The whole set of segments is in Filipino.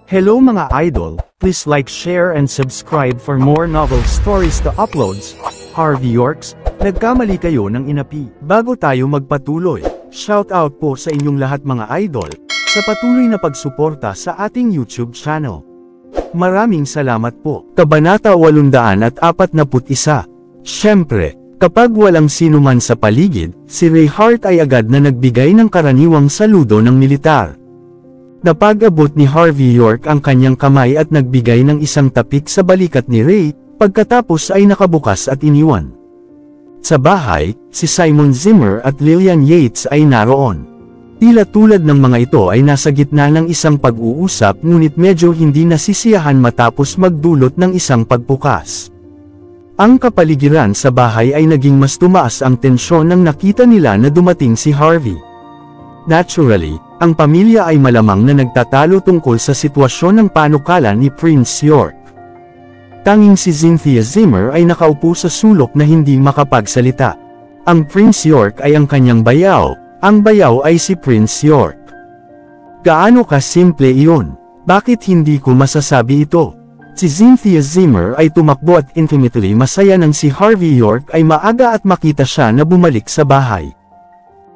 Hello mga idol, please like, share and subscribe for more novel stories to uploads. Harvey Yorks, nagkamali kayo ng inapi. Bago tayo magpatuloy, shout out po sa inyong lahat mga idol, sa patuloy na pagsuporta sa ating YouTube channel. Maraming salamat po. Kabanata 841. Siyempre, kapag walang sino man sa paligid, si Reinhardt ay agad na nagbigay ng karaniwang saludo ng militar. Napag-abot ni Harvey York ang kanyang kamay at nagbigay ng isang tapik sa balikat ni Ray, pagkatapos ay nakabukas at iniwan. Sa bahay, si Simon Zimmer at Lillian Yates ay naroon. Tila tulad ng mga ito ay nasa gitna ng isang pag-uusap ngunit medyo hindi nasisiyahan matapos magdulot ng isang pagbukas. Ang kapaligiran sa bahay ay naging mas tumaas ang tensyon nang nakita nila na dumating si Harvey. Naturally, ang pamilya ay malamang na nagtatalo tungkol sa sitwasyon ng panukala ni Prince York. Tanging si Cynthia Zimmer ay nakaupo sa sulok na hindi makapagsalita. Ang Prince York ay ang kanyang bayaw, ang bayaw ay si Prince York. Gaano ka simple iyon? Bakit hindi ko masasabi ito? Si Cynthia Zimmer ay tumakbo at infinitely masaya nang si Harvey York ay maaga at makita siya na bumalik sa bahay.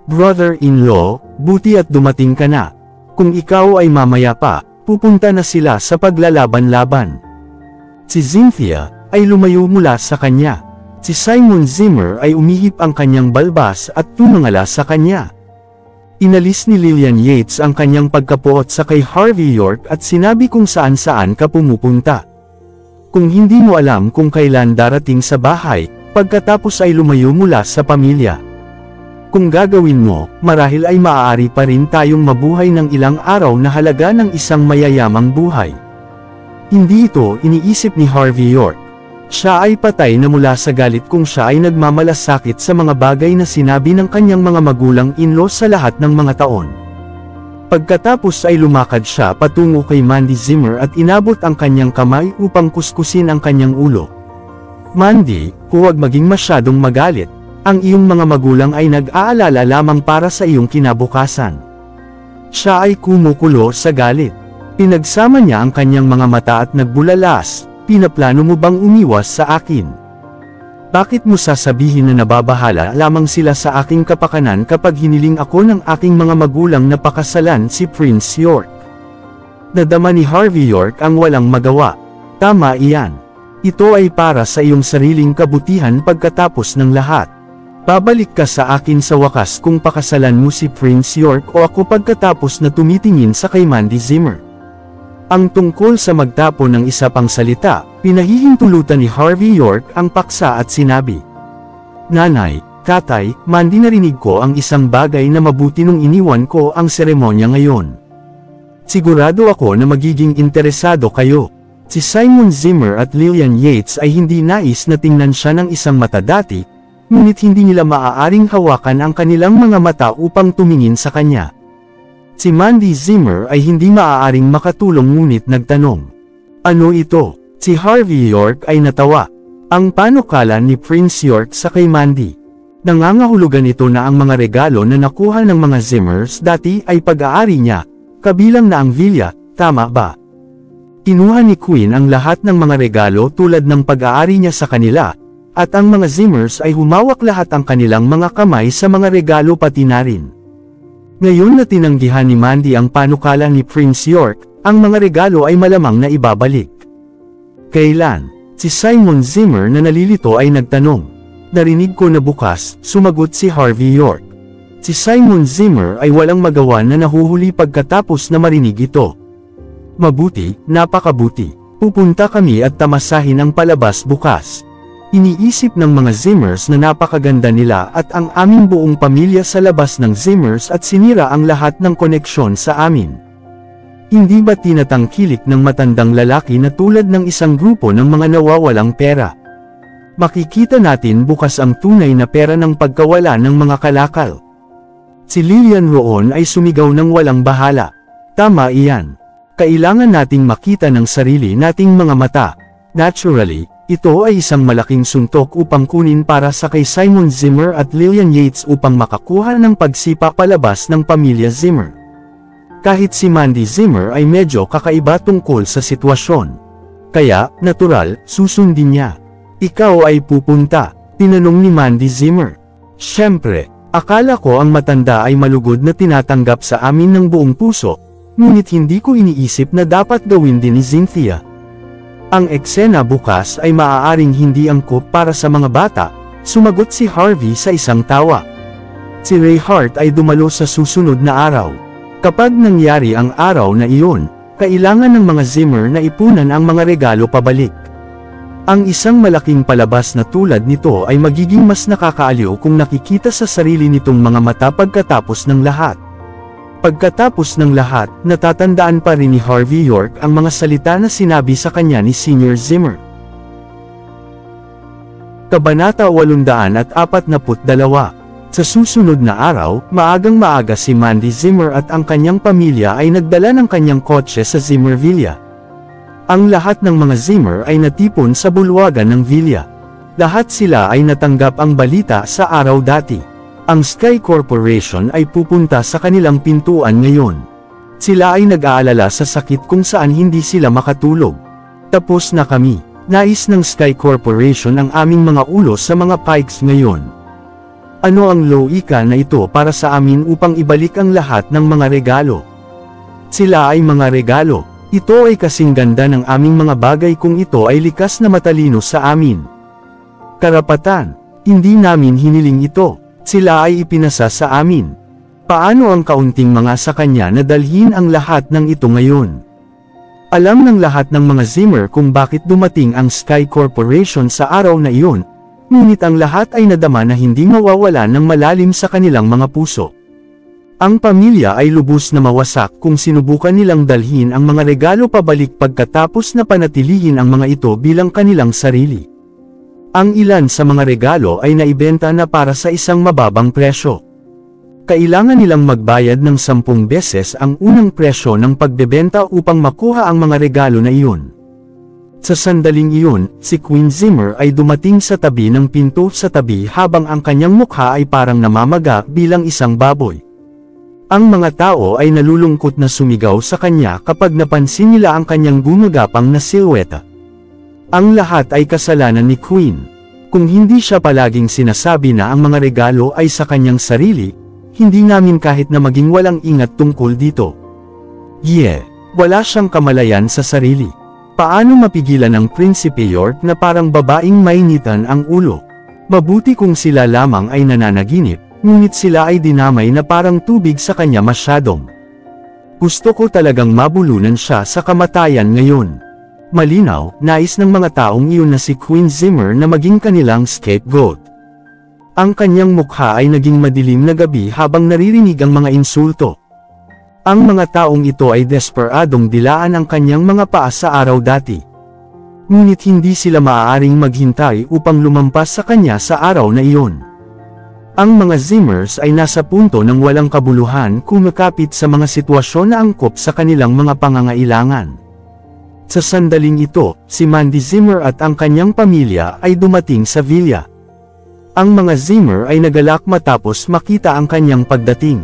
Brother-in-law, buti at dumating ka na. Kung ikaw ay mamaya pa, pupunta na sila sa paglalaban-laban. Si Cynthia ay lumayo mula sa kanya. Si Simon Zimmer ay umihip ang kanyang balbas at tumangala sa kanya. Inalis ni Lillian Yates ang kanyang pagkapuot sa kay Harvey York at sinabi kung saan-saan ka pumupunta. Kung hindi mo alam kung kailan darating sa bahay, pagkatapos ay lumayo mula sa pamilya. Kung gagawin mo, marahil ay maaari pa rin tayong mabuhay ng ilang araw na halaga ng isang mayayamang buhay. Hindi ito iniisip ni Harvey York. Siya ay patay na mula sa galit kung siya ay nagmamalasakit sa mga bagay na sinabi ng kanyang mga magulang-in-law sa lahat ng mga taon. Pagkatapos ay lumakad siya patungo kay Mandy Zimmer at inabot ang kanyang kamay upang kuskusin ang kanyang ulo. Mandy, huwag maging masyadong magalit. Ang iyong mga magulang ay nag-aalala lamang para sa iyong kinabukasan. Siya ay kumukulo sa galit. Pinagsama niya ang kanyang mga mata at nagbulalas, pinaplano mo bang umiwas sa akin? Bakit mo sasabihin na nababahala lamang sila sa aking kapakanan kapag hiniling ako ng aking mga magulang na pakasalan si Prince York? Nadama ni Harvey York ang walang magawa. Tama iyan. Ito ay para sa iyong sariling kabutihan pagkatapos ng lahat. Babalik ka sa akin sa wakas kung pakasalan mo si Prince York o ako pagkatapos na tumitingin sa kay Mandy Zimmer. Ang tungkol sa magtapon ng isa pang salita, pinahihintulutan ni Harvey York ang paksa at sinabi, Nanay, Tatay, Mandy, narinig ko ang isang bagay na mabuti nung iniwan ko ang seremonya ngayon. Sigurado ako na magiging interesado kayo. Si Simon Zimmer at Lillian Yates ay hindi nais na tingnan siya ng isang mata dati, ngunit hindi nila maaaring hawakan ang kanilang mga mata upang tumingin sa kanya. Si Mandy Zimmer ay hindi maaaring makatulong ngunit nagtanong. Ano ito? Si Harvey York ay natawa. Ang panukala ni Prince York sa kay Mandy. Nangangahulugan ito na ang mga regalo na nakuha ng mga Zimmers dati ay pag-aari niya, kabilang na ang villa, tama ba? Kinuha ni Queen ang lahat ng mga regalo tulad ng pag-aari niya sa kanila, at ang mga Zimmers ay humawak lahat ang kanilang mga kamay sa mga regalo pati na rin. Ngayon na tinanggihan ni Mandy ang panukala ni Prince York, ang mga regalo ay malamang na ibabalik. Kailan? Si Simon Zimmer na nalilito ay nagtanong. Narinig ko na bukas, sumagot si Harvey York. Si Simon Zimmer ay walang magawa na nahuhuli pagkatapos na marinig ito. Mabuti, napakabuti. Pupunta kami at tamasahin ang palabas bukas. Iniisip ng mga Zimmers na napakaganda nila at ang aming buong pamilya sa labas ng Zimmers at sinira ang lahat ng koneksyon sa amin. Hindi ba tinatangkilik ng matandang lalaki na tulad ng isang grupo ng mga nawawalang pera? Makikita natin bukas ang tunay na pera ng pagkawala ng mga kalakal. Si Lillian roon ay sumigaw ng walang bahala. Tama iyan. Kailangan nating makita ng sarili nating mga mata. Naturally, ito ay isang malaking suntok upang kunin para sa kay Simon Zimmer at Lillian Yates upang makakuha ng pagsipa palabas ng pamilya Zimmer. Kahit si Mandy Zimmer ay medyo kakaiba tungkol sa sitwasyon. Kaya, natural, susundin niya. Ikaw ay pupunta, tinanong ni Mandy Zimmer. Siyempre, akala ko ang matanda ay malugod na tinatanggap sa amin ng buong puso, ngunit hindi ko iniisip na dapat gawin din ni Cynthia. Ang eksena bukas ay maaaring hindi angkop para sa mga bata, sumagot si Harvey sa isang tawa. Si Ray Hart ay dumalo sa susunod na araw. Kapag nangyari ang araw na iyon, kailangan ng mga Zimmer na ipunan ang mga regalo pabalik. Ang isang malaking palabas na tulad nito ay magiging mas nakakaaliw kung nakikita sa sarili nitong mga mata pagkatapos ng lahat. Pagkatapos ng lahat, natatandaan pa rin ni Harvey York ang mga salita na sinabi sa kanya ni Senior Zimmer. Kabanata 842. Sa susunod na araw, maagang-maaga si Mandy Zimmer at ang kanyang pamilya ay nagdala ng kanyang kotse sa Zimmer Villa. Ang lahat ng mga Zimmer ay natipon sa bulwagan ng villa. Lahat sila ay natanggap ang balita sa araw dati. Ang Sky Corporation ay pupunta sa kanilang pintuan ngayon. Sila ay nag-aalala sa sakit kung saan hindi sila makatulog. Tapos na kami. Nais ng Sky Corporation ang aming mga ulo sa mga pikes ngayon. Ano ang loika na ito para sa amin upang ibalik ang lahat ng mga regalo? Sila ay mga regalo. Ito ay kasing ganda ng aming mga bagay kung ito ay likas na matalino sa amin. Karapatan. Hindi namin hiniling ito. Sila ay ipinasa sa amin. Paano ang kaunting mga sa kanya na dalhin ang lahat ng ito ngayon? Alam ng lahat ng mga Zimmer kung bakit dumating ang Sky Corporation sa araw na iyon, ngunit ang lahat ay nadama na hindi mawawala ng malalim sa kanilang mga puso. Ang pamilya ay lubos na mawasak kung sinubukan nilang dalhin ang mga regalo pabalik pagkatapos na panatilihin ang mga ito bilang kanilang sarili. Ang ilan sa mga regalo ay naibenta na para sa isang mababang presyo. Kailangan nilang magbayad ng 10 beses ang unang presyo ng pagbebenta upang makuha ang mga regalo na iyon. Sa sandaling iyon, si Queen Zimmer ay dumating sa tabi ng pinto sa tabi habang ang kanyang mukha ay parang namamaga bilang isang baboy. Ang mga tao ay nalulungkot na sumigaw sa kanya kapag napansin nila ang kanyang gumagapang na silweta. Ang lahat ay kasalanan ni Queen. Kung hindi siya palaging sinasabi na ang mga regalo ay sa kanyang sarili, hindi namin kahit na maging walang ingat tungkol dito. Wala siyang kamalayan sa sarili. Paano mapigilan ang Prinsipe York na parang babaeng mainitan ang ulo? Mabuti kung sila lamang ay nananaginip, ngunit sila ay dinamay na parang tubig sa kanya masyadong. Gusto ko talagang mabulunan siya sa kamatayan ngayon. Malinaw, nais ng mga taong iyon na si Queen Zimmer na maging kanilang scapegoat. Ang kanyang mukha ay naging madilim na gabi habang naririnig ang mga insulto. Ang mga taong ito ay desperadong dilaan ang kanyang mga paa sa araw dati. Ngunit hindi sila maaaring maghintay upang lumampas sa kanya sa araw na iyon. Ang mga Zimmers ay nasa punto ng walang kabuluhan kumakapit sa mga sitwasyon na angkop sa kanilang mga pangangailangan. Sa sandaling ito, si Mandy Zimmer at ang kanyang pamilya ay dumating sa villa. Ang mga Zimmer ay nagalak matapos makita ang kanyang pagdating.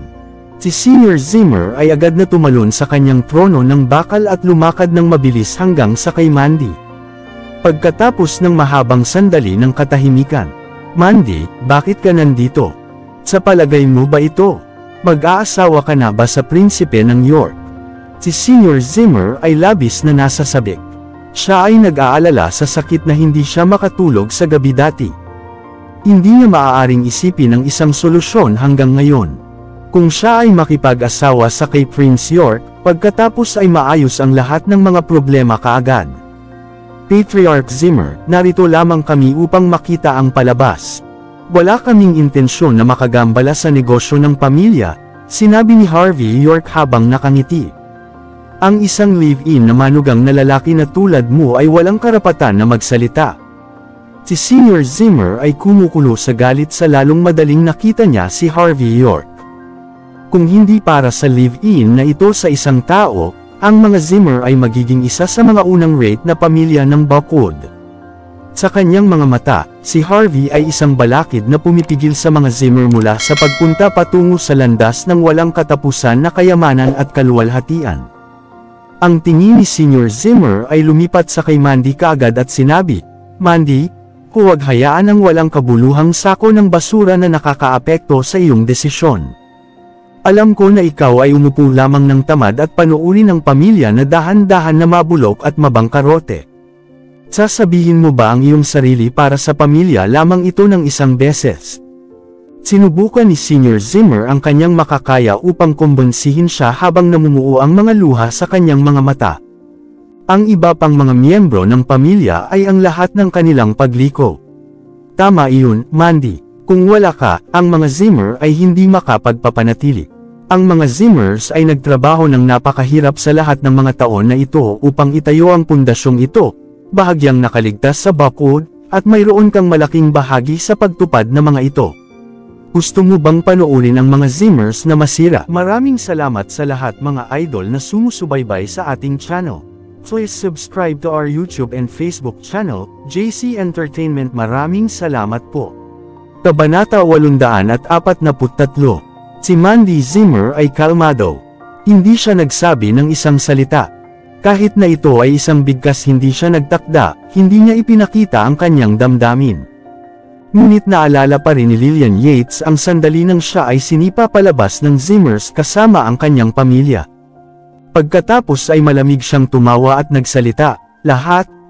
Si Senior Zimmer ay agad na tumalon sa kanyang trono ng bakal at lumakad ng mabilis hanggang sa kay Mandy. Pagkatapos ng mahabang sandali ng katahimikan, "Mandy, bakit ka nandito? Sa palagay mo ba ito? Mag-aasawa ka na ba sa prinsipe ng York?" Si Senior Zimmer ay labis na nasasabik. Siya ay nag-aalala sa sakit na hindi siya makatulog sa gabi dati. Hindi niya maaaring isipin ang isang solusyon hanggang ngayon. Kung siya ay makipag-asawa sa kay Prince York, pagkatapos ay maayos ang lahat ng mga problema kaagad. Patriarch Zimmer, narito lamang kami upang makita ang palabas. Wala kaming intensyon na makagambala sa negosyo ng pamilya, sinabi ni Harvey York habang nakangiti. Ang isang live-in na manugang na lalaki na tulad mo ay walang karapatan na magsalita. Si Senior Zimmer ay kumukulo sa galit sa lalong madaling nakita niya si Harvey York. Kung hindi para sa live-in na ito sa isang tao, ang mga Zimmer ay magiging isa sa mga unang rate na pamilya ng Buckwood. Sa kanyang mga mata, si Harvey ay isang balakid na pumipigil sa mga Zimmer mula sa pagpunta patungo sa landas ng walang katapusan na kayamanan at kaluwalhatian. Ang tingin ni Sr. Zimmer ay lumipat sa kay Mandy kaagad at sinabi, "Mandy, huwag hayaan ang walang kabuluhang sako ng basura na nakakaapekto sa iyong desisyon. Alam ko na ikaw ay umupo lamang ng tamad at panuurin ng pamilya na dahan-dahan na mabulok at mabangkarote. Sasabihin mo ba ang iyong sarili para sa pamilya lamang ito ng isang beses?" Sinubukan ni Sr. Zimmer ang kanyang makakaya upang kumbonsihin siya habang namumuo ang mga luha sa kanyang mga mata. Ang iba pang mga miyembro ng pamilya ay ang lahat ng kanilang pagliko. "Tama iyon, Mandy. Kung wala ka, ang mga Zimmer ay hindi makapagpapanatili. Ang mga Zimmers ay nagtrabaho ng napakahirap sa lahat ng mga taon na ito upang itayo ang pundasyong ito, bahagyang nakaligtas sa bakod, at mayroon kang malaking bahagi sa pagtupad ng mga ito. Gusto mo bang panoorin ang mga Zimmers na masira?" Maraming salamat sa lahat mga idol na sumusubaybay sa ating channel. Please subscribe to our YouTube and Facebook channel, JC Entertainment. Maraming salamat po. Kabanata 843. Si Mandy Zimmer ay kalmado. Hindi siya nagsabi ng isang salita. Kahit na ito ay isang bigkas, hindi siya nagtakda, hindi niya ipinakita ang kanyang damdamin. Ngunit naalala pa rin ni Lillian Yates ang sandali nang siya ay sinipa palabas ng Zimmers kasama ang kanyang pamilya. Pagkatapos ay malamig siyang tumawa at nagsalita,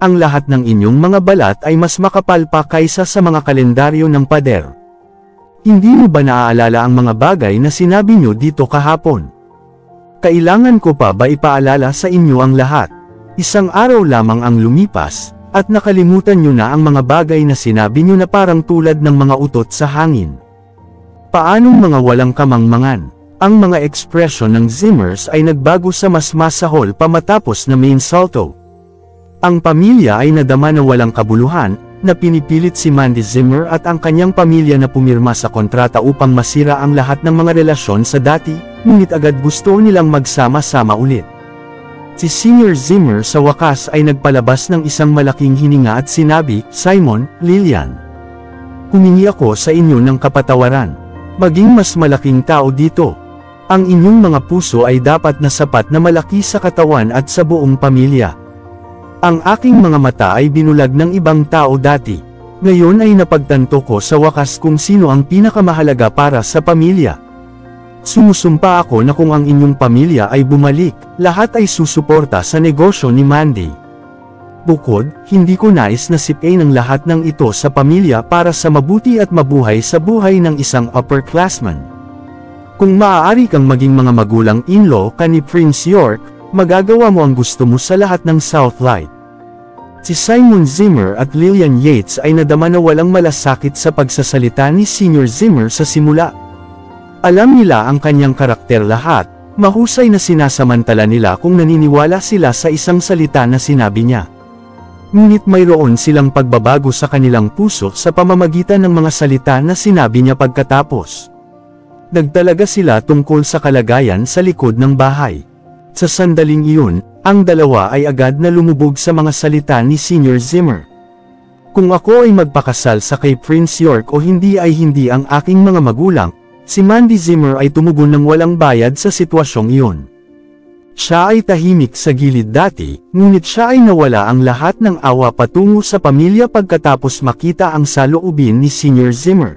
ang lahat ng inyong mga balat ay mas makapal pa kaysa sa mga kalendaryo ng pader. Hindi mo ba naaalala ang mga bagay na sinabi niyo dito kahapon? Kailangan ko pa ba ipaalala sa inyo ang lahat? Isang araw lamang ang lumipas, at nakalimutan niyo na ang mga bagay na sinabi niyo na parang tulad ng mga utot sa hangin. Paanong mga walang kamangmangan? Ang mga ekspresyon ng Zimmers ay nagbago sa mas masahol pa matapos na main salto. Ang pamilya ay nadama na walang kabuluhan, na pinipilit si Mandy Zimmer at ang kanyang pamilya na pumirma sa kontrata upang masira ang lahat ng mga relasyon sa dati, ngunit agad gusto nilang magsama-sama ulit. Si Sr. Zimmer sa wakas ay nagpalabas ng isang malaking hininga at sinabi, "Simon, Lillian, humingi ako sa inyo ng kapatawaran. Maging mas malaking tao dito. Ang inyong mga puso ay dapat na sapat na malaki sa katawan at sa buong pamilya. Ang aking mga mata ay binulag ng ibang tao dati. Ngayon ay napagtanto ko sa wakas kung sino ang pinakamahalaga para sa pamilya. Sumusumpa ako na kung ang inyong pamilya ay bumalik, lahat ay susuporta sa negosyo ni Mandy. Bukod, hindi ko nais na sipain ang lahat ng ito sa pamilya para sa mabuti at mabuhay sa buhay ng isang upperclassman. Kung maaari kang maging mga magulang-in-law ka ni Prince York, magagawa mo ang gusto mo sa lahat ng Southlight." Si Simon Zimmer at Lillian Yates ay nadama na walang malasakit sa pagsasalita ni Sr. Zimmer sa simula. Alam nila ang kanyang karakter lahat, mahusay na sinasamantala nila kung naniniwala sila sa isang salita na sinabi niya. Ngunit mayroon silang pagbabago sa kanilang puso sa pamamagitan ng mga salita na sinabi niya pagkatapos. Nagtalaga sila tungkol sa kalagayan sa likod ng bahay. Sa sandaling iyon, ang dalawa ay agad na lumubog sa mga salita ni Sr. Zimmer. "Kung ako ay magpakasal sa kay Prince York o hindi ay hindi ang aking mga magulang." Si Mandy Zimmer ay tumugon ng walang bayad sa sitwasyong iyon. Siya ay tahimik sa gilid dati, ngunit siya ay nawala ang lahat ng awa patungo sa pamilya pagkatapos makita ang saloobin ni Sr. Zimmer.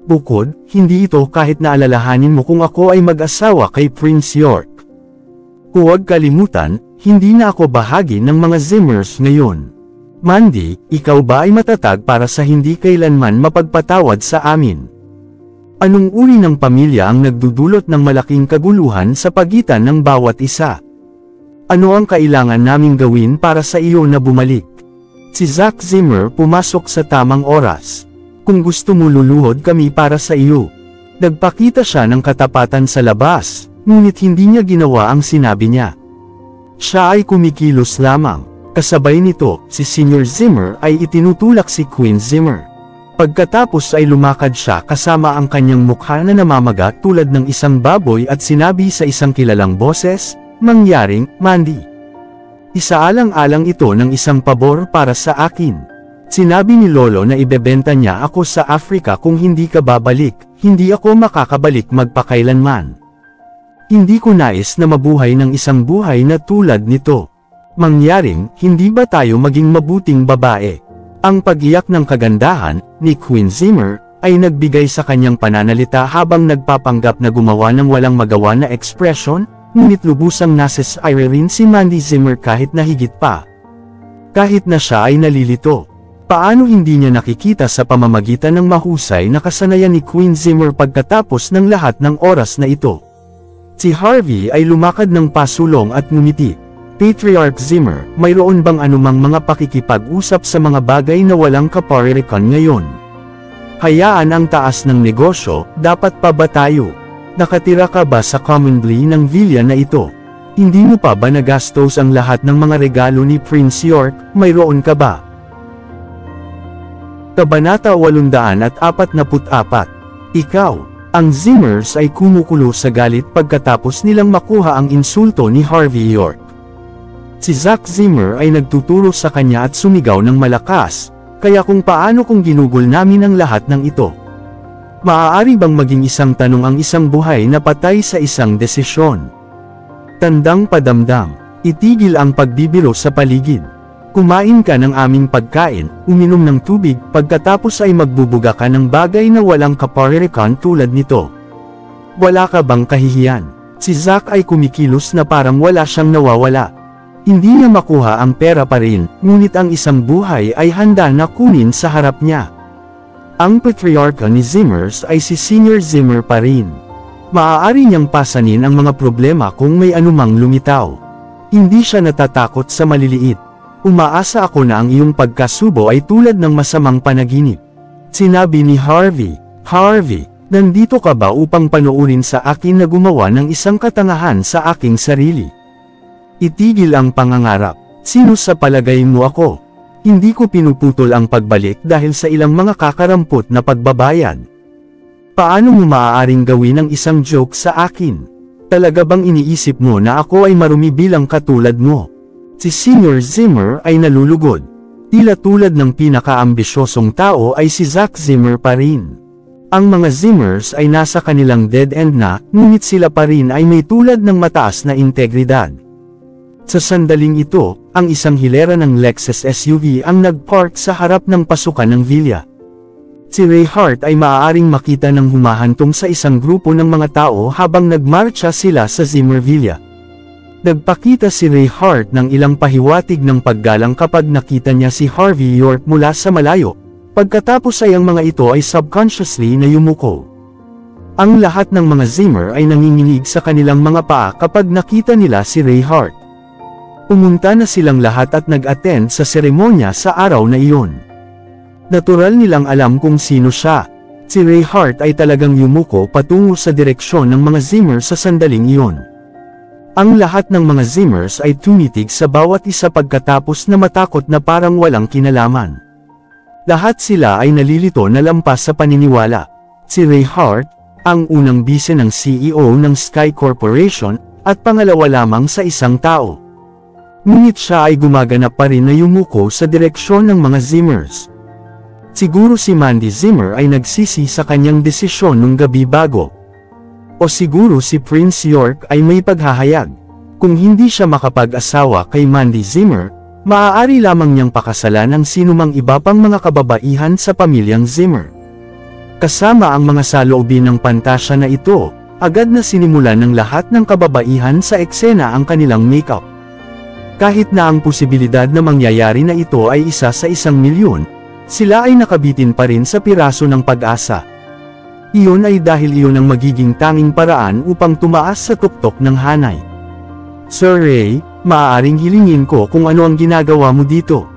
Bukod, hindi ito kahit na alalahanin mo kung ako ay mag-asawa kay Prince York. Huwag kalimutan, hindi na ako bahagi ng mga Zimmers ngayon. Mandy, ikaw ba ay matatag para sa hindi kailanman mapagpatawad sa amin? Anong uri ng pamilya ang nagdudulot ng malaking kaguluhan sa pagitan ng bawat isa? Ano ang kailangan naming gawin para sa iyo na bumalik? Si Zack Zimmer pumasok sa tamang oras. Kung gusto mo luluhod kami para sa iyo. Nagpakita siya ng katapatan sa labas. Ngunit hindi niya ginawa ang sinabi niya. Siya ay kumikilos lamang. Kasabay nito, si Sr. Zimmer ay itinutulak si Queen Zimmer. Pagkatapos ay lumakad siya kasama ang kanyang mukha na namamaga tulad ng isang baboy at sinabi sa isang kilalang boses, "Mangyaring, Mandy. Isaalang-alang ito ng isang pabor para sa akin. Sinabi ni Lolo na ibebenta niya ako sa Africa kung hindi ka babalik, hindi ako makakabalik magpakailanman. Hindi ko nais na mabuhay ng isang buhay na tulad nito. Mangyaring, hindi ba tayo maging mabuting babae? Ang pag-iyak ng kagandahan, ni Queen Zimmer, ay nagbigay sa kanyang pananalita habang nagpapanggap na gumawa ng walang magawa na ekspresyon, ngunit lubusang nasasaire rin si Mandy Zimmer kahit na higit pa. Kahit na siya ay nalilito. Paano hindi niya nakikita sa pamamagitan ng mahusay na kasanayan ni Queen Zimmer pagkatapos ng lahat ng oras na ito? Si Harvey ay lumakad ng pasulong at ngumiti. Patriarch Zimmer, mayroon bang anumang mga pakikipag-usap sa mga bagay na walang kaparirikan ngayon? Hayaan ang taas ng negosyo, dapat pa ba tayo? Nakatira ka ba sa commonly ng villa na ito? Hindi mo pa ba nagastos ang lahat ng mga regalo ni Prince York, mayroon ka ba? Kabanata 844. Ikaw, ang Zimmers ay kumukulo sa galit pagkatapos nilang makuha ang insulto ni Harvey York. Si Zack Zimmer ay nagtuturo sa kanya at sumigaw ng malakas, kaya kung paano kung ginugol namin ang lahat ng ito? Maaari bang maging isang tanong ang isang buhay na patay sa isang desisyon? Tandang padamdam, itigil ang pagbibiro sa paligid. Kumain ka ng aming pagkain, uminom ng tubig, pagkatapos ay magbubuga ka ng bagay na walang kaparirikan tulad nito. Wala ka bang kahihiyan? Si Zack ay kumikilos na parang wala siyang nawawala. Hindi niya makuha ang pera pa rin, ngunit ang isang buhay ay handa na kunin sa harap niya. Ang patriarka ni Zimmers ay si Senior Zimmer pa rin. Maaari niyang pasanin ang mga problema kung may anumang lumitaw. Hindi siya natatakot sa maliliit. Umaasa ako na ang iyong pagkasubo ay tulad ng masamang panaginip. Sinabi ni Harvey, Harvey, nandito ka ba upang panoorin sa akin na gumawa ng isang katangahan sa aking sarili? Itigil ang pangangarap. Sino sa palagay mo ako? Hindi ko pinuputol ang pagbalik dahil sa ilang mga kakarampot na pagbabayad. Paano mo maaaring gawin ang isang joke sa akin? Talaga bang iniisip mo na ako ay marumi bilang katulad mo? Si Senior Zimmer ay nalulugod. Tila tulad ng pinaka-ambisyosong tao ay si Zack Zimmer pa rin. Ang mga Zimmers ay nasa kanilang dead end na, ngunit sila pa rin ay may tulad ng mataas na integridad. Sa sandaling ito, ang isang hilera ng Lexus SUV ang nagpark sa harap ng pasukan ng villa. Si Ray Hart ay maaaring makita ng humahantong sa isang grupo ng mga tao habang nagmarcha sila sa Zimmer Villa. Nagpakita si Ray Hart ng ilang pahiwatig ng paggalang kapag nakita niya si Harvey York mula sa malayo, pagkatapos ay ang mga ito ay subconsciously na yumuko. Ang lahat ng mga Zimmer ay nanginginig sa kanilang mga paa kapag nakita nila si Ray Hart. Pumunta na silang lahat at nag-attend sa seremonya sa araw na iyon. Natural nilang alam kung sino siya. Si Ray Hart ay talagang yumuko patungo sa direksyon ng mga Zimmer sa sandaling iyon. Ang lahat ng mga Zimmers ay tumitig sa bawat isa pagkatapos na matakot na parang walang kinalaman. Lahat sila ay nalilito na lampas sa paniniwala. Si Ray Hart, ang unang bise ng CEO ng Sky Corporation, at pangalawa lamang sa isang tao. Ngunit siya ay gumaganap pa rin na yumuko sa direksyon ng mga Zimmers. Siguro si Mandy Zimmer ay nagsisi sa kanyang desisyon nung gabi bago. O siguro si Prince York ay may paghahayag. Kung hindi siya makapag-asawa kay Mandy Zimmer, maaari lamang niyang pakasalan ang sinumang iba pang mga kababaihan sa pamilyang Zimmer. Kasama ang mga saloobin ng pantasya na ito, agad na sinimulan ng lahat ng kababaihan sa eksena ang kanilang makeup. Kahit na ang posibilidad na mangyayari na ito ay 1 sa 1,000,000, sila ay nakabitin pa rin sa piraso ng pag-asa. Iyon ay dahil iyon ang magiging tanging paraan upang tumaas sa tuktok ng hanay. Sir Ray, maaaring hilingin ko kung ano ang ginagawa mo dito.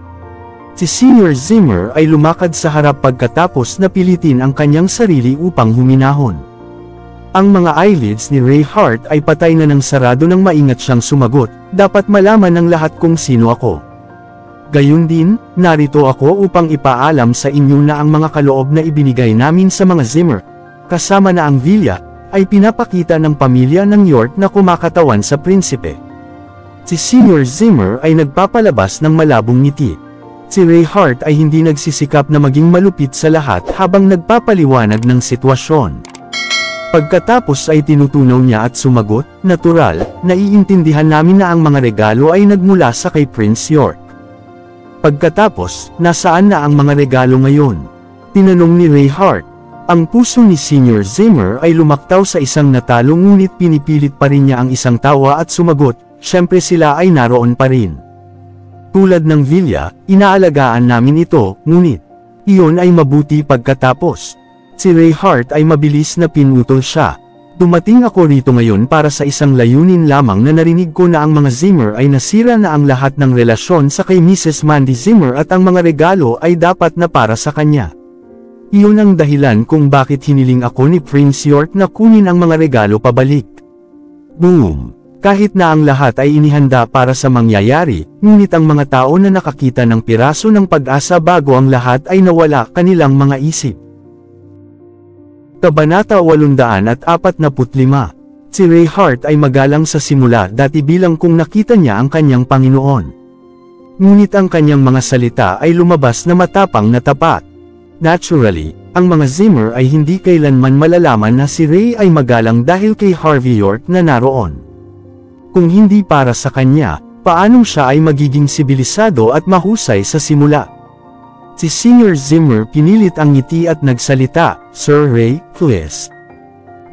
Si Senior Zimmer ay lumakad sa harap pagkatapos na pilitin ang kanyang sarili upang huminahon. Ang mga eyelids ni Ray Hart ay patay na ng sarado nang maingat siyang sumagot, dapat malaman ng lahat kung sino ako. Gayundin, narito ako upang ipaalam sa inyo na ang mga kaloob na ibinigay namin sa mga Zimmer, kasama na ang villa, ay pinapakita ng pamilya ng York na kumakatawan sa prinsipe. Si Senior Zimmer ay nagpapalabas ng malabong ngiti. Si Reinhardt ay hindi nagsisikap na maging malupit sa lahat habang nagpapaliwanag ng sitwasyon. Pagkatapos ay tinutunaw niya at sumagot, "Natural, naiintindihan namin na ang mga regalo ay nagmula sa kay Prince York." Pagkatapos, nasaan na ang mga regalo ngayon? Tinanong ni Reinhardt. Ang puso ni Senior Zimmer ay lumaktaw sa isang natalo ngunit pinipilit pa rin niya ang isang tawa at sumagot, "Syempre sila ay naroon pa rin. Tulad ng Villa, inaalagaan namin ito, ngunit iyon ay mabuti pagkatapos." Si Reinhardt ay mabilis na pinutol siya. "Dumating ako rito ngayon para sa isang layunin lamang na narinig ko na ang mga Zimmer ay nasira na ang lahat ng relasyon sa kay Mrs. Mandy Zimmer at ang mga regalo ay dapat na para sa kanya. Iyon ang dahilan kung bakit hiniling ako ni Prince York na kunin ang mga regalo pabalik." Boom! Kahit na ang lahat ay inihanda para sa mangyayari, ngunit ang mga tao na nakakita ng piraso ng pag-asa bago ang lahat ay nawala kanilang mga isip. Kabanata 845. Si Reinhardt ay magalang sa simula dati bilang kung nakita niya ang kanyang Panginoon. Ngunit ang kanyang mga salita ay lumabas na matapang na tapat. Naturally, ang mga Zimmer ay hindi kailanman malalaman na si Ray ay magalang dahil kay Harvey York na naroon. Kung hindi para sa kanya, paanong siya ay magiging sibilisado at mahusay sa simula? Si Senior Zimmer pinilit ang ngiti at nagsalita, "Sir Ray, please.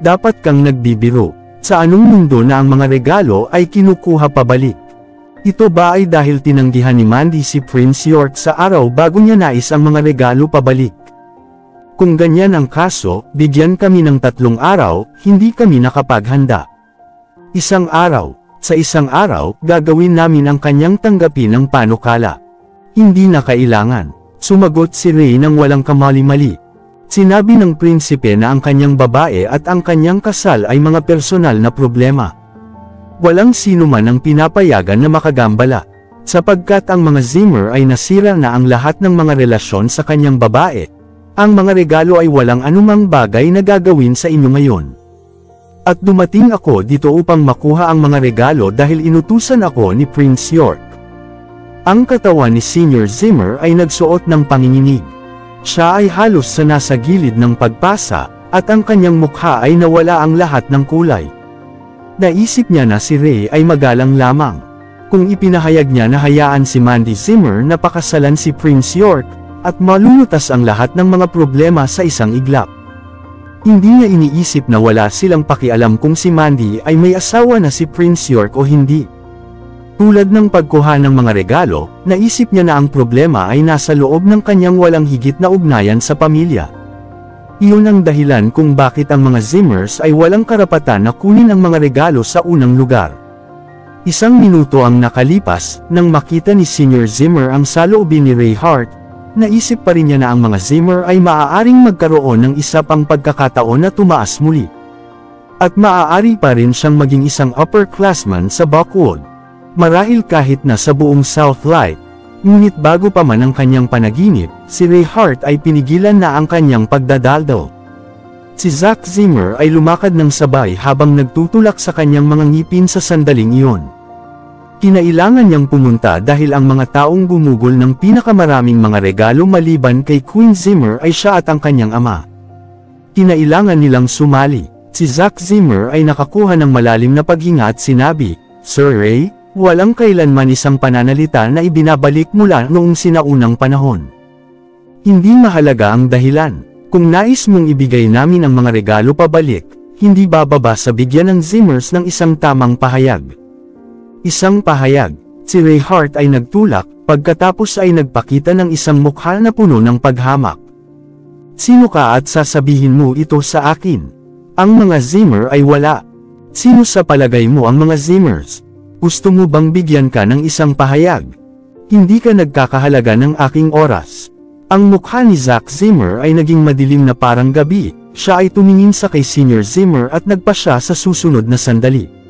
Dapat kang nagbibiro. Sa anong mundo na ang mga regalo ay kinukuha pabalik? Ito ba ay dahil tinanggihan ni Mandy si Prince York sa araw bago niya nais ang mga regalo pabalik? Kung ganyan ang kaso, bigyan kami ng 3 araw, hindi kami nakapaghanda. Isang araw. Sa isang araw, gagawin namin ang kanyang tanggapin ng panukala." "Hindi na kailangan," sumagot si Ray nang walang kamali-mali. Sinabi ng prinsipe na ang kanyang babae at ang kanyang kasal ay mga personal na problema. Walang sino man ang pinapayagan na makagambala. Sapagkat ang mga Zimmer ay nasira na ang lahat ng mga relasyon sa kanyang babae, ang mga regalo ay walang anumang bagay na gagawin sa inyo ngayon. At dumating ako dito upang makuha ang mga regalo dahil inutusan ako ni Prince York. Ang katawan ni Senior Zimmer ay nagsuot ng panginginig. Siya ay halos sa nasa gilid ng pagpasa, at ang kanyang mukha ay nawala ang lahat ng kulay. Naisip niya na si Ray ay magalang lamang. Kung ipinahayag niya na hayaan si Mandy Zimmer na pakasalan si Prince York, at malulutas ang lahat ng mga problema sa isang iglap. Hindi niya iniisip na wala silang pakialam kung si Mandy ay may asawa na si Prince York o hindi. Tulad ng pagkuha ng mga regalo, naisip niya na ang problema ay nasa loob ng kanyang walang higit na ugnayan sa pamilya. Iyon ang dahilan kung bakit ang mga Zimmers ay walang karapatan na kunin ang mga regalo sa unang lugar. 1 minuto ang nakalipas, nang makita ni Senior Zimmer ang saloobin ni Reinhardt, naisip pa rin niya na ang mga Zimmer ay maaaring magkaroon ng isa pang pagkakataon na tumaas muli. At maaari pa rin siyang maging isang upperclassman sa Buckwood. Marahil kahit na sa buong South Light. Ngunit bago pa man ang kanyang panaginip, si Reinhardt ay pinigilan na ang kanyang pagdadaldal. Si Zack Zimmer ay lumakad ng sabay habang nagtutulak sa kanyang mga ngipin sa sandaling iyon. Kinailangan niyang pumunta dahil ang mga taong gumugol ng pinakamaraming mga regalo maliban kay Queen Zimmer ay siya at ang kanyang ama. Kinailangan nilang sumali. Si Zack Zimmer ay nakakuha ng malalim na paghinga at sinabi, "Sir Ray, walang kailanman isang pananalita na ibinabalik mula noong sinaunang panahon. Hindi mahalaga ang dahilan. Kung nais mong ibigay namin ang mga regalo pabalik, hindi bababa sa bigyan ng Zimmers ng isang tamang pahayag." Isang pahayag. Si Reinhardt ay nagtulak, pagkatapos ay nagpakita ng isang mukha na puno ng paghamak. "Sino ka at sasabihin mo ito sa akin? Ang mga Zimmer ay wala. Sino sa palagay mo ang mga Zimmers? Gusto mo bang bigyan ka ng isang pahayag? Hindi ka nagkakahalaga ng aking oras." Ang mukha ni Zack Zimmer ay naging madilim na parang gabi. Siya ay tumingin sa kay Senior Zimmer at nagpa siya sa susunod na sandali.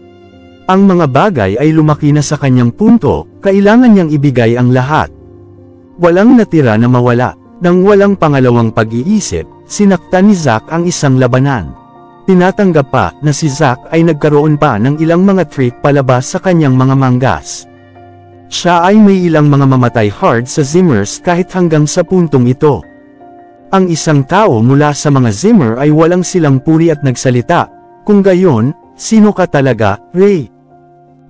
Ang mga bagay ay lumaki na sa kanyang punto, kailangan niyang ibigay ang lahat. Walang natira na mawala. Nang walang pangalawang pag-iisip, sinaktan ni Zack ang isang labanan. Tinatanggap pa na si Zack ay nagkaroon pa ng ilang mga trick palabas sa kanyang mga manggas. Siya ay may ilang mga mamatay hard sa Zimmers kahit hanggang sa puntong ito. Ang isang tao mula sa mga Zimmer ay walang silang puri at nagsalita, kung gayon, sino ka talaga, Ray?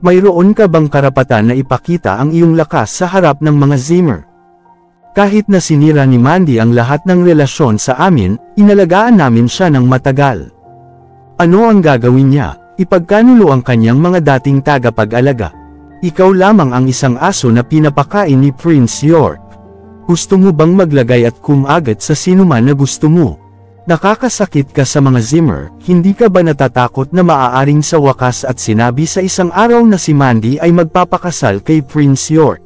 Mayroon ka bang karapatan na ipakita ang iyong lakas sa harap ng mga Zimmer? Kahit na sinira ni Mandy ang lahat ng relasyon sa amin, inalagaan namin siya ng matagal. Ano ang gagawin niya? Ipagkanulo ang kanyang mga dating tagapag-alaga. Ikaw lamang ang isang aso na pinapakain ni Prince York. Gusto mo bang maglagay at kumagat sa sinuman na gusto mo? Nakakasakit ka sa mga Zimmer, hindi ka ba natatakot na maaaring sa wakas at sinabi sa isang araw na si Mandy ay magpapakasal kay Prince York?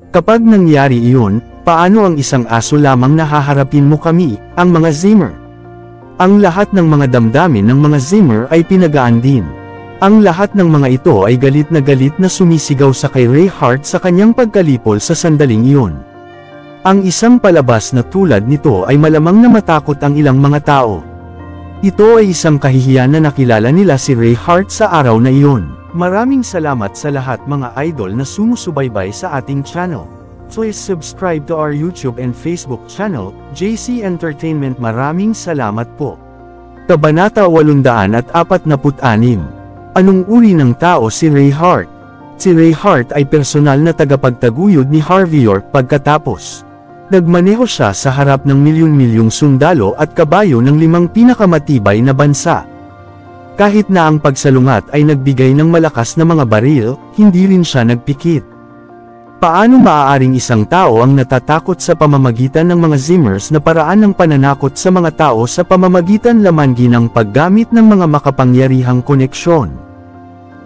Kapag nangyari iyon, paano ang isang aso lamang na haharapin mo kami, ang mga Zimmer? Ang lahat ng mga damdamin ng mga Zimmer ay pinagaan din. Ang lahat ng mga ito ay galit na sumisigaw sa kay Ray Hart sa kanyang pagkalipol sa sandaling iyon. Ang isang palabas na tulad nito ay malamang na matakot ang ilang mga tao. Ito ay isang kahihiyan na nakilala nila si Ray Hart sa araw na iyon. Maraming salamat sa lahat mga idol na sumusubaybay sa ating channel. Please subscribe to our YouTube and Facebook channel, JC Entertainment. Maraming salamat po. Kabanata 846. Anong uri ng tao si Ray Hart? Si Ray Hart ay personal na tagapagtaguyod ni Harvey York pagkatapos. Nagmaneho siya sa harap ng milyon-milyong sundalo at kabayo ng 5 pinakamatibay na bansa. Kahit na ang pagsalungat ay nagbigay ng malakas na mga baril, hindi rin siya nagpikit. Paano maaaring isang tao ang natatakot sa pamamagitan ng mga Zimmers na paraan ng pananakot sa mga tao sa pamamagitan lamang ng paggamit ng mga makapangyarihang koneksyon?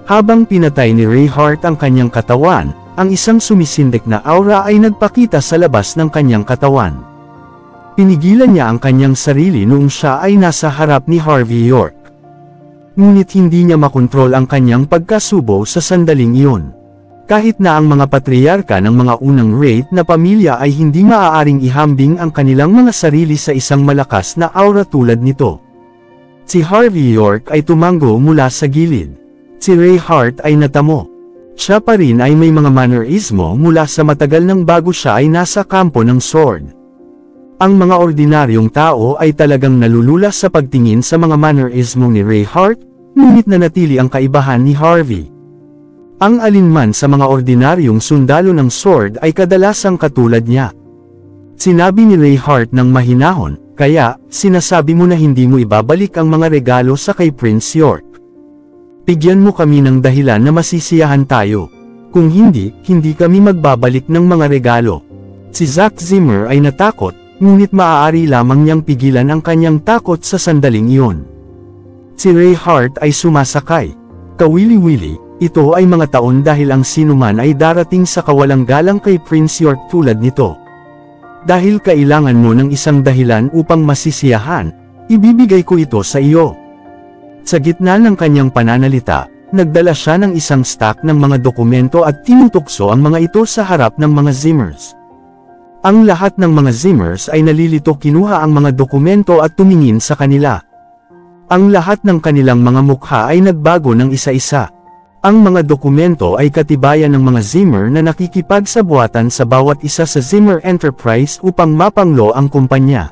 Habang pinatay ni Ray Hart ang kanyang katawan, ang isang sumisindak na aura ay nagpakita sa labas ng kanyang katawan. Pinigilan niya ang kanyang sarili noong siya ay nasa harap ni Harvey York. Ngunit hindi niya makontrol ang kanyang pagkasubo sa sandaling iyon. Kahit na ang mga patriarka ng mga unang Wraith na pamilya ay hindi maaaring ihambing ang kanilang mga sarili sa isang malakas na aura tulad nito. Si Harvey York ay tumango mula sa gilid. Si Ray Hart ay natamo. Siya pa rin ay may mga mannerismo mula sa matagal nang bago siya ay nasa kampo ng sword. Ang mga ordinaryong tao ay talagang nalulula sa pagtingin sa mga mannerismo ni Ray Hart, ngunit nanatili ang kaibahan ni Harvey. Ang alinman sa mga ordinaryong sundalo ng sword ay kadalasang katulad niya. Sinabi ni Ray Hart ng mahinahon, kaya, sinasabi mo na hindi mo ibabalik ang mga regalo sa kay Prince York. Bigyan mo kami ng dahilan na masisiyahan tayo. Kung hindi, hindi kami magbabalik ng mga regalo. Si Zack Zimmer ay natakot, ngunit maaari lamang niyang pigilan ang kanyang takot sa sandaling iyon. Si Ray Hart ay sumasakay. Kawili-wili, ito ay mga taon dahil ang sinuman ay darating sa kawalang galang kay Prince York tulad nito. Dahil kailangan mo ng isang dahilan upang masisiyahan, ibibigay ko ito sa iyo. Sa gitna ng kanyang pananalita, nagdala siya ng isang stack ng mga dokumento at tinutukso ang mga ito sa harap ng mga Zimmers. Ang lahat ng mga Zimmers ay nalilito kinuha ang mga dokumento at tumingin sa kanila. Ang lahat ng kanilang mga mukha ay nagbago ng isa-isa. Ang mga dokumento ay katibayan ng mga Zimmer na nakikipagsabuatan sa bawat isa sa Zimmer Enterprise upang mapanglo ang kumpanya.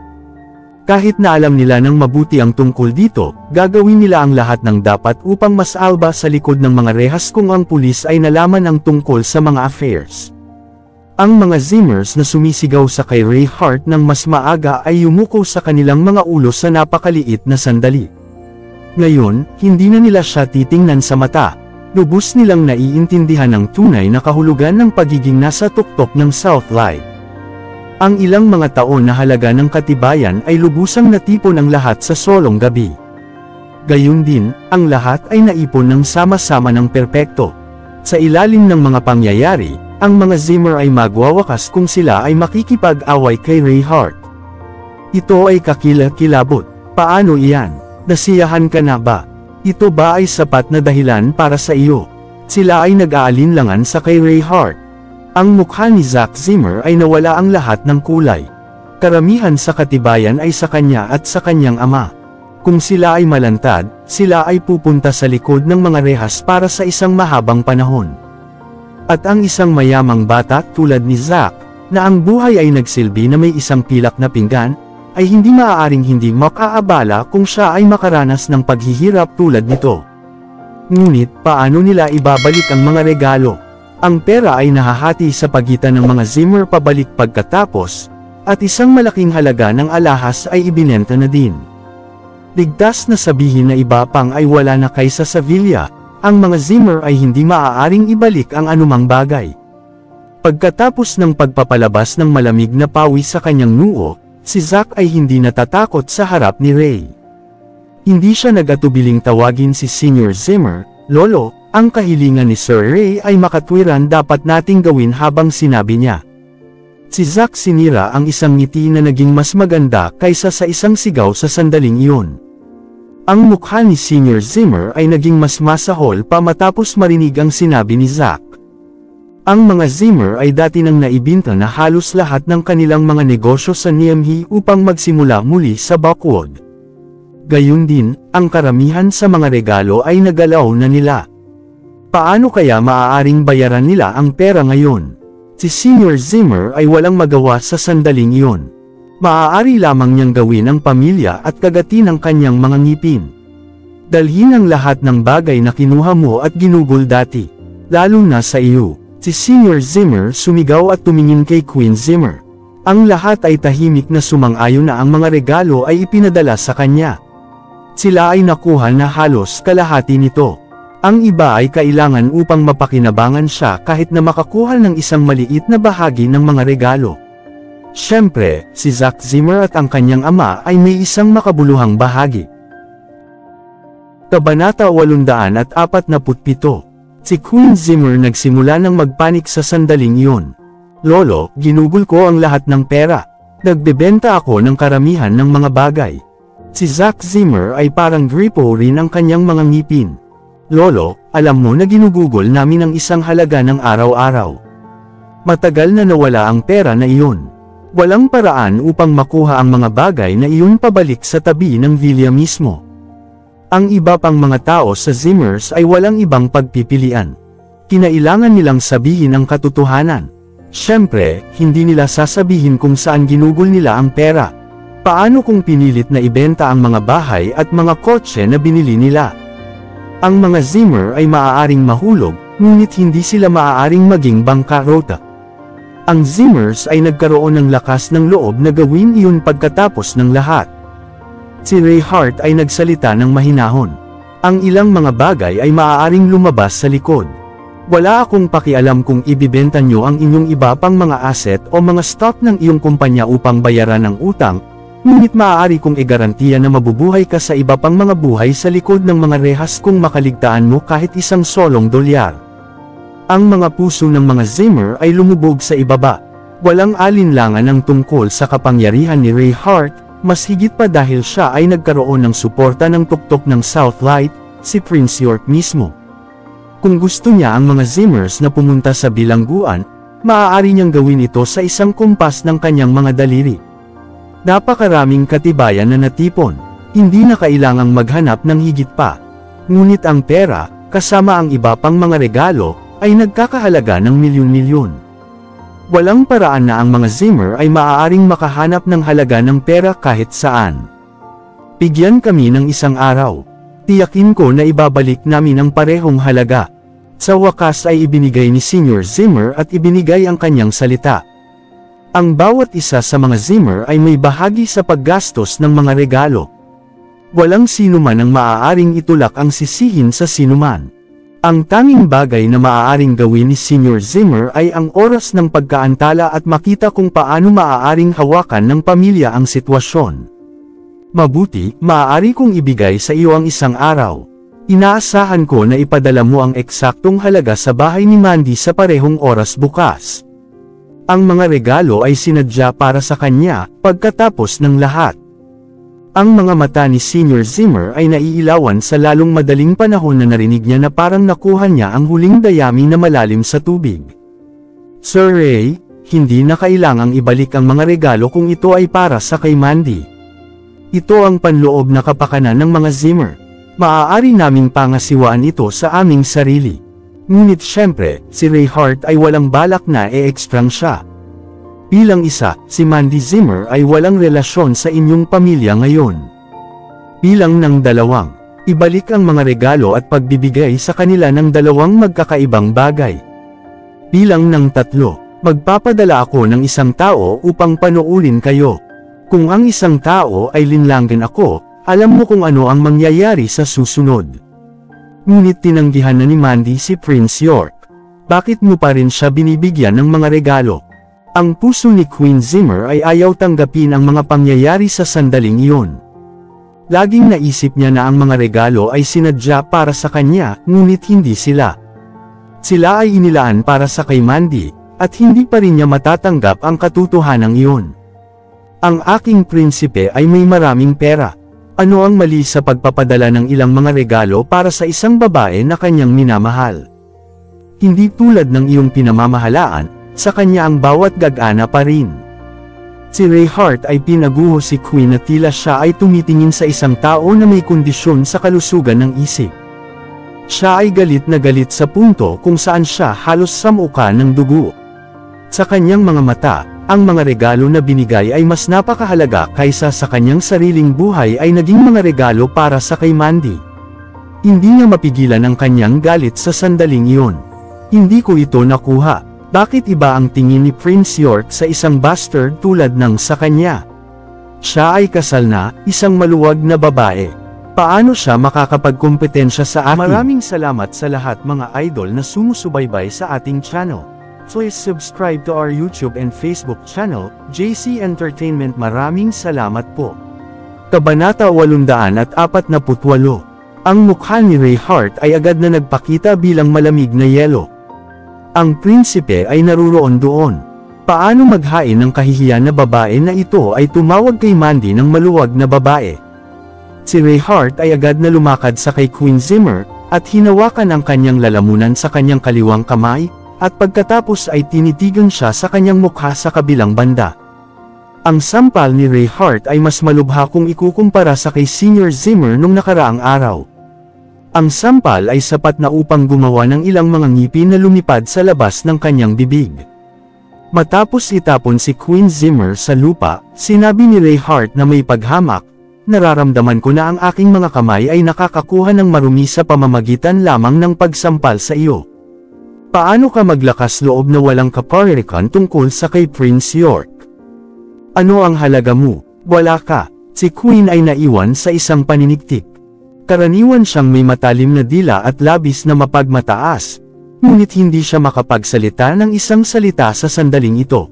Kahit na alam nila ng mabuti ang tungkol dito, gagawin nila ang lahat ng dapat upang masalba sa likod ng mga rehas kung ang pulis ay nalaman ang tungkol sa mga affairs. Ang mga Zimmers na sumisigaw sa kay Ray Hart ng mas maaga ay yumuko sa kanilang mga ulo sa napakaliit na sandali. Ngayon, hindi na nila siya titingnan sa mata. Lubos nilang naiintindihan ang tunay na kahulugan ng pagiging nasa tuktok ng South Light. Ang ilang mga taon na halaga ng katibayan ay lubusang natipon ang lahat sa solong gabi. Gayun din, ang lahat ay naipon ng sama-sama ng perpekto. Sa ilalim ng mga pangyayari, ang mga Zimmer ay magwawakas kung sila ay makikipag-away kay Ray Hart. Ito ay kakilabot. Paano iyan? Nasiyahan ka na ba? Ito ba ay sapat na dahilan para sa iyo? Sila ay nag-aalinlangan sa kay Ray Hart. Ang mukha ni Zack Zimmer ay nawala ang lahat ng kulay. Karamihan sa katibayan ay sa kanya at sa kanyang ama. Kung sila ay malantad, sila ay pupunta sa likod ng mga rehas para sa isang mahabang panahon. At ang isang mayamang bata tulad ni Zack, na ang buhay ay nagsilbi na may isang pilak na pinggan, ay hindi maaaring hindi makaabala kung siya ay makaranas ng paghihirap tulad nito. Ngunit paano nila ibabalik ang mga regalo? Ang pera ay nahahati sa pagitan ng mga Zimmer pabalik pagkatapos, at isang malaking halaga ng alahas ay ibinenta na din. Ligtas na sabihin na iba pang ay wala na kaysa sa villa, ang mga Zimmer ay hindi maaaring ibalik ang anumang bagay. Pagkatapos ng pagpapalabas ng malamig na pawis sa kanyang noo, si Zack ay hindi natatakot sa harap ni Ray. Hindi siya nag-atubiling tawagin si Senior Zimmer, "Lolo, ang kahilingan ni Sir Ray ay makatwiran dapat nating gawin," habang sinabi niya. Si Zack sinira ang isang ngiti na naging mas maganda kaysa sa isang sigaw sa sandaling iyon. Ang mukha ni Senior Zimmer ay naging mas masahol pa matapos marinig ang sinabi ni Zack. Ang mga Zimmer ay dati nang naibinta na halos lahat ng kanilang mga negosyo sa Niamey upang magsimula muli sa Buckwood. Gayun din, ang karamihan sa mga regalo ay nagalaw na nila. Paano kaya maaaring bayaran nila ang pera ngayon? Si Senior Zimmer ay walang magawa sa sandaling iyon. Maaari lamang niyang gawin ang pamilya at kagatin ang kanyang mga ngipin. Dalhin ang lahat ng bagay na kinuha mo at ginugol dati. Lalo na sa iyo. Si Senior Zimmer sumigaw at tumingin kay Queen Zimmer. Ang lahat ay tahimik na sumang-ayon na ang mga regalo ay ipinadala sa kanya. Sila ay nakuha na halos kalahati nito. Ang iba ay kailangan upang mapakinabangan siya kahit na makakuha ng isang maliit na bahagi ng mga regalo. Siyempre, si Zack Zimmer at ang kanyang ama ay may isang makabuluhang bahagi. Kabanata 847. Si Queen Zimmer nagsimula ng magpanik sa sandaling iyon. "Lolo, ginugol ko ang lahat ng pera. Nagbebenta ako ng karamihan ng mga bagay." Si Zack Zimmer ay parang gripo rin ang kanyang mga ngipin. "Lolo, alam mo na ginugugol namin ang isang halaga ng araw-araw. Matagal na nawala ang pera na iyon. Walang paraan upang makuha ang mga bagay na iyon pabalik sa tabi ng villa mismo." Ang iba pang mga tao sa Zimmers ay walang ibang pagpipilian. Kinailangan nilang sabihin ang katotohanan. Siyempre, hindi nila sasabihin kung saan ginugol nila ang pera. Paano kung pinilit na ibenta ang mga bahay at mga kotse na binili nila? Ang mga Zimmer ay maaaring mahulog, ngunit hindi sila maaaring maging bangkarota. Ang Zimmers ay nagkaroon ng lakas ng loob na gawin iyon pagkatapos ng lahat. Si Ray Hart ay nagsalita ng mahinahon. "Ang ilang mga bagay ay maaaring lumabas sa likod. Wala akong pakialam kung ibibenta nyo ang inyong iba pang mga asset o mga stock ng iyong kumpanya upang bayaran ang utang, ngunit maaari kong igarantiya na mabubuhay ka sa iba pang mga buhay sa likod ng mga rehas kung makaligtaan mo kahit isang solong dolyar." Ang mga puso ng mga Zimmer ay lumubog sa ibaba. Walang alinlangan ang tungkol sa kapangyarihan ni Ray Hart, mas higit pa dahil siya ay nagkaroon ng suporta ng tuktok ng Southlight, si Prince York mismo. Kung gusto niya ang mga Zimmers na pumunta sa bilangguan, maaari niyang gawin ito sa isang kumpas ng kanyang mga daliri. Napakaraming katibayan na natipon, hindi na kailangang maghanap ng higit pa. Ngunit ang pera, kasama ang iba pang mga regalo, ay nagkakahalaga ng milyon-milyon. Walang paraan na ang mga Zimmer ay maaaring makahanap ng halaga ng pera kahit saan. "Bigyan kami ng isang araw. Tiyakin ko na ibabalik namin ang parehong halaga." Sa wakas ay ibinigay ni Senior Zimmer at ibinigay ang kanyang salita. Ang bawat isa sa mga Zimmer ay may bahagi sa paggastos ng mga regalo. Walang sinuman ang maaaring itulak ang sisihin sa sinuman. Ang tanging bagay na maaaring gawin ni Senior Zimmer ay ang oras ng pagkaantala at makita kung paano maaaring hawakan ng pamilya ang sitwasyon. "Mabuti, maaari kong ibigay sa iyo ang isang araw. Inaasahan ko na ipadala mo ang eksaktong halaga sa bahay ni Mandy sa parehong oras bukas." Ang mga regalo ay sinadya para sa kanya, pagkatapos ng lahat. Ang mga mata ni Senior Zimmer ay naiilawan sa lalong madaling panahon na narinig niya na parang nakuha niya ang huling dayami na malalim sa tubig. "Sir Ray, hindi na kailangang ibalik ang mga regalo kung ito ay para sa kay Mandy. Ito ang panloob na kapakanan ng mga Zimmer. Maaari naming pangasiwaan ito sa aming sarili. Ngunit syempre, si Ray Hart ay walang balak na e-extrang siya. Bilang isa, si Mandy Zimmer ay walang relasyon sa inyong pamilya ngayon. Bilang ng dalawang, ibalik ang mga regalo at pagbibigay sa kanila ng dalawang magkakaibang bagay. Bilang ng tatlo, magpapadala ako ng isang tao upang panoorin kayo. Kung ang isang tao ay linlangan ako, alam mo kung ano ang mangyayari sa susunod. Ngunit tinanggihan na ni Mandy si Prince York. Bakit mo pa rin siya binibigyan ng mga regalo? Ang puso ni Queen Zimmer ay ayaw tanggapin ang mga pangyayari sa sandaling iyon. Laging naisip niya na ang mga regalo ay sinadya para sa kanya, ngunit hindi sila. Sila ay inilaan para sa kay Mandy, at hindi pa rin niya matatanggap ang katotohanan iyon. Ang aking prinsipe ay may maraming pera. Ano ang mali sa pagpapadala ng ilang mga regalo para sa isang babae na kanyang minamahal? Hindi tulad ng iyong pinamamahalaan, sa kanya ang bawat gagana pa rin. Si Ray Hart ay pinaguho si Queen na tila siya ay tumitingin sa isang tao na may kondisyon sa kalusugan ng isip. Siya ay galit na galit sa punto kung saan siya halos samuka ng dugo. Sa kanyang mga mata, ang mga regalo na binigay ay mas napakahalaga kaysa sa kanyang sariling buhay ay naging mga regalo para sa kay Mandy. Hindi niya mapigilan ang kanyang galit sa sandaling iyon. Hindi ko ito nakuha. Bakit iba ang tingin ni Prince York sa isang bastard tulad ng sa kanya? Siya ay kasal na, isang maluwag na babae. Paano siya makakapagkompetensya sa akin? Maraming salamat sa lahat mga idol na sumusubaybay sa ating channel. Please subscribe to our YouTube and Facebook channel, JC Entertainment. Maraming salamat po. Kabanata 848. Ang mukha ni Ray Hart ay agad na nagpakita bilang malamig na yelo. Ang prinsipe ay naruroon doon. Paano maghain ng kahihiyan na babae na ito ay tumawag kay Mandy ng maluwag na babae? Si Ray Hart ay agad na lumakad sa kay Queen Zimmer, at hinawakan ang kanyang lalamunan sa kanyang kaliwang kamay, at pagkatapos ay tinitigan siya sa kanyang mukha sa kabilang banda. Ang sampal ni Ray Hart ay mas malubha kung ikukumpara sa kay Senior Zimmer nung nakaraang araw. Ang sampal ay sapat na upang gumawa ng ilang mga ngipin na lumipad sa labas ng kanyang bibig. Matapos itapon si Queen Zimmer sa lupa, sinabi ni Ray Hart na may paghamak, "Nararamdaman ko na ang aking mga kamay ay nakakakuha ng marumi sa pamamagitan lamang ng pagsampal sa iyo. Paano ka maglakas loob na walang kaparirikan tungkol sa kay Prince York? Ano ang halaga mo? Wala ka." Si Queen ay naiwan sa isang paniniktik. Karaniwan siyang may matalim na dila at labis na mapagmataas, ngunit hindi siya makapagsalita ng isang salita sa sandaling ito.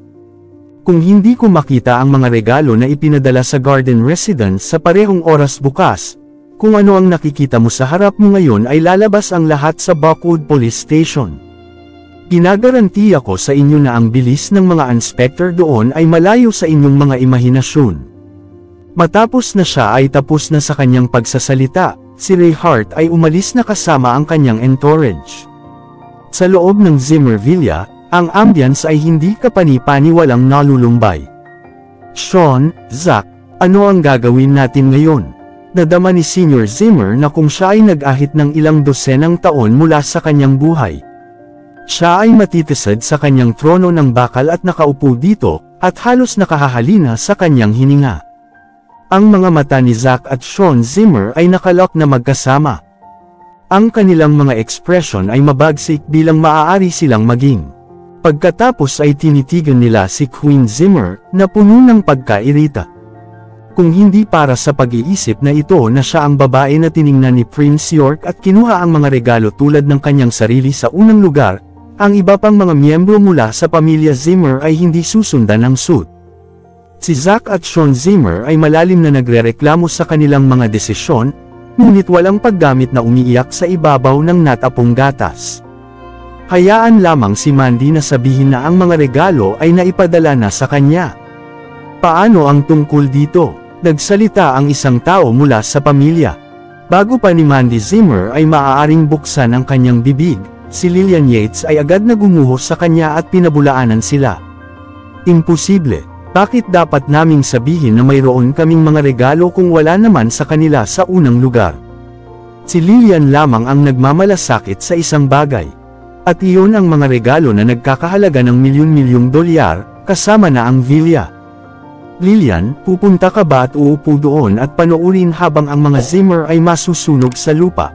Kung hindi ko makita ang mga regalo na ipinadala sa garden residence sa parehong oras bukas, kung ano ang nakikita mo sa harap mo ngayon ay lalabas ang lahat sa Buckwood Police Station. Ginagarantiya ko sa inyo na ang bilis ng mga inspector doon ay malayo sa inyong mga imahinasyon. Matapos na siya ay tapos na sa kanyang pagsasalita, si Ray Hart ay umalis na kasama ang kanyang entourage. Sa loob ng Zimmer Villa, ang ambience ay hindi kapani-paniwalang nalulumbay. "Sean, Zach, ano ang gagawin natin ngayon?" Nadama ni Senior Zimmer na kung siya ay nag-ahit ng ilang dosenang taon mula sa kanyang buhay. Siya ay matitisad sa kanyang trono ng bakal at nakaupo dito, at halos nakahahalina sa kanyang hininga. Ang mga mata ni Zach at Sean Zimmer ay nakalok na magkasama. Ang kanilang mga ekspresyon ay mabagsik bilang maaari silang maging. Pagkatapos ay tinitigan nila si Queen Zimmer, na puno ng pagkairita. Kung hindi para sa pag-iisip na ito na siya ang babae na tiningnan ni Prince York at kinuha ang mga regalo tulad ng kanyang sarili sa unang lugar, ang iba pang mga miyembro mula sa pamilya Zimmer ay hindi susundan ng suit. Si Zach at Sean Zimmer ay malalim na nagrereklamo sa kanilang mga desisyon, ngunit walang paggamit na umiiyak sa ibabaw ng natapong gatas. Hayaan lamang si Mandy na sabihin na ang mga regalo ay naipadala na sa kanya. Paano ang tungkol dito? Nagsalita ang isang tao mula sa pamilya. Bago pa ni Mandy Zimmer ay maaaring buksan ang kanyang bibig, si Lillian Yates ay agad na gumuho sa kanya at pinabulaanan sila. "Imposible. Bakit dapat naming sabihin na mayroon kaming mga regalo kung wala naman sa kanila sa unang lugar?" Si Lillian lamang ang nagmamalasakit sa isang bagay. At iyon ang mga regalo na nagkakahalaga ng milyon-milyong dolyar, kasama na ang villa. Lillian, pupunta ka ba at uupo doon at panoorin habang ang mga Zimmer ay masusunog sa lupa?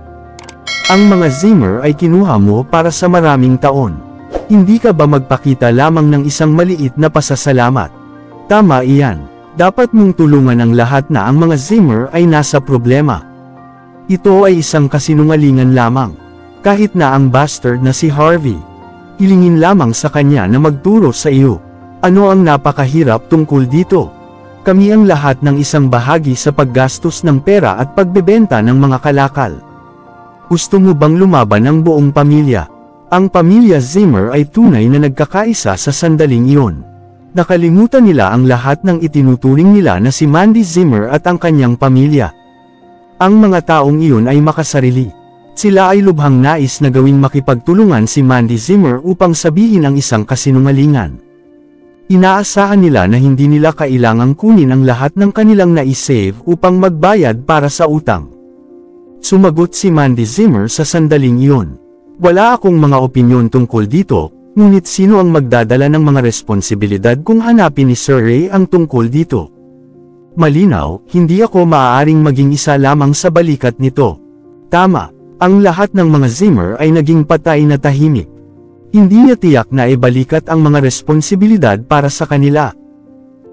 Ang mga Zimmer ay kinuha mo para sa maraming taon. Hindi ka ba magpakita lamang ng isang maliit na pasasalamat? Tama iyan. Dapat mong tulungan ang lahat na ang mga Zimmer ay nasa problema. Ito ay isang kasinungalingan lamang. Kahit na ang bastard na si Harvey. Hilingin lamang sa kanya na magturo sa iyo. Ano ang napakahirap tungkol dito? Kami ang lahat ng isang bahagi sa paggastos ng pera at pagbebenta ng mga kalakal. Gusto mo bang lumaban ang buong pamilya? Ang pamilya Zimmer ay tunay na nagkakaisa sa sandaling iyon. Nakalimutan nila ang lahat ng itinuturing nila na si Mandy Zimmer at ang kanyang pamilya. Ang mga taong iyon ay makasarili. Sila ay lubhang nais na gawing makipagtulungan si Mandy Zimmer upang sabihin ang isang kasinungalingan. Inaasahan nila na hindi nila kailangang kunin ang lahat ng kanilang naisave upang magbayad para sa utang. Sumagot si Mandy Zimmer sa sandaling iyon. Wala akong mga opinyon tungkol dito, ngunit sino ang magdadala ng mga responsibilidad kung hanapin ni Sir Ray ang tungkol dito? Malinaw, hindi ako maaaring maging isa lamang sa balikat nito. Tama, ang lahat ng mga Zimmer ay naging patay na tahimik. Hindi niya tiyak na ibalikat ang mga responsibilidad para sa kanila.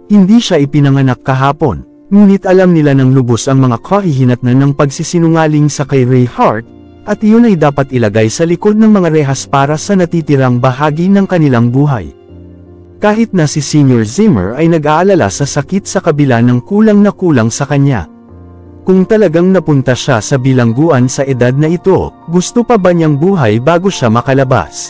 Hindi siya ipinanganak kahapon, ngunit alam nila ng lubos ang mga kahihinatnan ng pagsisinungaling sa kay Ray Hart, at iyon ay dapat ilagay sa likod ng mga rehas para sa natitirang bahagi ng kanilang buhay. Kahit na si Senior Zimmer ay nag-aalala sa sakit sa kabila ng kulang na kulang sa kanya. Kung talagang napunta siya sa bilangguan sa edad na ito, gusto pa ba niyang buhay bago siya makalabas?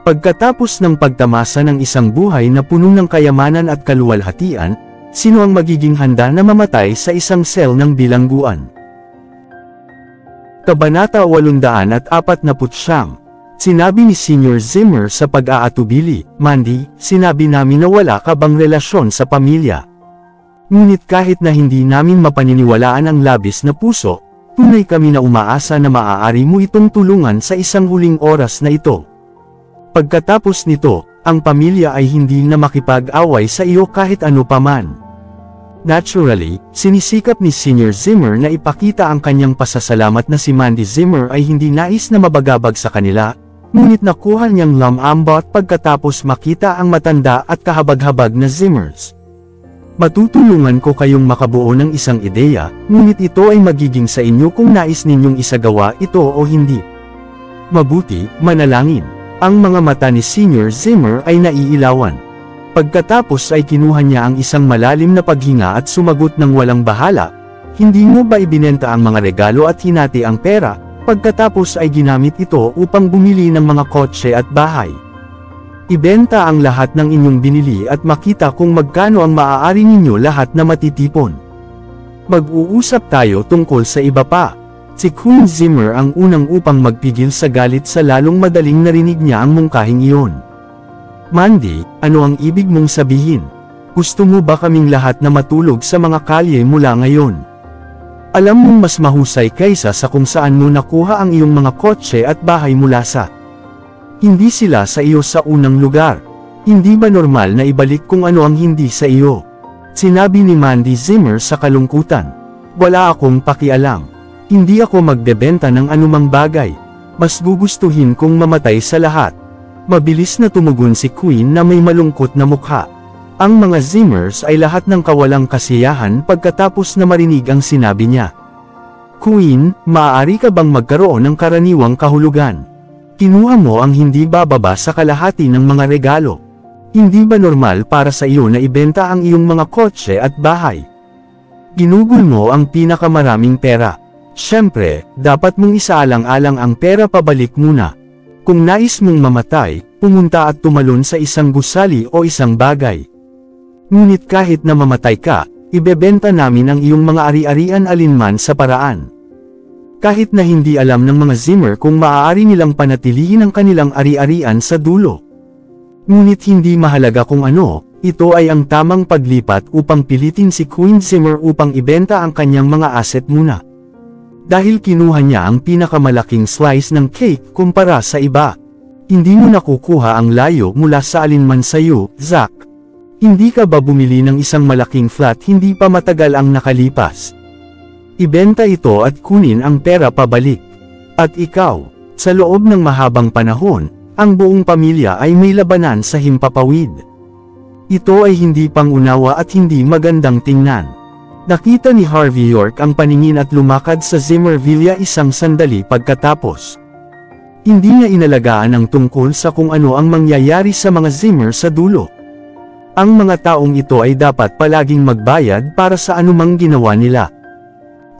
Pagkatapos ng pagtamasa ng isang buhay na puno ng kayamanan at kaluwalhatian, sino ang magiging handa na mamatay sa isang sel ng bilangguan? Kabanata 849. Sinabi ni Senior Zimmer sa pag-aatubili, Mandy, sinabi namin na wala ka bang relasyon sa pamilya. Ngunit kahit na hindi namin mapaniniwalaan ang labis na puso, tunay kami na umaasa na maaari mo itong tulungan sa isang huling oras na ito. Pagkatapos nito, ang pamilya ay hindi na makipag-away sa iyo kahit ano paman. Naturally, sinisikap ni Senior Zimmer na ipakita ang kanyang pasasalamat na si Mandy Zimmer ay hindi nais na mabagabag sa kanila, ngunit nakuha niyang lumambot pagkatapos makita ang matanda at kahabag-habag na Zimmers. Matutulungan ko kayong makabuo ng isang ideya, ngunit ito ay magiging sa inyo kung nais ninyong isagawa ito o hindi. Mabuti, manalangin. Ang mga mata ni Senior Zimmer ay naiilawan. Pagkatapos ay kinuha niya ang isang malalim na paghinga at sumagot ng walang bahala, hindi mo ba ibinenta ang mga regalo at hinati ang pera, pagkatapos ay ginamit ito upang bumili ng mga kotse at bahay? Ibenta ang lahat ng inyong binili at makita kung magkano ang maaari ninyo lahat na matitipon. Mag-uusap tayo tungkol sa iba pa. Si Queen Zimmer ang unang upang magpigil sa galit sa lalong madaling narinig niya ang mungkahing iyon. Mandy, ano ang ibig mong sabihin? Gusto mo ba kaming lahat na matulog sa mga kalye mula ngayon? Alam mong mas mahusay kaysa sa kung saan mo nakuha ang iyong mga kotse at bahay mula sa. Hindi sila sa iyo sa unang lugar. Hindi ba normal na ibalik kung ano ang hindi sa iyo? Sinabi ni Mandy Zimmer sa kalungkutan. Wala akong pakialam. Hindi ako magbebenta ng anumang bagay. Mas gugustuhin kong mamatay sa lahat. Mabilis na tumugon si Queen na may malungkot na mukha. Ang mga Zimmers ay lahat ng kawalang kasiyahan pagkatapos na marinig ang sinabi niya. Queen, maaari ka bang magkaroon ng karaniwang kahulugan? Kinuha mo ang hindi bababa sa kalahati ng mga regalo. Hindi ba normal para sa iyo na ibenta ang iyong mga kotse at bahay? Ginugol mo ang pinakamaraming pera. Siyempre, dapat mong isaalang-alang ang pera pabalik muna. Kung nais mong mamatay, pumunta at tumalon sa isang gusali o isang bagay. Ngunit kahit na mamatay ka, ibebenta namin ang iyong mga ari-arian alinman sa paraan. Kahit na hindi alam ng mga Zimmer kung maaari nilang panatilihin ang kanilang ari-arian sa dulo. Ngunit hindi mahalaga kung ano, ito ay ang tamang paglipat upang pilitin si Queen Zimmer upang ibenta ang kanyang mga asset muna. Dahil kinuha niya ang pinakamalaking slice ng cake kumpara sa iba. Hindi mo nakukuha ang layo mula sa alinman sayo, Zack. Hindi ka ba bumili ng isang malaking flat hindi pa matagal ang nakalipas? Ibenta ito at kunin ang pera pabalik. At ikaw, sa loob ng mahabang panahon, ang buong pamilya ay may labanan sa himpapawid. Ito ay hindi pangunawa at hindi magandang tingnan. Nakita ni Harvey York ang paningin at lumakad sa Zimmer Villa isang sandali pagkatapos. Hindi niya inalagaan ang tungkol sa kung ano ang mangyayari sa mga Zimmer sa dulo. Ang mga taong ito ay dapat palaging magbayad para sa anumang ginawa nila.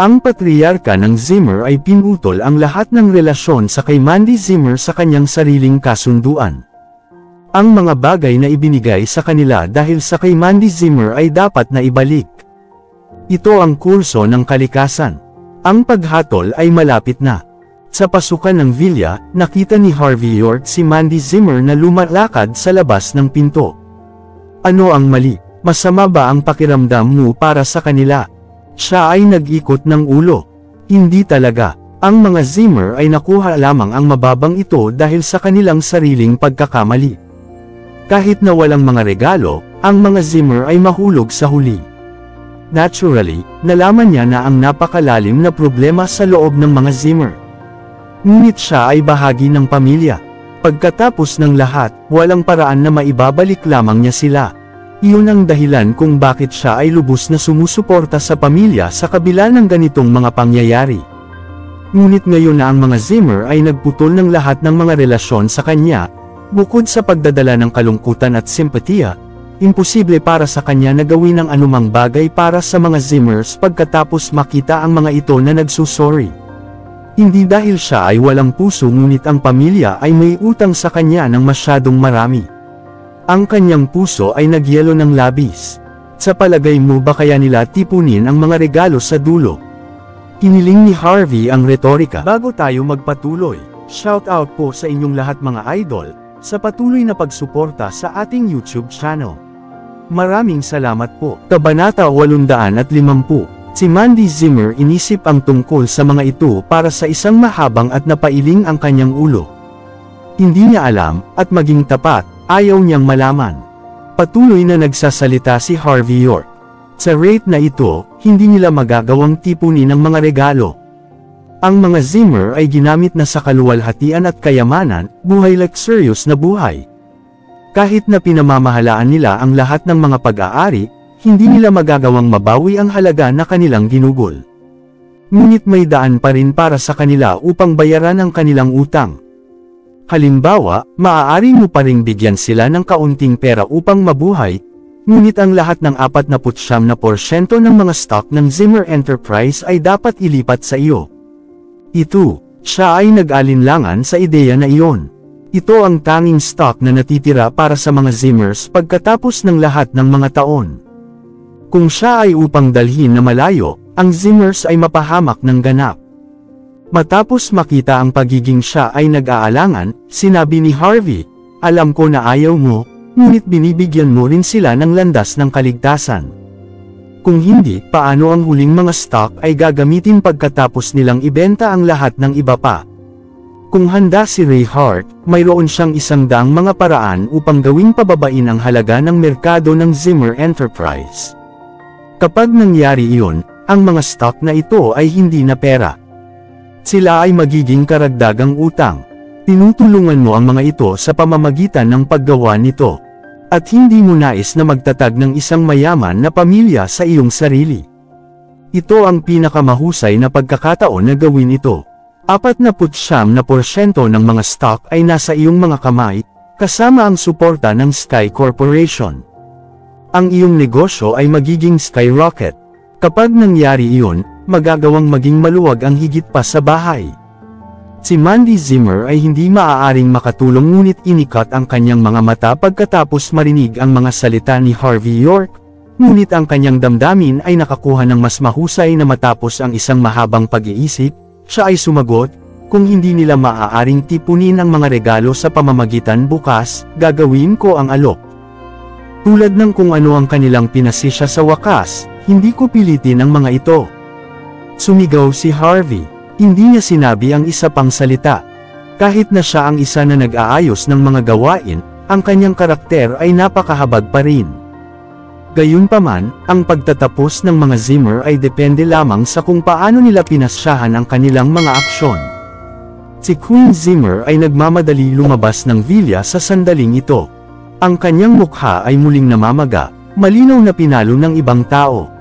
Ang patriarka ng Zimmer ay pinutol ang lahat ng relasyon sa kay Mandy Zimmer sa kanyang sariling kasunduan. Ang mga bagay na ibinigay sa kanila dahil sa kay Mandy Zimmer ay dapat na ibalik. Ito ang kurso ng kalikasan. Ang paghatol ay malapit na. Sa pasukan ng villa, nakita ni Harvey York si Mandy Zimmer na lumalakad sa labas ng pinto. Ano ang mali? Masama ba ang pakiramdam mo para sa kanila? Siya ay nag-ikot ng ulo. Hindi talaga. Ang mga Zimmer ay nakuha lamang ang mababang ito dahil sa kanilang sariling pagkakamali. Kahit na walang mga regalo, ang mga Zimmer ay mahulog sa huli. Naturally, nalaman niya na ang napakalalim na problema sa loob ng mga Zimmer. Ngunit siya ay bahagi ng pamilya. Pagkatapos ng lahat, walang paraan na maibabalik lamang niya sila. Iyon ang dahilan kung bakit siya ay lubos na sumusuporta sa pamilya sa kabila ng ganitong mga pangyayari. Ngunit ngayon na ang mga Zimmer ay nagputol ng lahat ng mga relasyon sa kanya, bukod sa pagdadala ng kalungkutan at simpatiya, imposible para sa kanya na gawin ang anumang bagay para sa mga Zimmers pagkatapos makita ang mga ito na nagsusorry. Hindi dahil siya ay walang puso ngunit ang pamilya ay may utang sa kanya ng masyadong marami. Ang kanyang puso ay nagyelo ng labis. Sa palagay mo ba kaya nila tipunin ang mga regalo sa dulo? Kiniling ni Harvey ang retorika. Bago tayo magpatuloy, shout out po sa inyong lahat mga idol, sa patuloy na pagsuporta sa ating YouTube channel. Maraming salamat po. Kabanata 850. Si Mandy Zimmer inisip ang tungkol sa mga ito para sa isang mahabang at napailing ang kanyang ulo. Hindi niya alam, at maging tapat, ayaw niyang malaman. Patuloy na nagsasalita si Harvey York. Sa rate na ito, hindi nila magagawang tipunin ang mga regalo. Ang mga Zimmer ay ginamit na sa kaluwalhatian at kayamanan, buhay luxurious na buhay. Kahit na pinamamahalaan nila ang lahat ng mga pag-aari, hindi nila magagawang mabawi ang halaga na kanilang ginugol. Ngunit may daan pa rin para sa kanila upang bayaran ang kanilang utang. Halimbawa, maaari mo pa ring bigyan sila ng kaunting pera upang mabuhay, ngunit ang lahat ng 49% ng mga stock ng Zimmer Enterprise ay dapat ilipat sa iyo. Siya ay nag-alinlangan sa ideya na iyon. Ito ang tanging stock na natitira para sa mga Zimmers pagkatapos ng lahat ng mga taon. Kung siya ay upang dalhin na malayo, ang Zimmers ay mapahamak ng ganap. Matapos makita ang pagiging siya ay nag-aalangan, sinabi ni Harvey, alam ko na ayaw mo, ngunit binibigyan mo rin sila ng landas ng kaligtasan. Kung hindi, paano ang huling mga stock ay gagamitin pagkatapos nilang ibenta ang lahat ng iba pa? Kung handa si Ray Hart, mayroon siyang 100 mga paraan upang gawing pababain ang halaga ng merkado ng Zimmer Enterprise. Kapag nangyari iyon, ang mga stock na ito ay hindi na pera. Sila ay magiging karagdagang utang. Tinutulungan mo ang mga ito sa pamamagitan ng paggawa nito. At hindi mo nais na magtatag ng isang mayaman na pamilya sa iyong sarili. Ito ang pinakamahusay na pagkakataon na gawin ito. 49% ng mga stock ay nasa iyong mga kamay, kasama ang suporta ng Sky Corporation. Ang iyong negosyo ay magiging skyrocket. Kapag nangyari iyon, magagawang maging maluwag ang higit pa sa bahay. Si Mandy Zimmer ay hindi maaaring makatulong ngunit inikat ang kanyang mga mata pagkatapos marinig ang mga salita ni Harvey York, ngunit ang kanyang damdamin ay nakakuha ng mas mahusay na matapos ang isang mahabang pag-iisip, siya ay sumagot, kung hindi nila maaaring tipunin ang mga regalo sa pamamagitan bukas, gagawin ko ang alok. Tulad ng kung ano ang kanilang pinasisya sa wakas, hindi ko pilitin ang mga ito. Sumigaw si Harvey. Hindi niya sinabi ang isa pang salita. Kahit na siya ang isa na nag-aayos ng mga gawain, ang kanyang karakter ay napakahabag pa rin. Gayunpaman, ang pagtatapos ng mga Zimmer ay depende lamang sa kung paano nila pinasyahan ang kanilang mga aksyon. Si Queen Zimmer ay nagmamadali lumabas ng villa sa sandaling ito. Ang kanyang mukha ay muling namamaga, malinaw na pinalo ng ibang tao.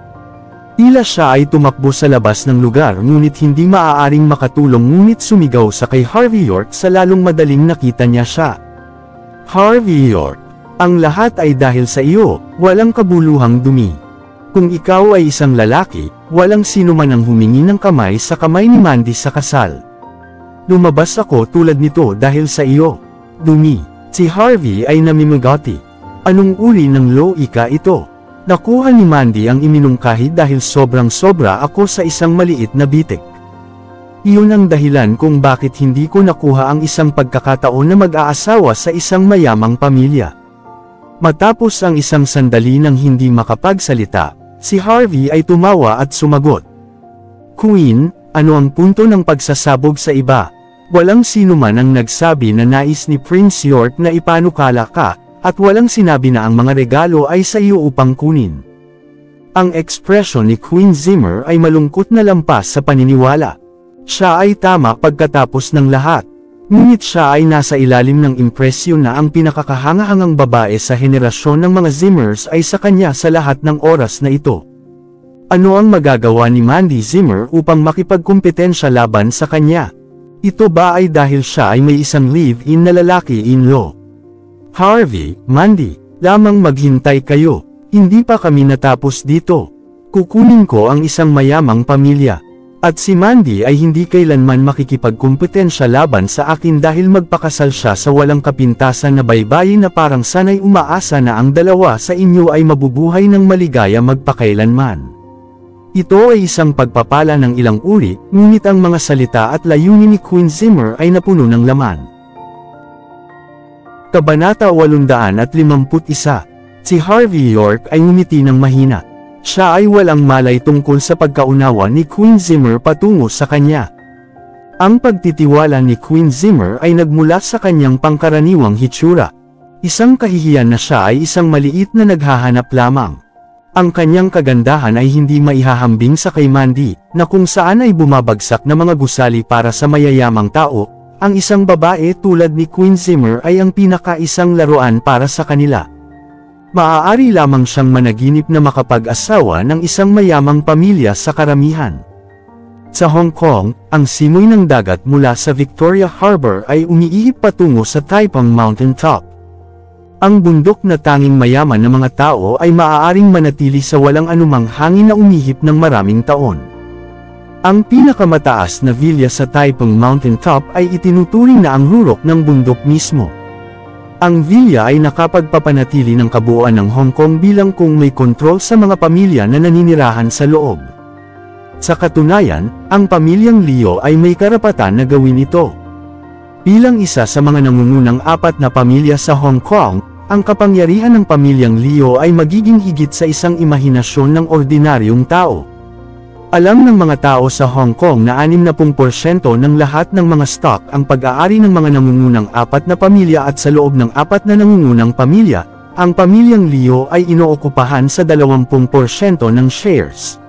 Tila siya ay tumakbo sa labas ng lugar ngunit hindi maaaring makatulong ngunit sumigaw sa kay Harvey York sa lalong madaling nakita niya siya. Harvey York, ang lahat ay dahil sa iyo, walang kabuluhang dumi. Kung ikaw ay isang lalaki, walang sino man ang humingi ng kamay sa kamay ni Mandy sa kasal. Lumabas ako tulad nito dahil sa iyo. Dumi. Si Harvey ay namimigati. Anong uri ng loika ito? Nakuha ni Mandy ang iminungkahi dahil sobrang-sobra ako sa isang maliit na bitik. Iyon ang dahilan kung bakit hindi ko nakuha ang isang pagkakataon na mag-aasawa sa isang mayamang pamilya. Matapos ang isang sandali nang hindi makapagsalita, si Harvey ay tumawa at sumagot. Queen, ano ang punto ng pagsasabog sa iba? Walang sino man ang nagsabi na nais ni Prince York na ipanukala ka, at walang sinabi na ang mga regalo ay sa iyo upang kunin. Ang ekspresyon ni Queen Zimmer ay malungkot na lampas sa paniniwala. Siya ay tama pagkatapos ng lahat. Ngunit siya ay nasa ilalim ng impresyon na ang pinakakahangahangang babae sa henerasyon ng mga Zimmers ay sa kanya sa lahat ng oras na ito. Ano ang magagawa ni Mandy Zimmer upang makipagkumpetensya laban sa kanya? Ito ba ay dahil siya ay may isang live-in na lalaki-in-law? Harvey, Mandy, lamang maghintay kayo, hindi pa kami natapos dito. Kukunin ko ang isang mayamang pamilya. At si Mandy ay hindi kailanman makikipagkumpetensya laban sa akin dahil magpakasal siya sa walang kapintasan na baybayin na parang sanay umaasa na ang dalawa sa inyo ay mabubuhay ng maligaya magpakailanman. Ito ay isang pagpapala ng ilang uri, ngunit ang mga salita at layunin ni Queen Zimmer ay napuno ng laman. Kabanata 851. Si Harvey York ay ngumiti ng mahina. Siya ay walang malay tungkol sa pagkaunawa ni Queen Zimmer patungo sa kanya. Ang pagtitiwala ni Queen Zimmer ay nagmula sa kanyang pangkaraniwang hitsura. Isang kahihiyan na siya ay isang maliit na naghahanap lamang. Ang kanyang kagandahan ay hindi maihahambing sa kay Mandy, na kung saan ay bumabagsak na mga gusali para sa mayayamang tao. Ang isang babae tulad ni Queen Zimmer ay ang pinakaisang laruan para sa kanila. Maaari lamang siyang managinip na makapag-asawa ng isang mayamang pamilya sa karamihan. Sa Hong Kong, ang simoy ng dagat mula sa Victoria Harbor ay umiihip patungo sa Taipong Mountain Top. Ang bundok na tanging mayaman na mga tao ay maaaring manatili sa walang anumang hangin na umihip ng maraming taon. Ang pinakamataas na villa sa Taipong Mountain Top ay itinuturing na ang rurok ng bundok mismo. Ang villa ay nakapagpapanatili ng kabuuan ng Hong Kong bilang kung may kontrol sa mga pamilya na naninirahan sa loob. Sa katunayan, ang pamilyang Liu ay may karapatan na gawin ito. Bilang isa sa mga nangungunang 4 na pamilya sa Hong Kong, ang kapangyarihan ng pamilyang Liu ay magiging higit sa isang imahinasyon ng ordinaryong tao. Alam ng mga tao sa Hong Kong na 60% ng lahat ng mga stock ang pag-aari ng mga nangungunang 4 na pamilya at sa loob ng 4 na nangungunang pamilya, ang pamilyang Liu ay inookupahan sa 20% ng shares.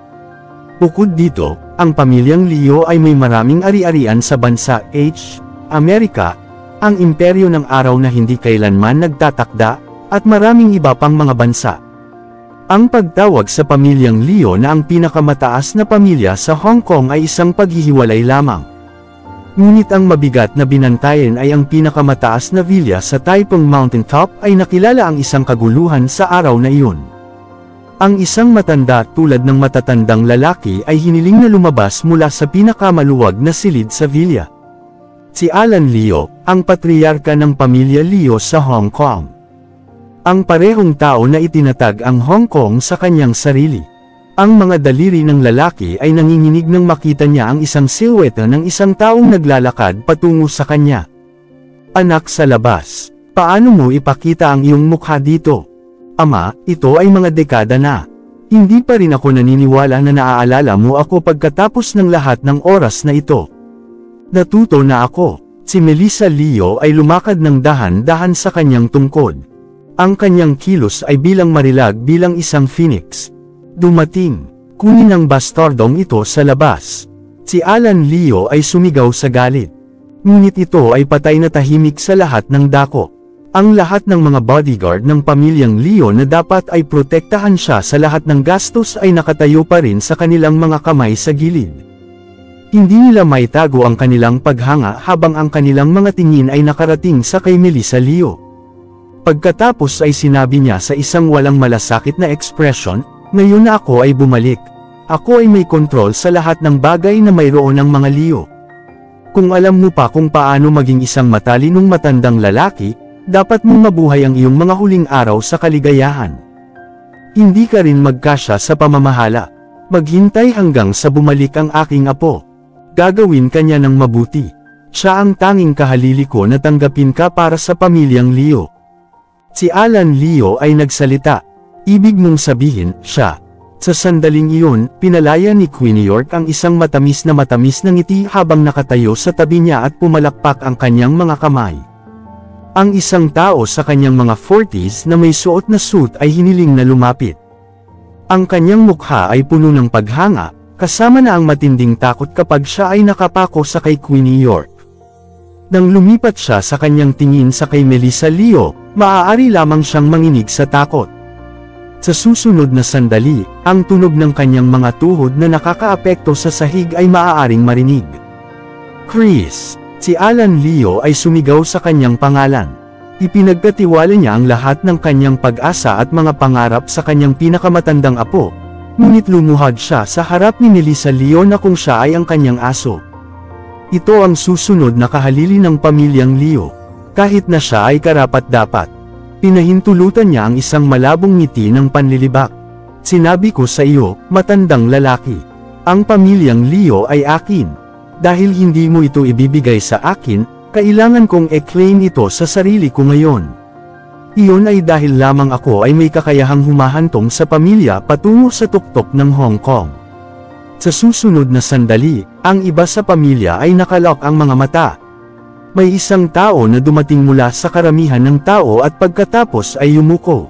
Bukod dito, ang pamilyang Liu ay may maraming ari-arian sa bansa Amerika, ang imperyo ng araw na hindi kailanman nagtatakda, at maraming iba pang mga bansa. Ang pagtawag sa pamilyang Liu na ang pinakamataas na pamilya sa Hong Kong ay isang paghihiwalay lamang. Ngunit ang mabigat na binantayan ay ang pinakamataas na villa sa Taipong Mountain Top ay nakilala ang isang kaguluhan sa araw na iyon. Ang isang matanda tulad ng matatandang lalaki ay hiniling na lumabas mula sa pinakamaluwag na silid sa villa. Si Alan Liu, ang patriarka ng pamilya Liu sa Hong Kong. Ang parehong tao na itinatag ang Hong Kong sa kanyang sarili. Ang mga daliri ng lalaki ay nanginginig nang makita niya ang isang silhouette ng isang taong naglalakad patungo sa kanya. Anak sa labas, paano mo ipakita ang iyong mukha dito? Ama, ito ay mga dekada na. Hindi pa rin ako naniniwala na naaalala mo ako pagkatapos ng lahat ng oras na ito. Natuto na ako. Si Melissa Leo ay lumakad ng dahan-dahan sa kanyang tungkod. Ang kanyang kilos ay bilang marilag bilang isang phoenix. Dumating. Kunin ang bastardong ito sa labas. Si Alan Leo ay sumigaw sa galit. Ngunit ito ay patay na tahimik sa lahat ng dako. Ang lahat ng mga bodyguard ng pamilyang Leo na dapat ay protektahan siya sa lahat ng gastos ay nakatayo pa rin sa kanilang mga kamay sa gilid. Hindi nila maitago ang kanilang paghanga habang ang kanilang mga tingin ay nakarating sa kay Melissa Leo. Pagkatapos ay sinabi niya sa isang walang malasakit na ekspresyon, "Ngayon na ako ay bumalik. Ako ay may kontrol sa lahat ng bagay na mayroon ng mga Leo. Kung alam mo pa kung paano maging isang matalinong matandang lalaki, dapat mong mabuhay ang iyong mga huling araw sa kaligayahan. Hindi ka rin magkasya sa pamamahala. Maghintay hanggang sa bumalik ang aking apo. Gagawin ka niya ng mabuti. Siya ang tanging kahalili ko na tanggapin ka para sa pamilyang Leo." Si Alan Leo ay nagsalita. Ibig mong sabihin, siya. Sa sandaling iyon, pinalaya ni Queen York ang isang matamis na ngiti habang nakatayo sa tabi niya at pumalakpak ang kanyang mga kamay. Ang isang tao sa kanyang mga 40s na may suot na suit ay hiniling na lumapit. Ang kanyang mukha ay puno ng paghanga, kasama na ang matinding takot kapag siya ay nakapako sa kay Queen York. Nang lumipat siya sa kanyang tingin sa kay Melissa Leo, maaari lamang siyang manginig sa takot. Sa susunod na sandali, ang tunog ng kanyang mga tuhod na nakakaapekto sa sahig ay maaaring marinig. "Chris!" Si Alan Leo ay sumigaw sa kanyang pangalan. Ipinagkatiwala niya ang lahat ng kanyang pag-asa at mga pangarap sa kanyang pinakamatandang apo, ngunit lumuhad siya sa harap ni Melissa Leo na kung siya ay ang kanyang aso. Ito ang susunod na kahalili ng pamilyang Leo. Kahit na siya ay karapat-dapat. Pinahintulutan niya ang isang malabong ngiti ng panlilibak. "Sinabi ko sa iyo, matandang lalaki. Ang pamilyang Leo ay akin. Dahil hindi mo ito ibibigay sa akin, kailangan kong i-claim ito sa sarili ko ngayon. Iyon ay dahil lamang ako ay may kakayahang humahantong sa pamilya patungo sa tuktok ng Hong Kong." Sa susunod na sandali, ang iba sa pamilya ay nakalok ang mga mata. May isang tao na dumating mula sa karamihan ng tao at pagkatapos ay yumuko.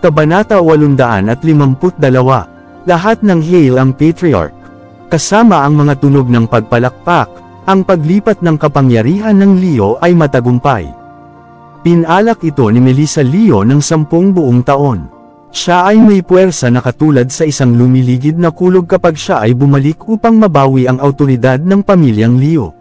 Kabanata 852. Lahat ng Hail ang Patriarch. Kasama ang mga tunog ng pagpalakpak, ang paglipat ng kapangyarihan ng Leo ay matagumpay. Pinalak ito ni Melissa Leo ng 10 buong taon. Siya ay may puwersa na katulad sa isang lumiligid na kulog kapag siya ay bumalik upang mabawi ang awtoridad ng pamilyang Leo.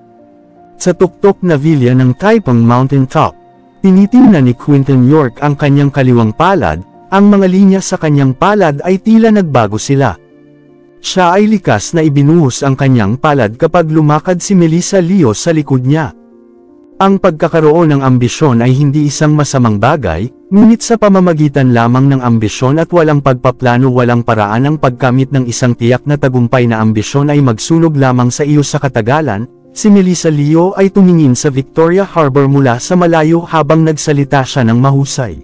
Sa tuktok na villa ng Taiping Mountain Top, tinitingnan ni Quentin York ang kanyang kaliwang palad, ang mga linya sa kanyang palad ay tila nagbago sila. Siya ay likas na ibinuhos ang kanyang palad kapag lumakad si Melissa Leo sa likod niya. Ang pagkakaroon ng ambisyon ay hindi isang masamang bagay, ngunit sa pamamagitan lamang ng ambisyon at walang pagpaplano walang paraan ang pagkamit ng isang tiyak na tagumpay na ambisyon ay magsunog lamang sa iyo sa katagalan. Si Melissa Leo ay tumingin sa Victoria Harbor mula sa malayo habang nagsalita siya ng mahusay.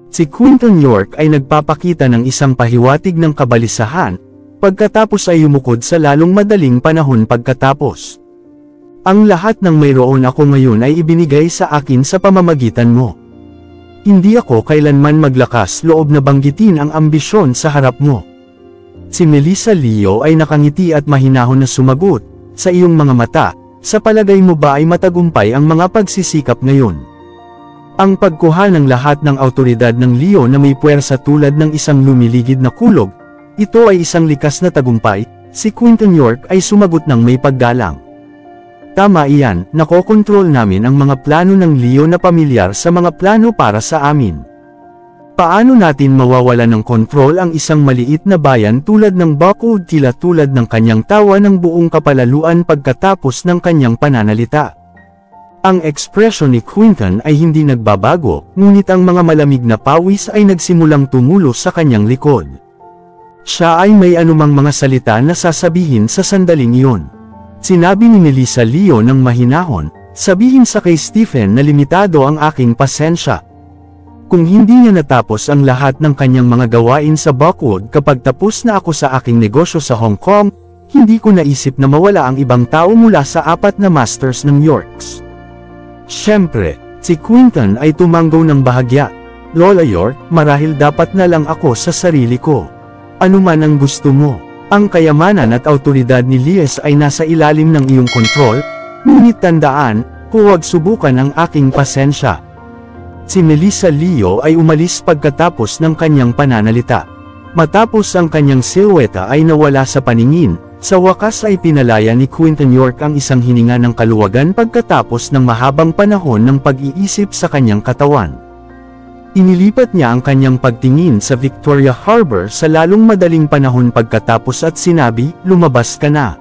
Si Quentin York ay nagpapakita ng isang pahiwatig ng kabalisahan, pagkatapos ay yumukod sa lalong madaling panahon pagkatapos. "Ang lahat ng mayroon ako ngayon ay ibinigay sa akin sa pamamagitan mo. Hindi ako kailanman maglakas loob na banggitin ang ambisyon sa harap mo." Si Melissa Leo ay nakangiti at mahinahon na sumagot, "Sa iyong mga mata, sa palagay mo ba ay matagumpay ang mga pagsisikap ngayon?" Ang pagkuha ng lahat ng awtoridad ng Leo na may puwersa tulad ng isang lumiligid na kulog, ito ay isang likas na tagumpay. Si Quentin York ay sumagot ng may paggalang. "Tama iyan, nakokontrol namin ang mga plano ng Leo na pamilyar sa mga plano para sa amin. Paano natin mawawala ng kontrol ang isang maliit na bayan tulad ng Bacolod tila tulad ng kanyang tawa ng buong kapalaluan pagkatapos ng kanyang pananalita?" Ang ekspresyon ni Quentin ay hindi nagbabago, ngunit ang mga malamig na pawis ay nagsimulang tumulo sa kanyang likod. Siya ay may anumang mga salita na sasabihin sa sandaling iyon. Sinabi ni Melissa Leo ng mahinahon, "Sabihin sa kay Stephen na limitado ang aking pasensya. Kung hindi niya natapos ang lahat ng kanyang mga gawain sa Bacolod kapag tapos na ako sa aking negosyo sa Hong Kong, hindi ko naisip na mawala ang ibang tao mula sa 4 na masters ng Yorks. Siyempre, si Quinton ay tumanggaw ng bahagya. Lola York, marahil dapat na lang ako sa sarili ko. Ano man ang gusto mo. Ang kayamanan at awtoridad ni Lies ay nasa ilalim ng iyong kontrol, ngunit tandaan, huwag subukan ang aking pasensya. Si Melissa Leo ay umalis pagkatapos ng kanyang pananalita. Matapos ang kanyang silweta ay nawala sa paningin, sa wakas ay pinalaya ni Quinton York ang isang hininga ng kaluwagan pagkatapos ng mahabang panahon ng pag-iisip sa kanyang katawan. Inilipat niya ang kanyang pagtingin sa Victoria Harbor sa lalong madaling panahon pagkatapos at sinabi, lumabas ka na.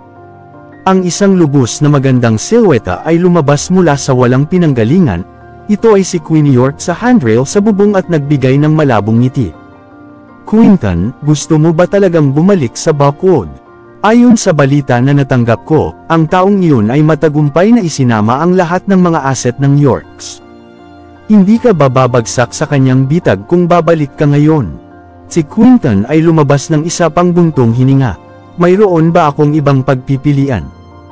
Ang isang lubos na magandang silweta ay lumabas mula sa walang pinanggalingan. Ito ay si Queenie York sa handrail sa bubong at nagbigay ng malabong ngiti. Quinton, gusto mo ba talagang bumalik sa Buckwood? Ayon sa balita na natanggap ko, ang taong iyon ay matagumpay na isinama ang lahat ng mga asset ng Yorks. Hindi ka bababagsak sa kanyang bitag kung babalik ka ngayon. Si Quinton ay lumabas ng isa pang buntong hininga. Mayroon ba akong ibang pagpipilian?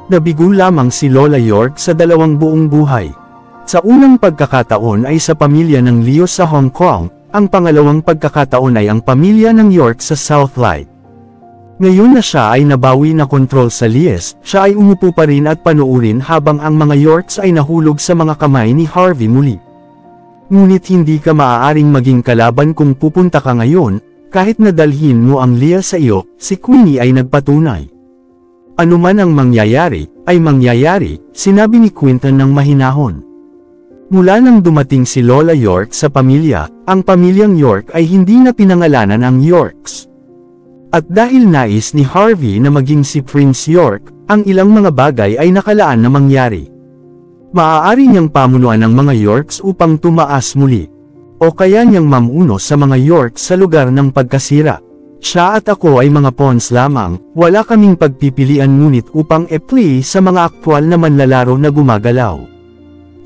Nabigo lamang si Lola York sa dalawang buong buhay. Sa unang pagkakataon ay sa pamilya ng Leo sa Hong Kong, ang pangalawang pagkakataon ay ang pamilya ng York sa Southlight. Ngayon na siya ay nabawi na kontrol sa Lies, siya ay umupo pa rin at panuurin habang ang mga Yorks ay nahulog sa mga kamay ni Harvey muli. Ngunit hindi ka maaaring maging kalaban kung pupunta ka ngayon, kahit na dalhin mo ang Leah sa iyo, si Queenie ay nagpatunay. Ano man ang mangyayari, ay mangyayari, sinabi ni Quinton ng mahinahon. Mula nang dumating si Lola York sa pamilya, ang pamilyang York ay hindi na pinangalanan ang Yorks. At dahil nais ni Harvey na maging si Prince York, ang ilang mga bagay ay nakalaan na mangyari. Maaari niyang pamunuan ang mga Yorks upang tumaas muli. O kaya niyang mamuno sa mga Yorks sa lugar ng pagkasira. Siya at ako ay mga pawns lamang, wala kaming pagpipilian ngunit upang e-play sa mga aktwal na manlalaro na gumagalaw.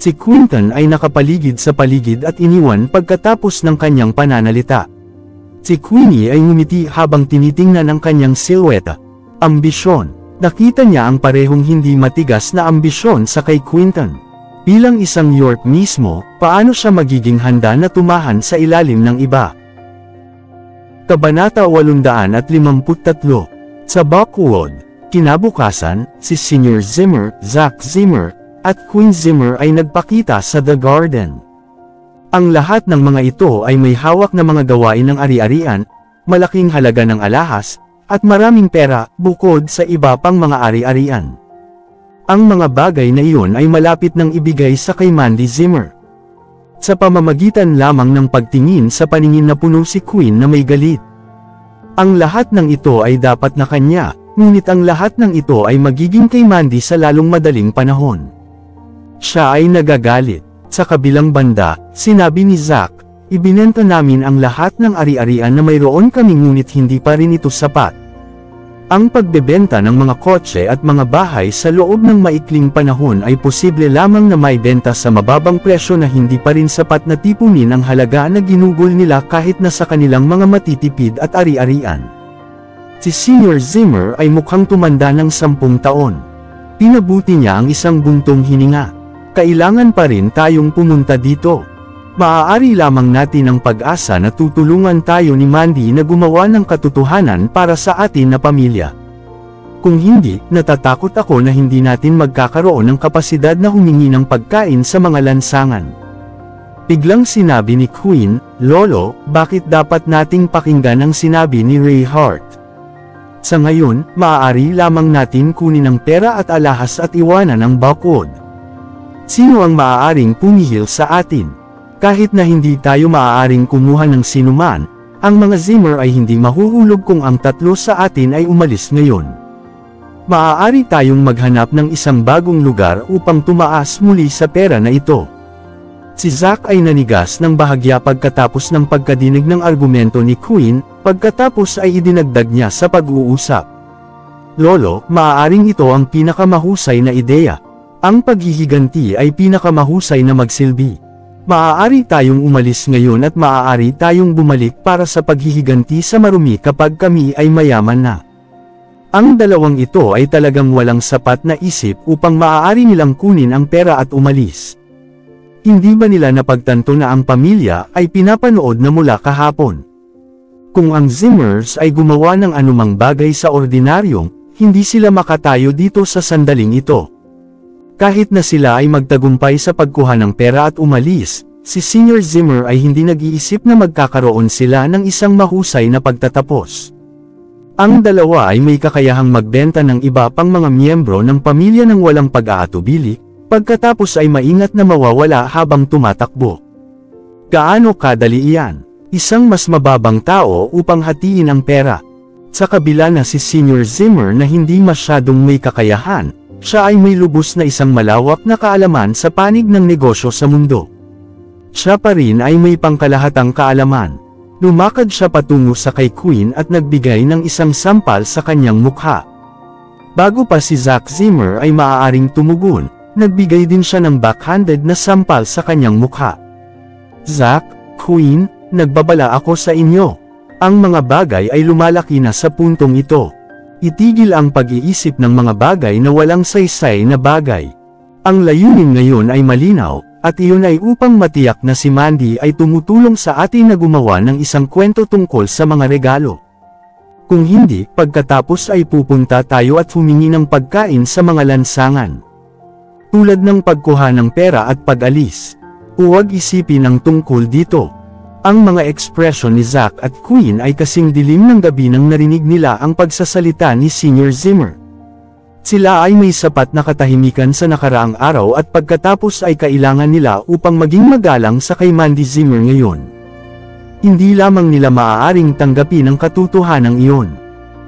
Si Quinton ay nakapaligid sa paligid at iniwan pagkatapos ng kanyang pananalita. Si Queenie ay ngumiti habang tinitingnan ang kanyang silweta. Ambisyon. Nakita niya ang parehong hindi matigas na ambisyon sa kay Quinton. Bilang isang York mismo, paano siya magiging handa na tumahan sa ilalim ng iba? Kabanata 853. Sa Buckwood, kinabukasan, si Senior Zimmer, Zach Zimmer, at Queen Zimmer ay nagpakita sa The Garden. Ang lahat ng mga ito ay may hawak na mga gawain ng ari-arian, malaking halaga ng alahas, at maraming pera, bukod sa iba pang mga ari-arian. Ang mga bagay na iyon ay malapit nang ibigay sa kay Mandy Zimmer. Sa pamamagitan lamang ng pagtingin sa paningin na puno si Queen na may galit. Ang lahat ng ito ay dapat na kanya, ngunit ang lahat ng ito ay magiging kay Mandy sa lalong madaling panahon. Siya ay nagagalit. Sa kabilang banda, sinabi ni Zach, ibinenta namin ang lahat ng ari-arian na mayroon kami ngunit hindi pa rin ito sapat. Ang pagbebenta ng mga kotse at mga bahay sa loob ng maikling panahon ay posible lamang na maibenta sa mababang presyo na hindi pa rin sapat na tipunin ang halaga na ginugol nila kahit na sa kanilang mga matitipid at ari-arian. Si Senior Zimmer ay mukhang tumanda ng 10 taon. Pinabuti niya ang isang buntong hininga. Kailangan pa rin tayong pumunta dito. Maaari lamang natin ang pag-asa na tutulungan tayo ni Mandy na gumawa ng katotohanan para sa atin na pamilya. Kung hindi, natatakot ako na hindi natin magkakaroon ng kapasidad na humingi ng pagkain sa mga lansangan. Biglang sinabi ni Queen, Lolo, bakit dapat nating pakinggan ang sinabi ni Ray Hart? Sa ngayon, maaari lamang natin kunin ang pera at alahas at iwanan ang Buckwood. Sino ang maaaring pumihil sa atin? Kahit na hindi tayo maaaring kumuha ng sinuman, ang mga Zimmer ay hindi mahuhulog kung ang tatlo sa atin ay umalis ngayon. Maaari tayong maghanap ng isang bagong lugar upang tumaas muli sa pera na ito. Si Zach ay nanigas ng bahagya pagkatapos ng pagkadinig ng argumento ni Queen, pagkatapos ay idinagdag niya sa pag-uusap. Lolo, maaaring ito ang pinakamahusay na ideya. Ang paghihiganti ay pinakamahusay na magsilbi. Maaari tayong umalis ngayon at maaari tayong bumalik para sa paghihiganti sa marumi kapag kami ay mayaman na. Ang dalawang ito ay talagang walang sapat na isip upang maaari nilang kunin ang pera at umalis. Hindi ba nila napagtanto na ang pamilya ay pinapanood na mula kahapon? Kung ang Zimmers ay gumawa ng anumang bagay sa ordinaryong, hindi sila makatayo dito sa sandaling ito. Kahit na sila ay magtagumpay sa pagkuha ng pera at umalis, si Senior Zimmer ay hindi nag-iisip na magkakaroon sila ng isang mahusay na pagtatapos. Ang dalawa ay may kakayahang magbenta ng iba pang mga miyembro ng pamilya ng walang pag-aatubili, pagkatapos ay maingat na mawawala habang tumatakbo. Gaano kadali iyan? Isang mas mababang tao upang hatiin ang pera. Sa kabila na si Senior Zimmer na hindi masyadong may kakayahan, siya ay may lubos na isang malawak na kaalaman sa panig ng negosyo sa mundo. Siya pa rin ay may pangkalahatang kaalaman. Lumakad siya patungo sa kay Queen at nagbigay ng isang sampal sa kanyang mukha. Bago pa si Zack Zimmer ay maaaring tumugon, nagbigay din siya ng backhanded na sampal sa kanyang mukha. Zack, Queen, nagbabala ako sa inyo. Ang mga bagay ay lumalaki na sa puntong ito. Itigil ang pag-iisip ng mga bagay na walang saysay na bagay. Ang layunin ngayon ay malinaw, at iyon ay upang matiyak na si Mandy ay tumutulong sa atin na gumawa ng isang kwento tungkol sa mga regalo. Kung hindi, pagkatapos ay pupunta tayo at humingi ng pagkain sa mga lansangan. Tulad ng pagkuha ng pera at pag-alis. Huwag isipin ang tungkol dito. Ang mga ekspresyon ni Zack at Queen ay kasing dilim ng gabi nang narinig nila ang pagsasalita ni Senior Zimmer. Sila ay may sapat na katahimikan sa nakaraang araw at pagkatapos ay kailangan nila upang maging magalang sa kay Mandy Zimmer ngayon. Hindi lamang nila maaaring tanggapin ang katotohanan iyon.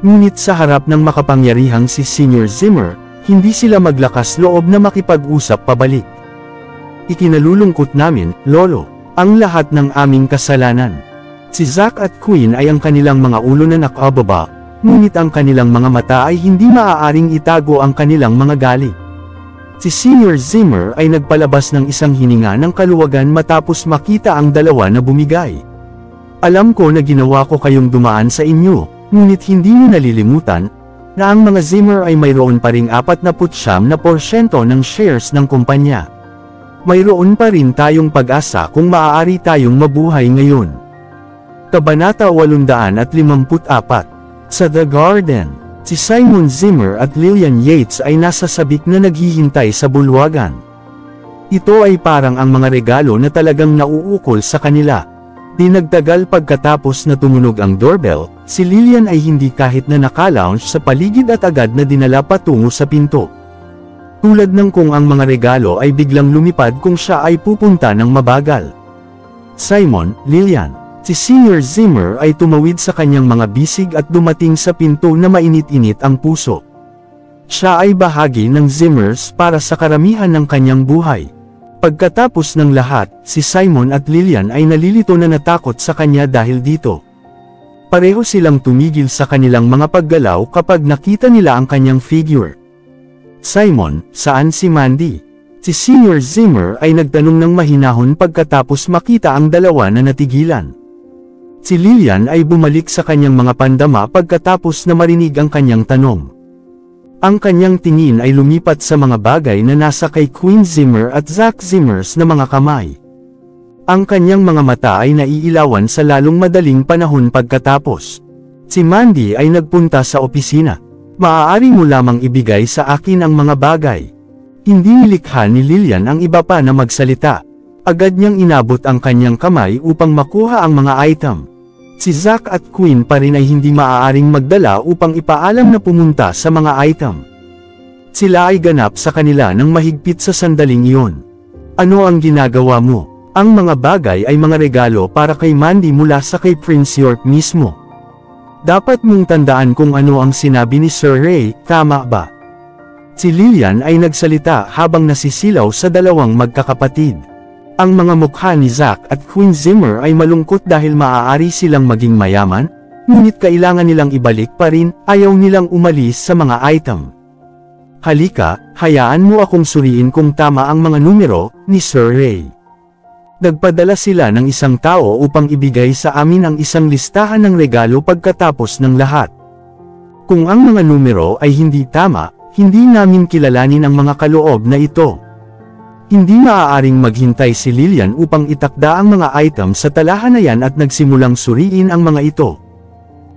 Ngunit sa harap ng makapangyarihang si Senior Zimmer, hindi sila maglakas loob na makipag-usap pabalik. Ikinalulungkot namin, Lolo, ang lahat ng aming kasalanan. Si Zack at Queen ay ang kanilang mga ulo na nakababa, ngunit ang kanilang mga mata ay hindi maaaring itago ang kanilang mga galit. Si Senior Zimmer ay nagpalabas ng isang hininga ng kaluwagan matapos makita ang dalawa na bumigay. Alam ko na ginawa ko kayong dumaan sa inyo, ngunit hindi niyo nalilimutan na ang mga Zimmer ay mayroon pa ring 49% ng shares ng kumpanya. Mayroon pa rin tayong pag-asa kung maaari tayong mabuhay ngayon. Kabanata 854. Sa The Garden, si Simon Zimmer at Lillian Yates ay nasa sabik na naghihintay sa bulwagan. Ito ay parang ang mga regalo na talagang nauukol sa kanila. Di nagtagal pagkatapos na tumunog ang doorbell, si Lillian ay hindi kahit na naka-lounge sa paligid at agad na dinala patungo sa pinto. Tulad ng kung ang mga regalo ay biglang lumipad kung siya ay pupunta ng mabagal. Simon, Lillian, si Senior Zimmer ay tumawid sa kanyang mga bisig at dumating sa pinto na mainit-init ang puso. Siya ay bahagi ng Zimmers para sa karamihan ng kanyang buhay. Pagkatapos ng lahat, si Simon at Lillian ay nalilito na natakot sa kanya dahil dito. Pareho silang tumigil sa kanilang mga paggalaw kapag nakita nila ang kanyang figure. Simon, saan si Mandy? Si Senior Zimmer ay nagtanong ng mahinahon pagkatapos makita ang dalawa na natigilan. Si Lillian ay bumalik sa kanyang mga pandama pagkatapos na marinig ang kanyang tanong. Ang kanyang tingin ay lumipat sa mga bagay na nasa kay Queen Zimmer at Zack Zimmers na mga kamay. Ang kanyang mga mata ay naiilawan sa lalong madaling panahon pagkatapos. Si Mandy ay nagpunta sa opisina. Maaari mo lamang ibigay sa akin ang mga bagay. Hindi nilikha ni Lillian ang iba pa na magsalita. Agad niyang inabot ang kanyang kamay upang makuha ang mga item. Si Zack at Queen pa rin ay hindi maaaring magdala upang ipaalam na pumunta sa mga item. Sila ay ganap sa kanila ng mahigpit sa sandaling iyon. Ano ang ginagawa mo? Ang mga bagay ay mga regalo para kay Mandy mula sa kay Prince York mismo. Dapat mong tandaan kung ano ang sinabi ni Sir Ray, tama ba? Si Lillian ay nagsalita habang nasisilaw sa dalawang magkakapatid. Ang mga mukha ni Zack at Queen Zimmer ay malungkot dahil maaari silang maging mayaman, ngunit kailangan nilang ibalik pa rin, ayaw nilang umalis sa mga item. Halika, hayaan mo akong suriin kung tama ang mga numero, ni Sir Ray. Nagpadala sila ng isang tao upang ibigay sa amin ang isang listahan ng regalo pagkatapos ng lahat. Kung ang mga numero ay hindi tama, hindi namin kilalanin ang mga kaloob na ito. Hindi maaaring maghintay si Lillian upang itakda ang mga item sa talahanayan at nagsimulang suriin ang mga ito.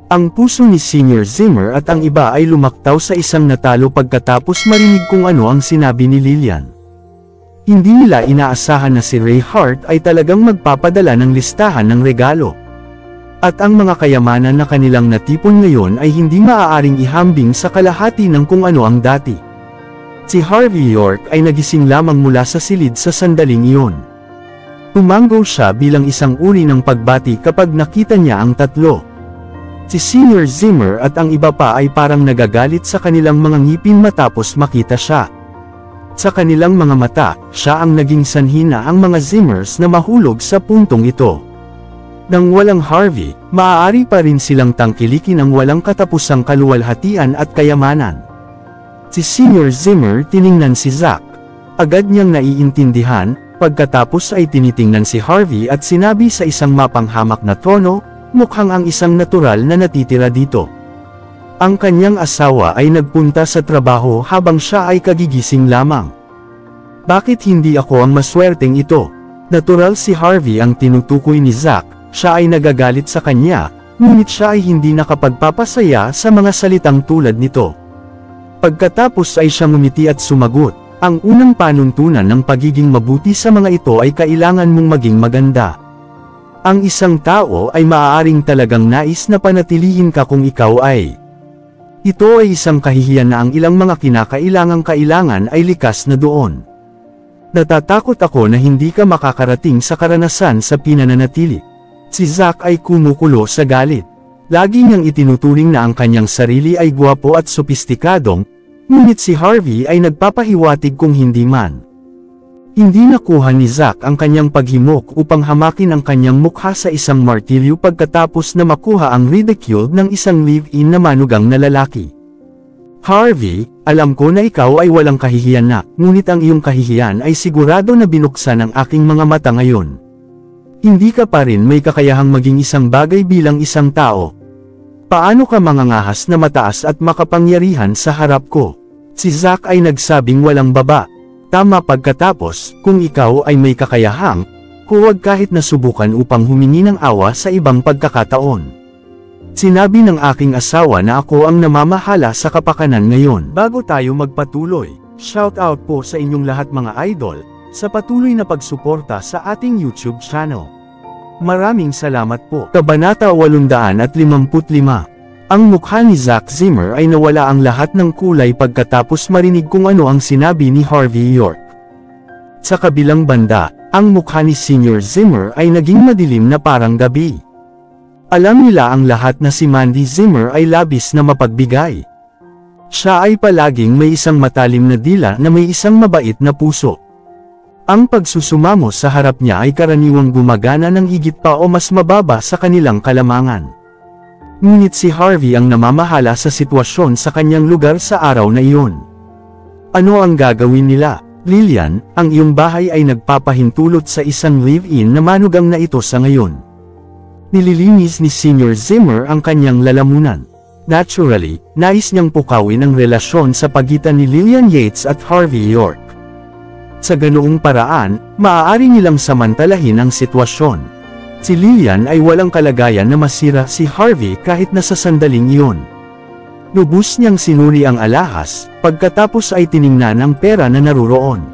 Ang puso ni Senior Zimmer at ang iba ay lumaktaw sa isang natalo pagkatapos marinig kung ano ang sinabi ni Lillian. Hindi nila inaasahan na si Ray Hart ay talagang magpapadala ng listahan ng regalo. At ang mga kayamanan na kanilang natipon ngayon ay hindi maaaring ihambing sa kalahati ng kung ano ang dati. Si Harvey York ay nagising lamang mula sa silid sa sandaling iyon. Tumango siya bilang isang uri ng pagbati kapag nakita niya ang tatlo. Si Senior Zimmer at ang iba pa ay parang nagagalit sa kanilang mga ngipin matapos makita siya. Sa kanilang mga mata, siya ang naging sanhi na ang mga Zimmers na mahulog sa puntong ito. Nang walang Harvey, maaari pa rin silang tangkilikin ang walang katapusang kaluwalhatian at kayamanan. Si Senior Zimmer tiningnan si Zack. Agad niyang naiintindihan, pagkatapos ay tinitingnan si Harvey at sinabi sa isang mapanghamak na tono, mukhang ang isang natural na natitira dito. Ang kanyang asawa ay nagpunta sa trabaho habang siya ay kagigising lamang. Bakit hindi ako ang maswerteng ito? Natural si Harvey ang tinutukoy ni Zack, siya ay nagagalit sa kanya, ngunit siya ay hindi nakapagpapasaya sa mga salitang tulad nito. Pagkatapos ay siya ngumiti at sumagot, ang unang panuntunan ng pagiging mabuti sa mga ito ay kailangan mong maging maganda. Ang isang tao ay maaaring talagang nais na panatilihin ka kung ikaw ay. Ito ay isang kahihiyan na ang ilang mga kinakailangang-kailangan ay likas na doon. Natatakot ako na hindi ka makakarating sa karanasan sa pinananatili. Si Zack ay kumukulo sa galit. Lagi niyang itinuturing na ang kanyang sarili ay gwapo at sopistikadong, ngunit si Harvey ay nagpapahiwatig kung hindi man. Hindi nakuha ni Zack ang kanyang paghimok upang hamakin ang kanyang mukha sa isang martilyo pagkatapos na makuha ang ridicule ng isang live-in na manugang na lalaki. Harvey, alam ko na ikaw ay walang kahihiyan na, ngunit ang iyong kahihiyan ay sigurado na binuksan ang aking mga mata ngayon. Hindi ka pa rin may kakayahang maging isang bagay bilang isang tao. Paano ka mangangahas na mataas at makapangyarihan sa harap ko? Si Zack ay nagsabing walang baba. Tama pagkatapos, kung ikaw ay may kakayahang, huwag kahit nasubukan upang humingi ng awa sa ibang pagkakataon. Sinabi ng aking asawa na ako ang namamahala sa kapakanan ngayon. Bago tayo magpatuloy, shoutout po sa inyong lahat mga idol, sa patuloy na pagsuporta sa ating YouTube channel. Maraming salamat po. Kabanata 855. Ang mukha ni Zack Zimmer ay nawala ang lahat ng kulay pagkatapos marinig kung ano ang sinabi ni Harvey York. Sa kabilang banda, ang mukha ni Senior Zimmer ay naging madilim na parang gabi. Alam nila ang lahat na si Mandy Zimmer ay labis na mapagbigay. Siya ay palaging may isang matalim na dila na may isang mabait na puso. Ang pagsusumamo sa harap niya ay karaniwang gumagana ng higit pa o mas mababa sa kanilang kalamangan. Ngunit si Harvey ang namamahala sa sitwasyon sa kanyang lugar sa araw na iyon. Ano ang gagawin nila? Lillian, ang iyong bahay ay nagpapahintulot sa isang live-in na manugang na ito sa ngayon. Nililinis ni Senior Zimmer ang kanyang lalamunan. Naturally, nais niyang pukawin ang relasyon sa pagitan ni Lillian Yates at Harvey York. Sa ganoong paraan, maaari nilang samantalahin ang sitwasyon. Si Lillian ay walang kalagayan na masira si Harvey kahit nasa sandaling iyon. Lubos niyang sinuri ang alahas, pagkatapos ay tiningnan ang pera na naruroon.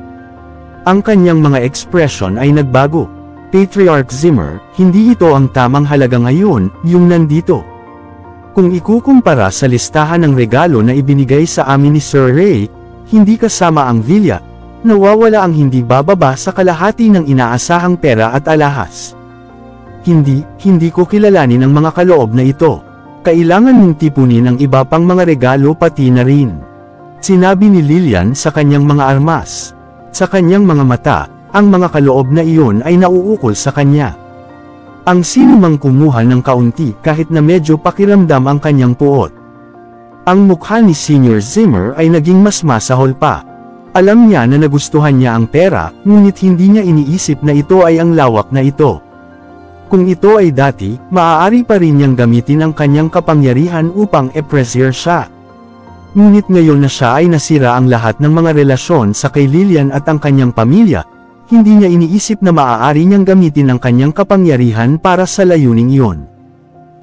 Ang kanyang mga ekspresyon ay nagbago. Patriarch Zimmer, hindi ito ang tamang halaga ngayon, yung nandito. Kung ikukumpara sa listahan ng regalo na ibinigay sa amin ni Sir Ray, hindi kasama ang villa, nawawala ang hindi bababa sa kalahati ng inaasahang pera at alahas. Hindi ko kilalanin ang mga kaloob na ito. Kailangan mong tipunin ang iba pang mga regalo pati na rin. Sinabi ni Lillian sa kanyang mga armas. Sa kanyang mga mata, ang mga kaloob na iyon ay nauukol sa kanya. Ang sino mang kumuha ng kaunti kahit na medyo pakiramdam ang kanyang puot. Ang mukha ni Senior Zimmer ay naging mas masahol pa. Alam niya na nagustuhan niya ang pera, ngunit hindi niya iniisip na ito ay ang lawak na ito. Kung ito ay dati, maaari pa rin niyang gamitin ang kanyang kapangyarihan upang e-pressure siya. Ngunit ngayon na siya ay nasira ang lahat ng mga relasyon sa kay Lillian at ang kanyang pamilya, hindi niya iniisip na maaari niyang gamitin ang kanyang kapangyarihan para sa layuning iyon.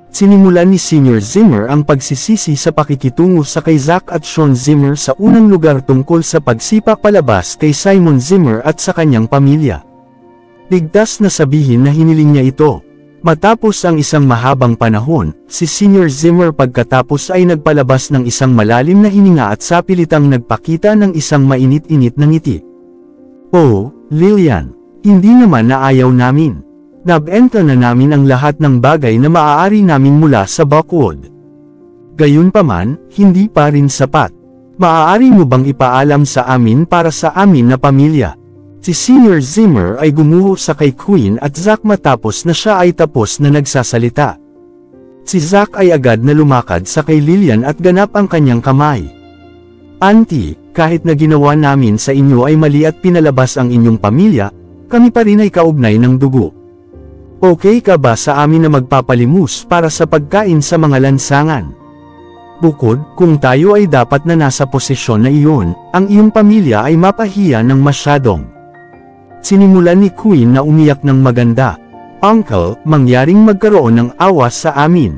Sinimulan ni Sr. Zimmer ang pagsisisi sa pakikitungo sa kay Zack at Sean Zimmer sa unang lugar tungkol sa pagsipa palabas kay Simon Zimmer at sa kanyang pamilya. Ligtas na sabihin na hiniling niya ito. Matapos ang isang mahabang panahon, si Sr. Zimmer pagkatapos ay nagpalabas ng isang malalim na hininga at sapilitang nagpakita ng isang mainit-init na ngiti. "Oh, Lillian, hindi naman na ayaw namin. Nabenta na namin ang lahat ng bagay na maaari namin mula sa Buckwood. Gayunpaman, hindi pa rin sapat. Maaari mo bang ipaalam sa amin para sa amin na pamilya?" Si Sr. Zimmer ay gumuho sa kay Queen at Zack matapos na siya ay tapos na nagsasalita. Si Zack ay agad na lumakad sa kay Lillian at ganap ang kanyang kamay. "Auntie, kahit na ginawa namin sa inyo ay mali at pinalabas ang inyong pamilya, kami pa rin ay kaugnay ng dugo. Okay ka ba sa amin na magpapalimus para sa pagkain sa mga lansangan? Bukod, kung tayo ay dapat na nasa posisyon na iyon, ang iyong pamilya ay mapahiya ng masyadong." Sinimulan ni Queen na umiyak ng maganda. "Uncle, mangyaring magkaroon ng awas sa amin.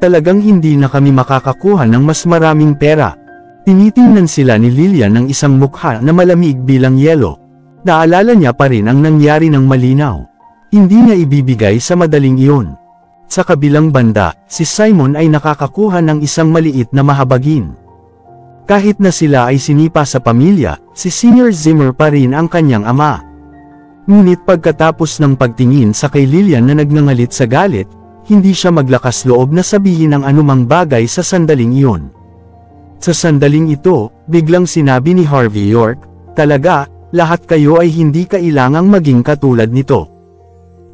Talagang hindi na kami makakakuha ng mas maraming pera." Tinitingnan sila ni Lillian ng isang mukha na malamig bilang yelo. Naalala niya pa rin ang nangyari ng malinaw. Hindi niya ibibigay sa madaling iyon. Sa kabilang banda, si Simon ay nakakakuha ng isang maliit na mahabagin. Kahit na sila ay sinipa sa pamilya, si Sr. Zimmer pa rin ang kanyang ama. Ngunit pagkatapos ng pagtingin sa kay Lillian na nagngangalit sa galit, hindi siya maglakas loob na sabihin ang anumang bagay sa sandaling iyon. Sa sandaling ito, biglang sinabi ni Harvey York, "Talaga, lahat kayo ay hindi kailangang maging katulad nito.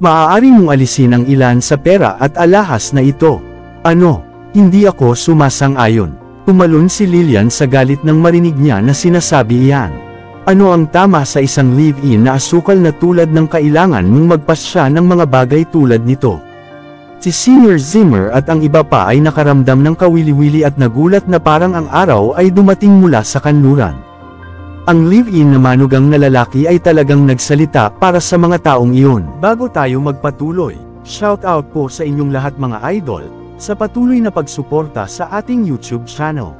Maaari mong alisin ang ilan sa pera at alahas na ito." "Ano? Hindi ako sumasang-ayon." Tumalon si Lillian sa galit nang marinig niya na sinasabi iyan. "Ano ang tama sa isang live-in na asukal na tulad ng kailangan mong magpasya ng mga bagay tulad nito?" Si Sr. Zimmer at ang iba pa ay nakaramdam ng kawili-wili at nagulat na parang ang araw ay dumating mula sa kanluran. Ang live-in na manugang na lalaki ay talagang nagsalita para sa mga taong iyon. Bago tayo magpatuloy, shoutout po sa inyong lahat mga idol, sa patuloy na pagsuporta sa ating YouTube channel.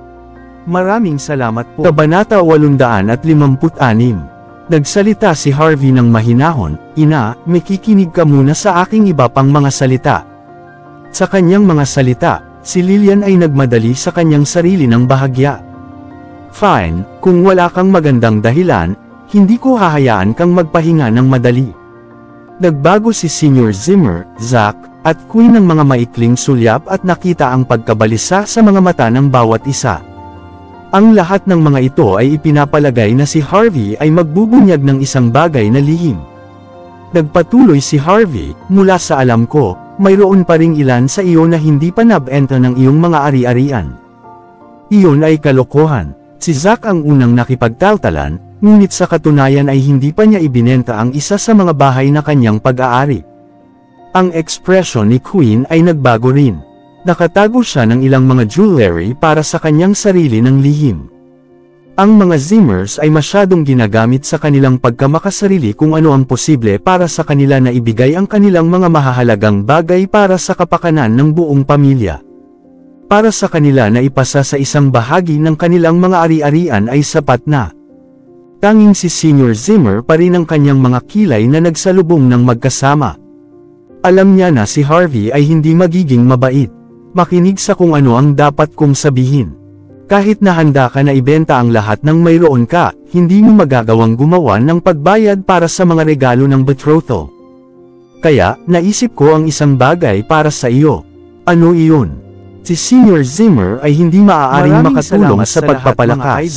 Maraming salamat po. Kabanata 856. Nagsalita si Harvey ng mahinahon, "Ina, makikinig ka muna sa aking iba pang mga salita." Sa kanyang mga salita, si Lillian ay nagmadali sa kanyang sarili ng bahagya. "Fine, kung wala kang magandang dahilan, hindi ko hahayaan kang magpahinga ng madali." Nagbago si Sr. Zimmer, Zack, at Queen ng mga maikling sulyap at nakita ang pagkabalisa sa mga mata ng bawat isa. Ang lahat ng mga ito ay ipinapalagay na si Harvey ay magbubunyag ng isang bagay na lihim. Nagpatuloy si Harvey, "Mula sa alam ko, mayroon pa ring ilan sa iyo na hindi pa nabenta ng iyong mga ari-arian. Iyon ay kalokohan." Si Zack ang unang nakipagtaltalan, ngunit sa katunayan ay hindi pa niya ibinenta ang isa sa mga bahay na kanyang pag-aari. Ang ekspresyon ni Queen ay nagbago rin. Nakatago siya ng ilang mga jewelry para sa kanyang sarili ng lihim. Ang mga Zimmers ay masyadong ginagamit sa kanilang pagkamakasarili kung ano ang posible para sa kanila na ibigay ang kanilang mga mahahalagang bagay para sa kapakanan ng buong pamilya. Para sa kanila na ipasa sa isang bahagi ng kanilang mga ari-arian ay sapat na. Tanging si Sr. Zimmer pa rin ang kanyang mga kilay na nagsalubong ng magkasama. Alam niya na si Harvey ay hindi magiging mabait. Makinig sa kung ano ang dapat kong sabihin. Kahit na handa ka na ibenta ang lahat ng mayroon ka, hindi mo magagawang gumawa ng pagbayad para sa mga regalo ng betrothal. Kaya, naisip ko ang isang bagay para sa iyo. Ano iyon? Si Sr. Zimmer ay hindi maaaring makatulong sa pagpapalakas.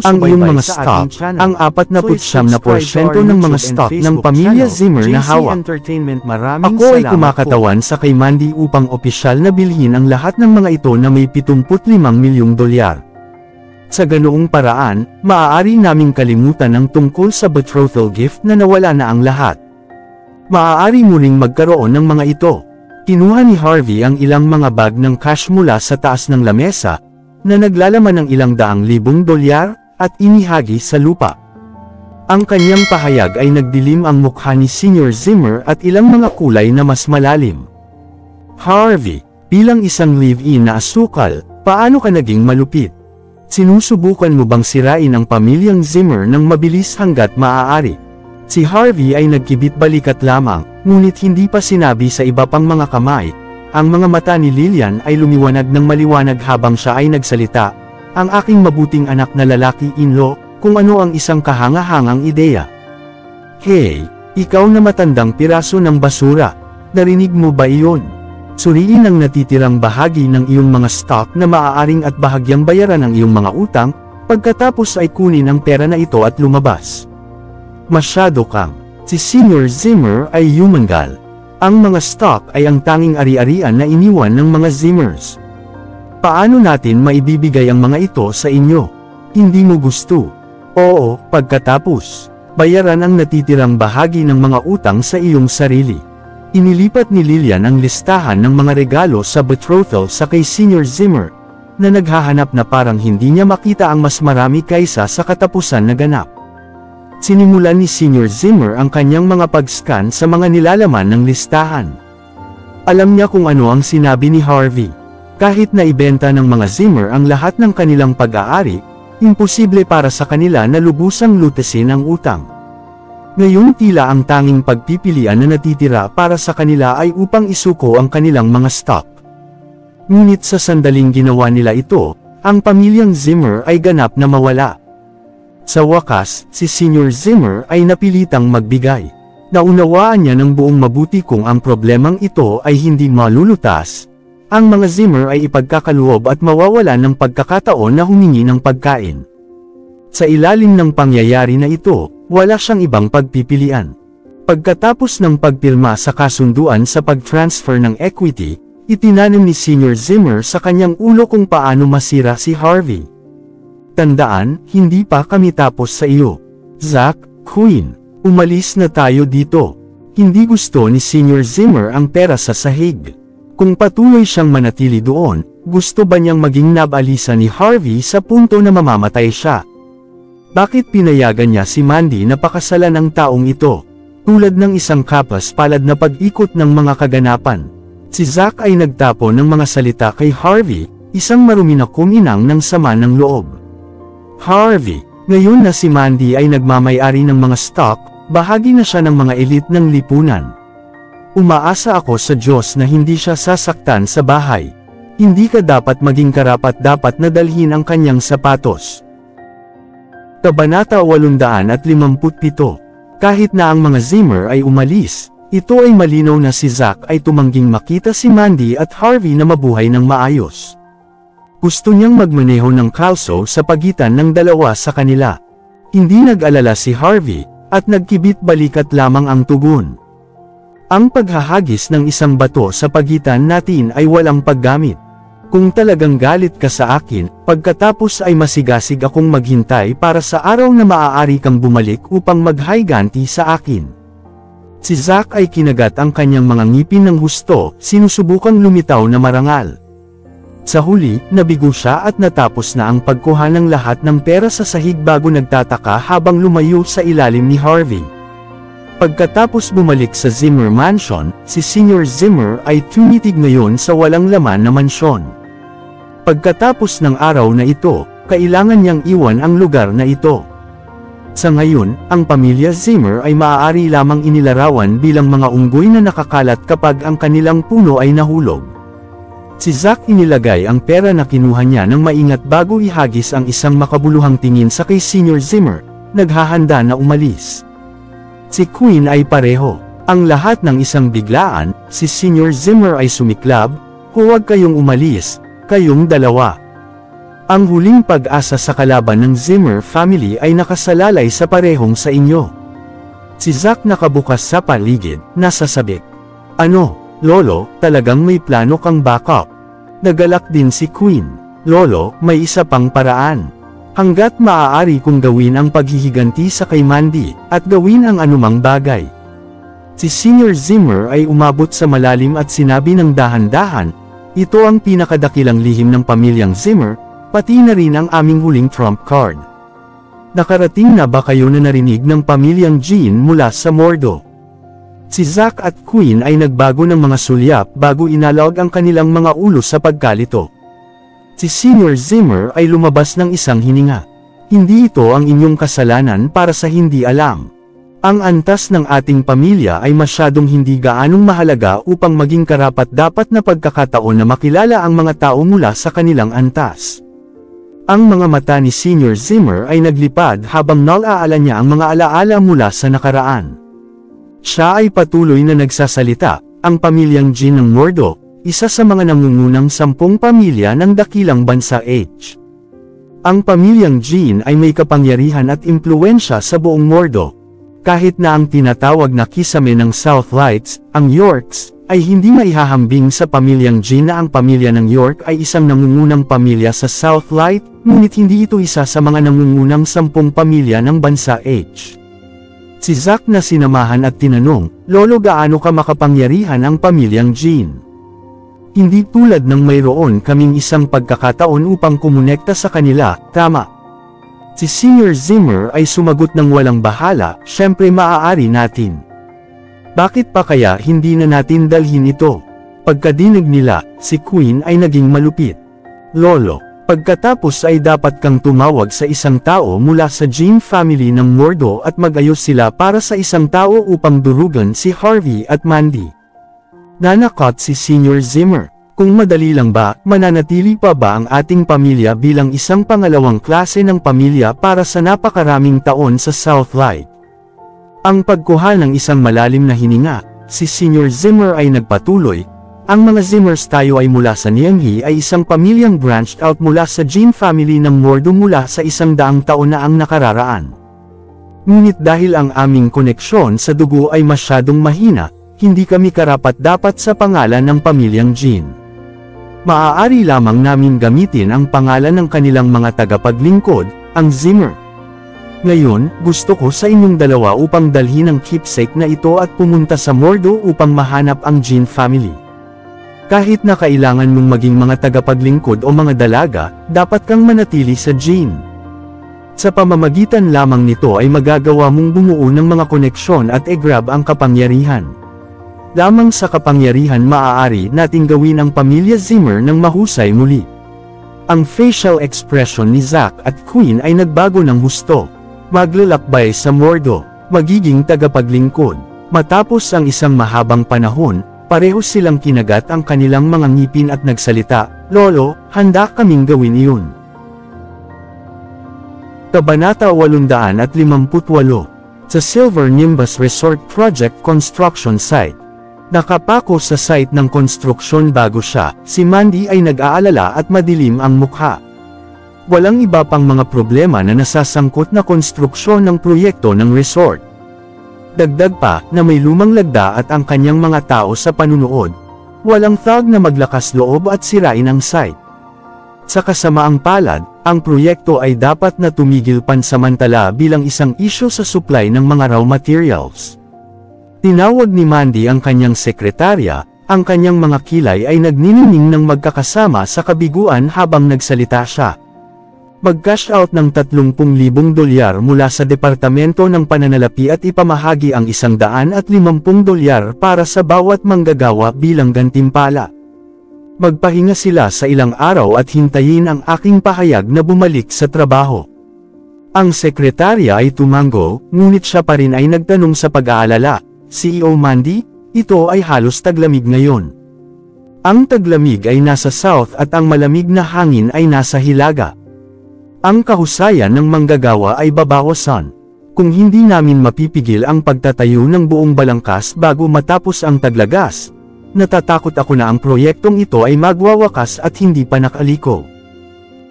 Ang iyong mga stock, ang 49% ng mga stock ng pamilya Zimmer na hawak. Ako ay kumakatawan sa kay Mandy upang opisyal na bilhin ang lahat ng mga ito na may 75 milyong dolyar. Sa ganoong paraan, maaari naming kalimutan ang tungkol sa betrothal gift na nawala na ang lahat. Maaari mo ring magkaroon ng mga ito. Kinuha ni Harvey ang ilang mga bag ng cash mula sa taas ng lamesa, na naglalaman ng ilang daang libong dolyar, at inihagi sa lupa. Ang kanyang pahayag ay nagdilim ang mukha ni Sr. Zimmer at ilang mga kulay na mas malalim. Harvey, bilang isang live-in na asukal, paano ka naging malupit? Sinusubukan mo bang sirain ang pamilyang Zimmer ng mabilis hanggat maaari? Si Harvey ay nagkibit balikat lamang, ngunit hindi pa sinabi sa iba pang mga kamay. Ang mga mata ni Lillian ay lumiwanag ng maliwanag habang siya ay nagsalita. Ang aking mabuting anak na lalaki-in-law, kung ano ang isang kahanga-hangang ideya. Hey, ikaw na matandang piraso ng basura, narinig mo ba iyon? Suriin ang natitirang bahagi ng iyong mga stock na maaaring at bahagyang bayaran ang iyong mga utang, pagkatapos ay kunin ang pera na ito at lumabas. Masyado kang. Si Sr. Zimmer ay yumangal. Ang mga stock ay ang tanging ari-arian na iniwan ng mga Zimmers. Paano natin maibibigay ang mga ito sa inyo? Hindi mo gusto? Oo, pagkatapos, bayaran ang natitirang bahagi ng mga utang sa iyong sarili. Inilipat ni Lillian ang listahan ng mga regalo sa betrothal sa kay Sr. Zimmer, na naghahanap na parang hindi niya makita ang mas marami kaysa sa katapusan na ganap. Sinimulan ni Sr. Zimmer ang kanyang mga pag-scan sa mga nilalaman ng listahan. Alam niya kung ano ang sinabi ni Harvey. Kahit na ibenta ng mga Zimmer ang lahat ng kanilang pag-aari, imposible para sa kanila na lubusang lutasin ang utang. Ngayon tila ang tanging pagpipilian na natitira para sa kanila ay upang isuko ang kanilang mga stock. Ngunit sa sandaling ginawa nila ito, ang pamilyang Zimmer ay ganap na mawala. Sa wakas, si Sr. Zimmer ay napilitang magbigay. Naunawaan niya ng buong mabuti kung ang problemang ito ay hindi malulutas. Ang mga Zimmer ay ipagkakaloob at mawawalan ng pagkakataon na humingi ng pagkain. Sa ilalim ng pangyayari na ito, wala siyang ibang pagpipilian. Pagkatapos ng pagpirma sa kasunduan sa pag-transfer ng equity, itinanim ni Sr. Zimmer sa kanyang ulo kung paano masira si Harvey. Tandaan, hindi pa kami tapos sa iyo. Zack, Queen, umalis na tayo dito. Hindi gusto ni Sr. Zimmer ang pera sa sahig. Kung patuloy siyang manatili doon, gusto ba niyang maging nabalisa ni Harvey sa punto na mamamatay siya? Bakit pinayagan niya si Mandy na pakasalan ang taong ito? Tulad ng isang kapas-palad na pag-ikot ng mga kaganapan. Si Zack ay nagtapon ng mga salita kay Harvey, isang marumi na kuminang ng sama ng loob. Harvey, ngayon na si Mandy ay nagmamay-ari ng mga stock, bahagi na siya ng mga elite ng lipunan. Umaasa ako sa Diyos na hindi siya sasaktan sa bahay. Hindi ka dapat maging karapat-dapat na dalhin ang kanyang sapatos. Kabanata 857. Kahit na ang mga Zimmer ay umalis, ito ay malinaw na si Zack ay tumangging makita si Mandy at Harvey na mabuhay ng maayos. Gusto niyang magmaneho ng kalso sa pagitan ng dalawa sa kanila. Hindi nag-alala si Harvey, at nagkibit balikat lamang ang tugon. Ang paghahagis ng isang bato sa pagitan natin ay walang paggamit. Kung talagang galit ka sa akin, pagkatapos ay masigasig akong maghintay para sa araw na maaari kang bumalik upang maghayganti sa akin. Si Zack ay kinagat ang kanyang mga ngipin ng husto, sinusubukang lumitaw na marangal. Sa huli, nabigo siya at natapos na ang pagkuha ng lahat ng pera sa sahig bago nagtataka habang lumayo sa ilalim ni Harvey. Pagkatapos bumalik sa Zimmer Mansion, si Sr. Zimmer ay tumitig ngayon sa walang laman na mansyon. Pagkatapos ng araw na ito, kailangan niyang iwan ang lugar na ito. Sa ngayon, ang pamilya Zimmer ay maaari lamang inilarawan bilang mga unggoy na nakakalat kapag ang kanilang puno ay nahulog. Si Zack inilagay ang pera na kinuha niya ng maingat bago ihagis ang isang makabuluhang tingin sa kay Sr. Zimmer, naghahanda na umalis. Si Queen ay pareho. Ang lahat ng isang biglaan, si Sr. Zimmer ay sumiklab, huwag kayong umalis, kayong dalawa. Ang huling pag-asa sa kalaban ng Zimmer family ay nakasalalay sa parehong sa inyo. Si Zack nakabukas sa paligid, nasasabik. Ano, Lolo, talagang may plano kang backup? Nagalak din si Queen. Lolo, may isa pang paraan. Hanggat maaari kong gawin ang paghihiganti sa kay Mandy, at gawin ang anumang bagay. Si Senior Zimmer ay umabot sa malalim at sinabi ng dahan-dahan, ito ang pinakadakilang lihim ng pamilyang Zimmer, pati na rin ang aming huling trump card. Nakarating na ba kayo na narinig ng pamilyang Jean mula sa Mordo? Si Zack at Queen ay nagbago ng mga sulyap bago inalog ang kanilang mga ulo sa pagkalito. Si Senior Zimmer ay lumabas ng isang hininga. Hindi ito ang inyong kasalanan para sa hindi alam. Ang antas ng ating pamilya ay masyadong hindi gaanong mahalaga upang maging karapat-dapat na pagkakataon na makilala ang mga tao mula sa kanilang antas. Ang mga mata ni Senior Zimmer ay naglipad habang nalaala niya ang mga alaala mula sa nakaraan. Siya ay patuloy na nagsasalita, ang pamilyang Jean ng Mordo, isa sa mga nangungunang 10 pamilya ng dakilang bansa H. Ang pamilyang Jean ay may kapangyarihan at impluwensya sa buong Mordo. Kahit na ang tinatawag na kisame ng South Lights, ang Yorks, ay hindi maihahambing sa pamilyang Jean na ang pamilya ng York ay isang nangungunang pamilya sa South Light, ngunit hindi ito isa sa mga nangungunang 10 pamilya ng bansa H. Si Zack na sinamahan at tinanong, Lolo, gaano ka makapangyarihan ang pamilyang Jean? Hindi tulad ng mayroon kaming isang pagkakataon upang kumonekta sa kanila, tama? Si Senior Zimmer ay sumagot ng walang bahala, syempre maaari natin. Bakit pa kaya hindi na natin dalhin ito? Pagkadinig nila, si Queen ay naging malupit. Lolo, pagkatapos ay dapat kang tumawag sa isang tao mula sa Jean family ng Mordo at mag-ayos sila para sa isang tao upang durugan si Harvey at Mandy. Nanakot si Senior Zimmer. Kung madali lang ba, mananatili pa ba ang ating pamilya bilang isang pangalawang klase ng pamilya para sa napakaraming taon sa South Light? Ang pagkuha ng isang malalim na hininga, si Senior Zimmer ay nagpatuloy, ang mga Zimmers tayo ay mula sa Nianghi ay isang pamilyang branched out mula sa Jean family ng Mordo mula sa 100 taon na ang nakararaan. Ngunit dahil ang aming koneksyon sa dugo ay masyadong mahina, hindi kami karapat-dapat sa pangalan ng pamilyang Jean. Maaari lamang namin gamitin ang pangalan ng kanilang mga tagapaglingkod, ang Zimmer. Ngayon, gusto ko sa inyong dalawa upang dalhin ang keepsake na ito at pumunta sa Mordo upang mahanap ang Jean family. Kahit na kailangan mong maging mga tagapaglingkod o mga dalaga, dapat kang manatili sa Jean. Sa pamamagitan lamang nito ay magagawa mong bumuo ng mga koneksyon at i-grab ang kapangyarihan. Lamang sa kapangyarihan maaari nating gawin ang pamilya Zimmer ng mahusay muli. Ang facial expression ni Zack at Queen ay nagbago ng husto. Maglalakbay sa Mordo, magiging tagapaglingkod. Matapos ang isang mahabang panahon, pareho silang kinagat ang kanilang mga ngipin at nagsalita, Lolo, handa kaming gawin iyon. Kabanata 858. Sa Silver Nimbus Resort Project Construction Site. Nakapako sa site ng konstruksyon bago siya, si Mandy ay nag-aalala at madilim ang mukha. Walang iba pang mga problema na nasasangkot na konstruksyon ng proyekto ng resort. Dagdag pa, na may lumang lagda at ang kanyang mga tao sa panunood. Walang thug na maglakas loob at sirain ang site. Sa kasamaang palad, ang proyekto ay dapat na tumigil pansamantala bilang isang isyu sa supply ng mga raw materials. Tinawag ni Mandy ang kanyang sekretarya, ang kanyang mga kilay ay nagniningning ng magkakasama sa kabiguan habang nagsalita siya. Mag-cash out ng $30,000 mula sa Departamento ng Pananalapi at ipamahagi ang $150 para sa bawat manggagawa bilang gantimpala. Magpahinga sila sa ilang araw at hintayin ang aking pahayag na bumalik sa trabaho. Ang sekretarya ay tumango, ngunit siya pa rin ay nagtanong sa pag-aalala. CEO Mandy, ito ay halos taglamig ngayon. Ang taglamig ay nasa south at ang malamig na hangin ay nasa hilaga. Ang kahusayan ng manggagawa ay babawasan. Kung hindi namin mapipigil ang pagtatayo ng buong balangkas bago matapos ang taglagas, natatakot ako na ang proyektong ito ay magwawakas at hindi pa nakaliko.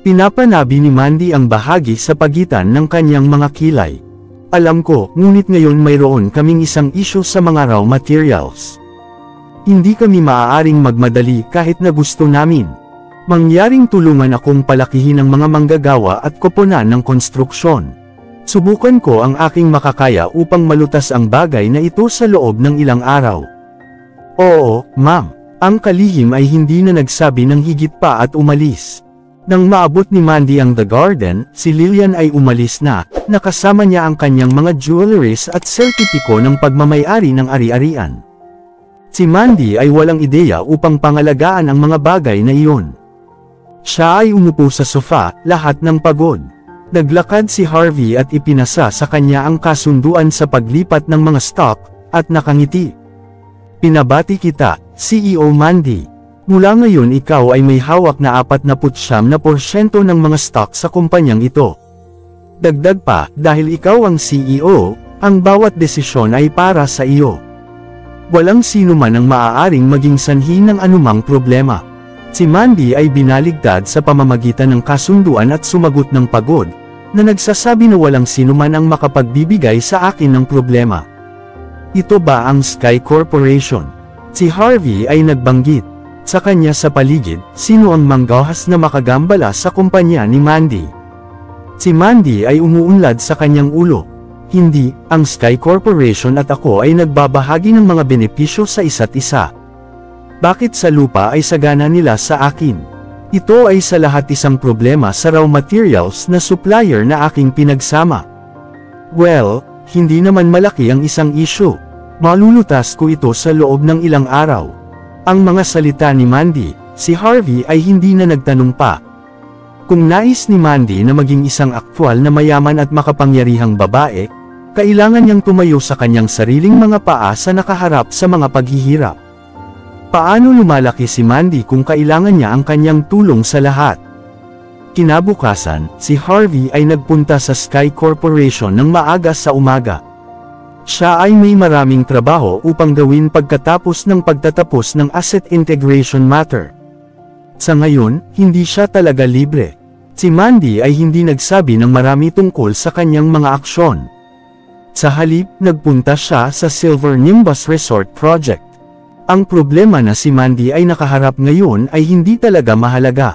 Pinapanabi ni Mandy ang bahagi sa pagitan ng kanyang mga kilay. Alam ko, ngunit ngayon mayroon kaming isang issue sa mga raw materials. Hindi kami maaaring magmadali kahit na gusto namin. Mangyaring tulungan akong palakihin ang mga manggagawa at koponan ng konstruksyon. Subukan ko ang aking makakaya upang malutas ang bagay na ito sa loob ng ilang araw. Oo, ma'am. Ang kalihim ay hindi na nagsabi ng higit pa at umalis. Nang maabot ni Mandy ang The Garden, si Lillian ay umalis na, nakasama niya ang kanyang mga jewelries at sertipiko ng pagmamayari ng ari-arian. Si Mandy ay walang ideya upang pangalagaan ang mga bagay na iyon. Siya ay umupo sa sofa, lahat ng pagod. Naglakad si Harvey at ipinasa sa kanya ang kasunduan sa paglipat ng mga stock, at nakangiti. Pinabati kita, CEO Mandy. Mula ngayon ikaw ay may hawak na 49% ng mga stock sa kumpanyang ito. Dagdag pa, dahil ikaw ang CEO, ang bawat desisyon ay para sa iyo. Walang sino man ang maaaring maging sanhi ng anumang problema. Si Mandy ay binaligtad sa pamamagitan ng kasunduan at sumagot ng pagod, na nagsasabi na walang sino man ang makapagbibigay sa akin ng problema. Ito ba ang Sky Corporation? Si Harvey ay nagbanggit. Sa kanya sa paligid, sino ang manggahas na makagambala sa kumpanya ni Mandy? Si Mandy ay umuunlad sa kanyang ulo. Hindi, ang Sky Corporation at ako ay nagbabahagi ng mga benepisyo sa isa't isa. Bakit sa lupa ay sagana nila sa akin? Ito ay sa lahat isang problema sa raw materials na supplier na aking pinagsama. Well, hindi naman malaki ang isang issue. Malulutas ko ito sa loob ng ilang araw. Ang mga salita ni Mandy, si Harvey ay hindi na nagtanong pa. Kung nais ni Mandy na maging isang aktwal na mayaman at makapangyarihang babae, kailangan niyang tumayo sa kanyang sariling mga paa sa nakaharap sa mga paghihirap. Paano lumalaki si Mandy kung kailangan niya ang kanyang tulong sa lahat? Kinabukasan, si Harvey ay nagpunta sa Sky Corporation ng maaga sa umaga. Siya ay may maraming trabaho upang gawin pagkatapos ng pagtatapos ng asset integration matter. Sa ngayon, hindi siya talaga libre. Si Mandy ay hindi nagsabi ng marami tungkol sa kanyang mga aksyon. Sa halip, nagpunta siya sa Silver Nimbus Resort Project. Ang problema na si Mandy ay nakaharap ngayon ay hindi talaga mahalaga.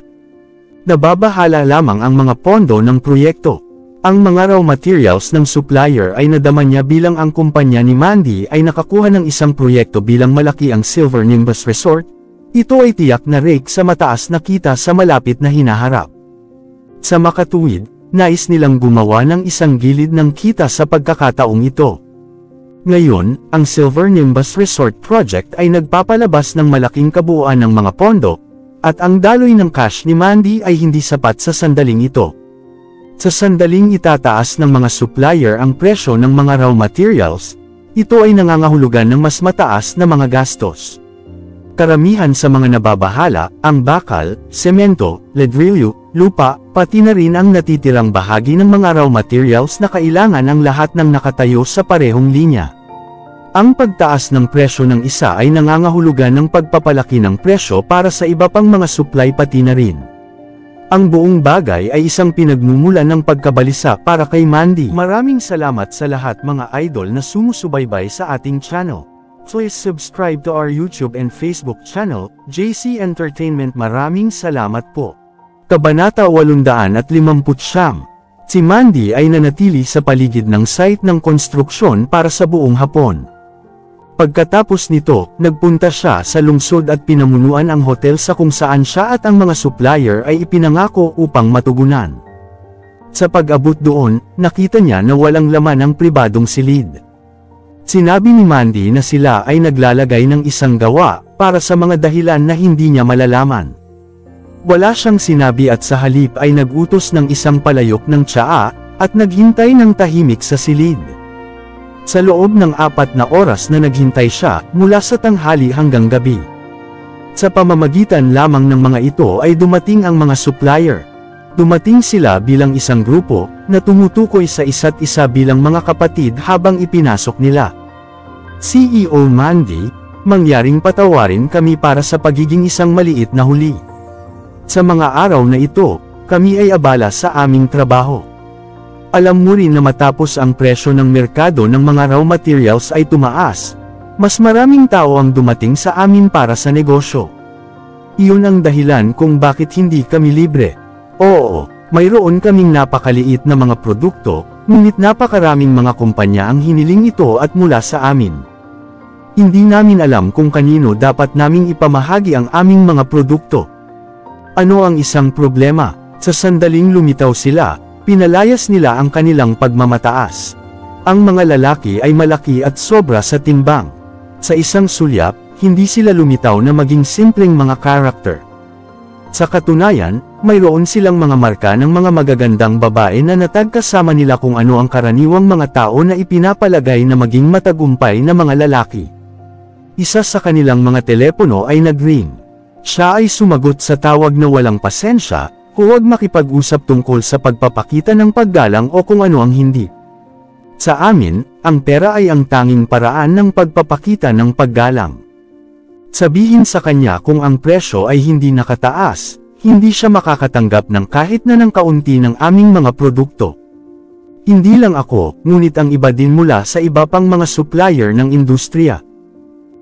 Nababahala lamang ang mga pondo ng proyekto. Ang mga raw materials ng supplier ay nadama niya bilang ang kumpanya ni Mandy ay nakakuha ng isang proyekto bilang malaki ang Silver Nimbus Resort. Ito ay tiyak na rake sa mataas na kita sa malapit na hinaharap. Sa makatuwid, nais nilang gumawa ng isang gilid ng kita sa pagkakataong ito. Ngayon, ang Silver Nimbus Resort Project ay nagpapalabas ng malaking kabuuan ng mga pondo, at ang daloy ng cash ni Mandy ay hindi sapat sa sandaling ito. Sa sandaling itataas ng mga supplier ang presyo ng mga raw materials, ito ay nangangahulugan ng mas mataas na mga gastos. Karamihan sa mga nababahala, ang bakal, semento, ladrillo, lupa, pati na rin ang natitirang bahagi ng mga raw materials na kailangan ang lahat ng nakatayo sa parehong linya. Ang pagtaas ng presyo ng isa ay nangangahulugan ng pagpapalaki ng presyo para sa iba pang mga supply pati na rin. Ang buong bagay ay isang pinagmumulan ng pagkabalisa para kay Mandy. Maraming salamat sa lahat mga idol na sumusubaybay sa ating channel. Please subscribe to our YouTube and Facebook channel, JC Entertainment. Maraming salamat po. Kabanata 859. Si Mandy ay nanatili sa paligid ng site ng konstruksyon para sa buong hapon. Pagkatapos nito, nagpunta siya sa lungsod at pinamunuan ang hotel sa kung saan siya at ang mga supplier ay ipinangako upang matugunan. Sa pag-abot doon, nakita niya na walang laman ang pribadong silid. Sinabi ni Mandy na sila ay naglalagay ng isang gawa para sa mga dahilan na hindi niya malalaman. Wala siyang sinabi at sa halip ay nagutos ng isang palayok ng tsaa at naghintay ng tahimik sa silid. Sa loob ng 4 na oras na naghintay siya, mula sa tanghali hanggang gabi. Sa pamamagitan lamang ng mga ito ay dumating ang mga supplier. Dumating sila bilang isang grupo, na tumutukoy sa isa't isa bilang mga kapatid habang ipinasok nila. CEO Mandy, mangyaring patawarin kami para sa pagiging isang maliit na huli. Sa mga araw na ito, kami ay abala sa aming trabaho. Alam mo rin na matapos ang presyo ng merkado ng mga raw materials ay tumaas, mas maraming tao ang dumating sa amin para sa negosyo. Iyon ang dahilan kung bakit hindi kami libre. Oo, mayroon kaming napakaliit na mga produkto, Ngunit napakaraming mga kumpanya ang hiniling ito at mula sa amin. Hindi namin alam kung kanino dapat naming ipamahagi ang aming mga produkto. Ano ang isang problema? Sa sandaling lumitaw sila, pinalayas nila ang kanilang pagmamataas. Ang mga lalaki ay malaki at sobra sa timbang. Sa isang sulyap, hindi sila lumitaw na maging simpleng mga karakter. Sa katunayan, mayroon silang mga marka ng mga magagandang babae na natagkasama nila kung ano ang karaniwang mga tao na ipinapalagay na maging matagumpay na mga lalaki. Isa sa kanilang mga telepono ay nag-ring. Siya ay sumagot sa tawag na walang pasensya, huwag makipag-usap tungkol sa pagpapakita ng paggalang o kung ano ang hindi. Sa amin, ang pera ay ang tanging paraan ng pagpapakita ng paggalang. Sabihin sa kanya kung ang presyo ay hindi nakataas, hindi siya makakatanggap ng kahit na ng kaunti ng aming mga produkto. Hindi lang ako, ngunit ang iba din mula sa iba pang mga supplier ng industriya.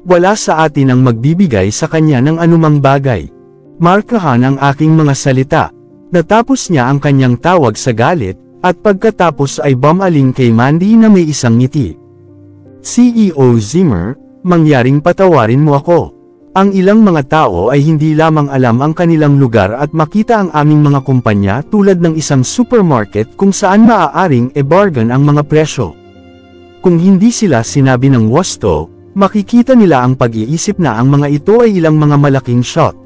Wala sa atin ang magbibigay sa kanya ng anumang bagay. Markahan ang aking mga salita. Natapos niya ang kanyang tawag sa galit, at pagkatapos ay bumaling kay Mandy na may isang ngiti. CEO Zimmer, mangyaring patawarin mo ako. Ang ilang mga tao ay hindi lamang alam ang kanilang lugar at makita ang aming mga kumpanya tulad ng isang supermarket kung saan maaaring e-bargain ang mga presyo. Kung hindi sila sinabi ng wasto, makikita nila ang pag-iisip na ang mga ito ay ilang mga malaking shot.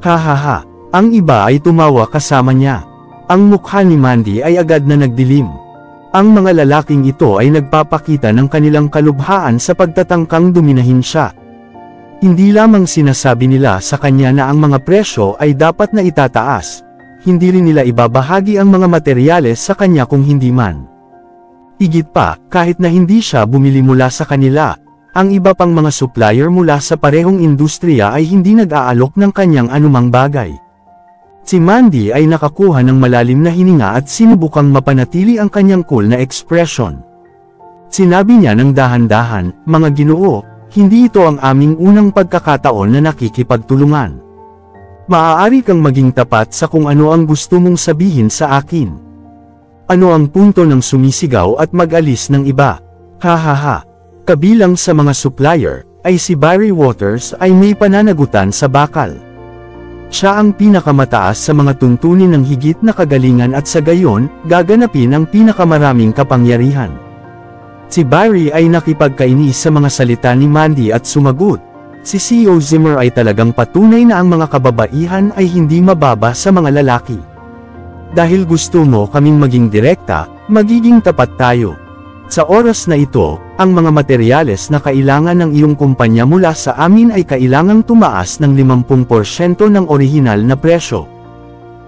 Hahaha, ang iba ay tumawa kasama niya. Ang mukha ni Mandy ay agad na nagdilim. Ang mga lalaking ito ay nagpapakita ng kanilang kalubhaan sa pagtatangkang dominahin siya. Hindi lamang sinasabi nila sa kanya na ang mga presyo ay dapat na itataas, hindi rin nila ibabahagi ang mga materyales sa kanya kung hindi man. Higit pa, kahit na hindi siya bumili mula sa kanila, ang iba pang mga supplier mula sa parehong industriya ay hindi nag-aalok ng kanyang anumang bagay. Si Mandy ay nakakuha ng malalim na hininga at sinubukang mapanatili ang kanyang cool na ekspresyon. Sinabi niya ng dahan-dahan, "Mga Ginoo, hindi ito ang aming unang pagkakataon na nakikipagtulungan. Maaari kang maging tapat sa kung ano ang gusto mong sabihin sa akin. Ano ang punto ng sumisigaw at mag-alis ng iba? Hahaha." Kabilang sa mga supplier, ay si Barry Waters ay may pananagutan sa bakal. Siya ang pinakamataas sa mga tuntunin ng higit na kagalingan at sa gayon, gaganapin ang pinakamaraming kapangyarihan. Si Barry ay nakipagkainis sa mga salita ni Mandy at sumagot, "Si CEO Zimmer ay talagang patunay na ang mga kababaihan ay hindi mababa sa mga lalaki. Dahil gusto mo kaming maging direkta, magiging tapat tayo. Sa oras na ito, ang mga materyales na kailangan ng iyong kumpanya mula sa amin ay kailangang tumaas ng 50% ng orihinal na presyo.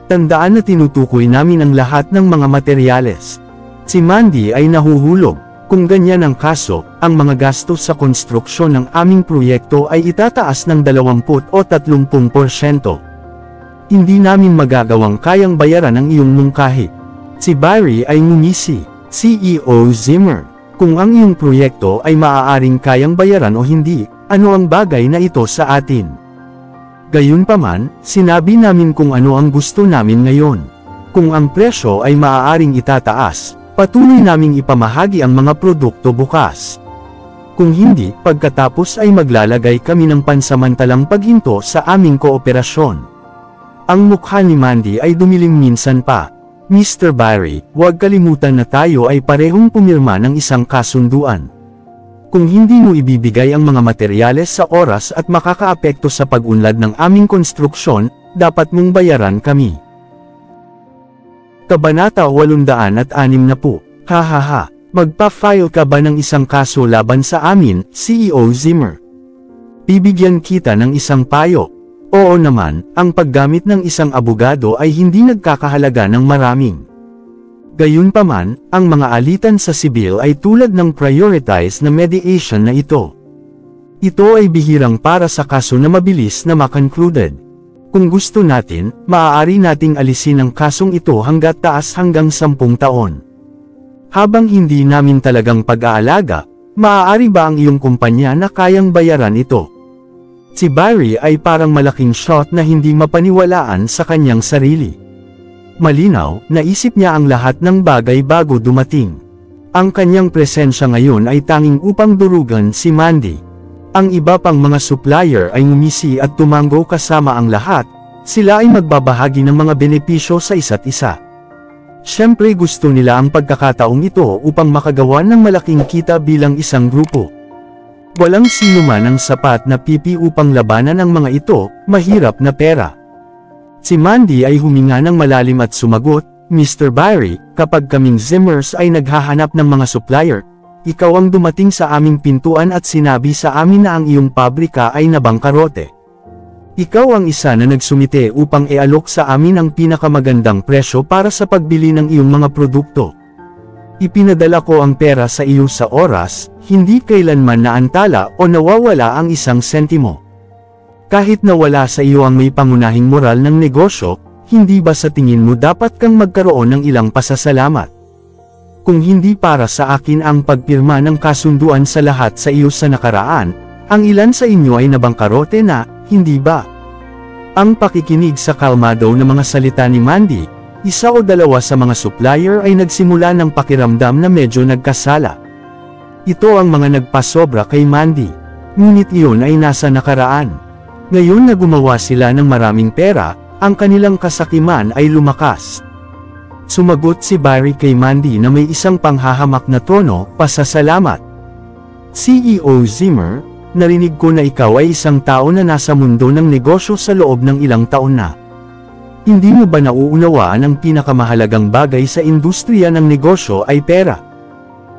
Tandaan na tinutukoy namin ang lahat ng mga materyales." Si Mandy ay nahuhulog. Kung ganyan ang kaso, ang mga gastos sa konstruksyon ng aming proyekto ay itataas ng 20 o 30%. Hindi namin magagawang kayang bayaran ang iyong mungkahi. Si Barry ay ngumisi. CEO Zimmer, kung ang iyong proyekto ay maaaring kayang bayaran o hindi, ano ang bagay na ito sa atin? Gayunpaman, sinabi namin kung ano ang gusto namin ngayon. Kung ang presyo ay maaaring itataas, patuloy naming ipamahagi ang mga produkto bukas. Kung hindi, pagkatapos ay maglalagay kami ng pansamantalang paghinto sa aming kooperasyon. Ang mukha ni Mandy ay dumilim minsan pa. "Mr. Barry, huwag kalimutan na tayo ay parehong pumirma ng isang kasunduan. Kung hindi mo ibibigay ang mga materyales sa oras at makakaapekto sa pag-unlad ng aming konstruksyon, dapat mong bayaran kami." Kabanata 860. Hahaha, magpa-file ka ba ng isang kaso laban sa amin, CEO Zimmer? Bibigyan kita ng isang payo. Oo naman, ang paggamit ng isang abogado ay hindi nagkakahalaga ng maraming. Gayunpaman, ang mga alitan sa sibil ay tulad ng prioritized na mediation na ito. Ito ay bihirang para sa kaso na mabilis na ma-concluded. Kung gusto natin, maaari nating alisin ang kasong ito hanggat taas hanggang 10 taon. Habang hindi namin talagang pag-aalaga, maaari ba ang iyong kumpanya na kayang bayaran ito? Si Barry ay parang malaking shot na hindi mapaniwalaan sa kanyang sarili. Malinaw, naisip niya ang lahat ng bagay bago dumating. Ang kanyang presensya ngayon ay tanging upang durugan si Mandy. Ang iba pang mga supplier ay ngumisi at tumango kasama ang lahat, sila ay magbabahagi ng mga benepisyo sa isa't isa. Siyempre gusto nila ang pagkakataong ito upang makagawa ng malaking kita bilang isang grupo. Walang sino man ang sapat na pipi upang labanan ang mga ito, mahirap na pera. Si Mandy ay huminga ng malalim at sumagot, Mr. Byrie, kapag kaming Zimmers ay naghahanap ng mga supplier, ikaw ang dumating sa aming pintuan at sinabi sa amin na ang iyong pabrika ay nabangkarote. Ikaw ang isa na nagsumite upang ialok sa amin ang pinakamagandang presyo para sa pagbili ng iyong mga produkto. Ipinadala ko ang pera sa iyo sa oras, hindi kailanman naantala o nawawala ang isang sentimo. Kahit nawala sa iyo ang may pangunahing moral ng negosyo, hindi ba sa tingin mo dapat kang magkaroon ng ilang pasasalamat? Kung hindi para sa akin ang pagpirma ng kasunduan sa lahat sa iyo sa nakaraan, ang ilan sa inyo ay nabangkarote na, hindi ba? Ang pakikinig sa kalmado na mga salita ni Mandy, isa o dalawa sa mga supplier ay nagsimula ng pakiramdam na medyo nagkasala. Ito ang mga nagpasobra kay Mandy. Ngunit iyon ay nasa nakaraan. Ngayon na gumawa sila ng maraming pera, ang kanilang kasakiman ay lumakas. Sumagot si Byrie kay Mandy na may isang panghahamak na tono, pasasalamat. CEO Zimmer, narinig ko na ikaw ay isang tao na nasa mundo ng negosyo sa loob ng ilang taon na. Hindi mo ba nauunawaan ang pinakamahalagang bagay sa industriya ng negosyo ay pera?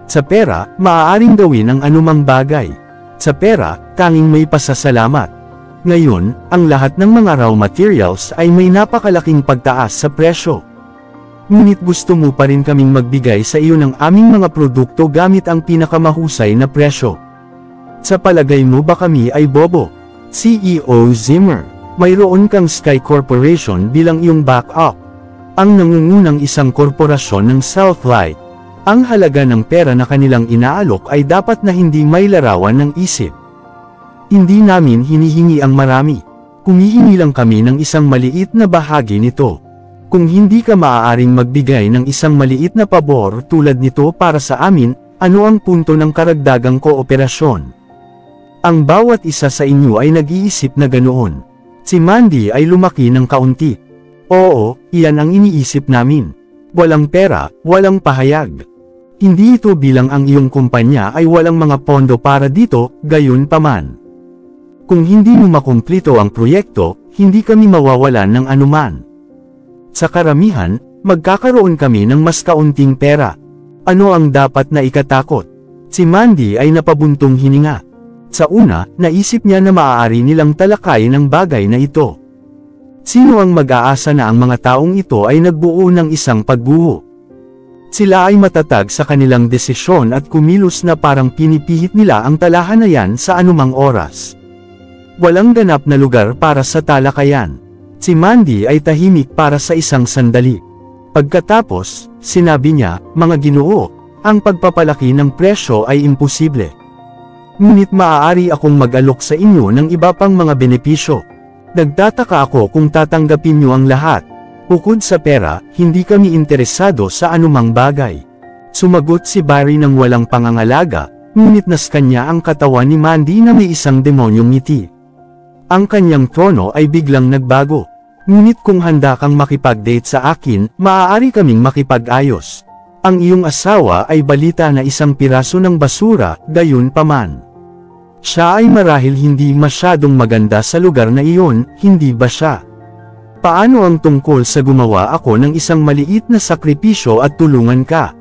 Sa pera, maaaring gawin ang anumang bagay. Sa pera, tanging may pasasalamat. Ngayon, ang lahat ng mga raw materials ay may napakalaking pagtaas sa presyo. Ngunit gusto mo pa rin kaming magbigay sa iyo ng aming mga produkto gamit ang pinakamahusay na presyo. Sa palagay mo ba kami ay bobo? CEO Zimmer, mayroon kang Sky Corporation bilang iyong backup. Ang nangungunang isang korporasyon ng Southlight. Ang halaga ng pera na kanilang inaalok ay dapat na hindi may larawan ng isip. Hindi namin hinihingi ang marami. Humihingi lang kami ng isang maliit na bahagi nito. Kung hindi ka maaaring magbigay ng isang maliit na pabor tulad nito para sa amin, ano ang punto ng karagdagang kooperasyon? Ang bawat isa sa inyo ay nag-iisip na ganoon. Si Mandy ay lumaki ng kaunti. Oo, iyan ang iniisip namin. Walang pera, walang pahayag. Hindi ito bilang ang iyong kumpanya ay walang mga pondo para dito, gayon paman. Kung hindi mo makumplito ang proyekto, hindi kami mawawalan ng anuman. Sa karamihan, magkakaroon kami ng mas kaunting pera. Ano ang dapat na ikatakot? Si Mandy ay napabuntong hininga. Sa una, naisip niya na maaari nilang talakayin ang bagay na ito. Sino ang mag-aasa na ang mga taong ito ay nagbuo ng isang pagbuho? Sila ay matatag sa kanilang desisyon at kumilos na parang pinipihit nila ang talahanayan sa anumang oras. Walang ganap na lugar para sa talakayan. Si Mandy ay tahimik para sa isang sandali. Pagkatapos, sinabi niya, mga ginoo, ang pagpapalaki ng presyo ay imposible. Ngunit maaari akong mag-alok sa inyo ng iba pang mga benepisyo. Nagtataka ako kung tatanggapin niyo ang lahat. Bukod sa pera, hindi kami interesado sa anumang bagay. Sumagot si Byrie ng walang pangangalaga, ngunit naskan niya ang katawan ni Mandy na may isang demonyong ngiti. Ang kanyang tono ay biglang nagbago. Ngunit kung handa kang makipag-date sa akin, maaari kaming makipag-ayos. Ang iyong asawa ay balita na isang piraso ng basura, gayon paman. Siya ay marahil hindi masyadong maganda sa lugar na iyon, hindi ba siya? Paano ang tungkol sa gumawa ako ng isang maliit na sakripisyo at tulungan ka?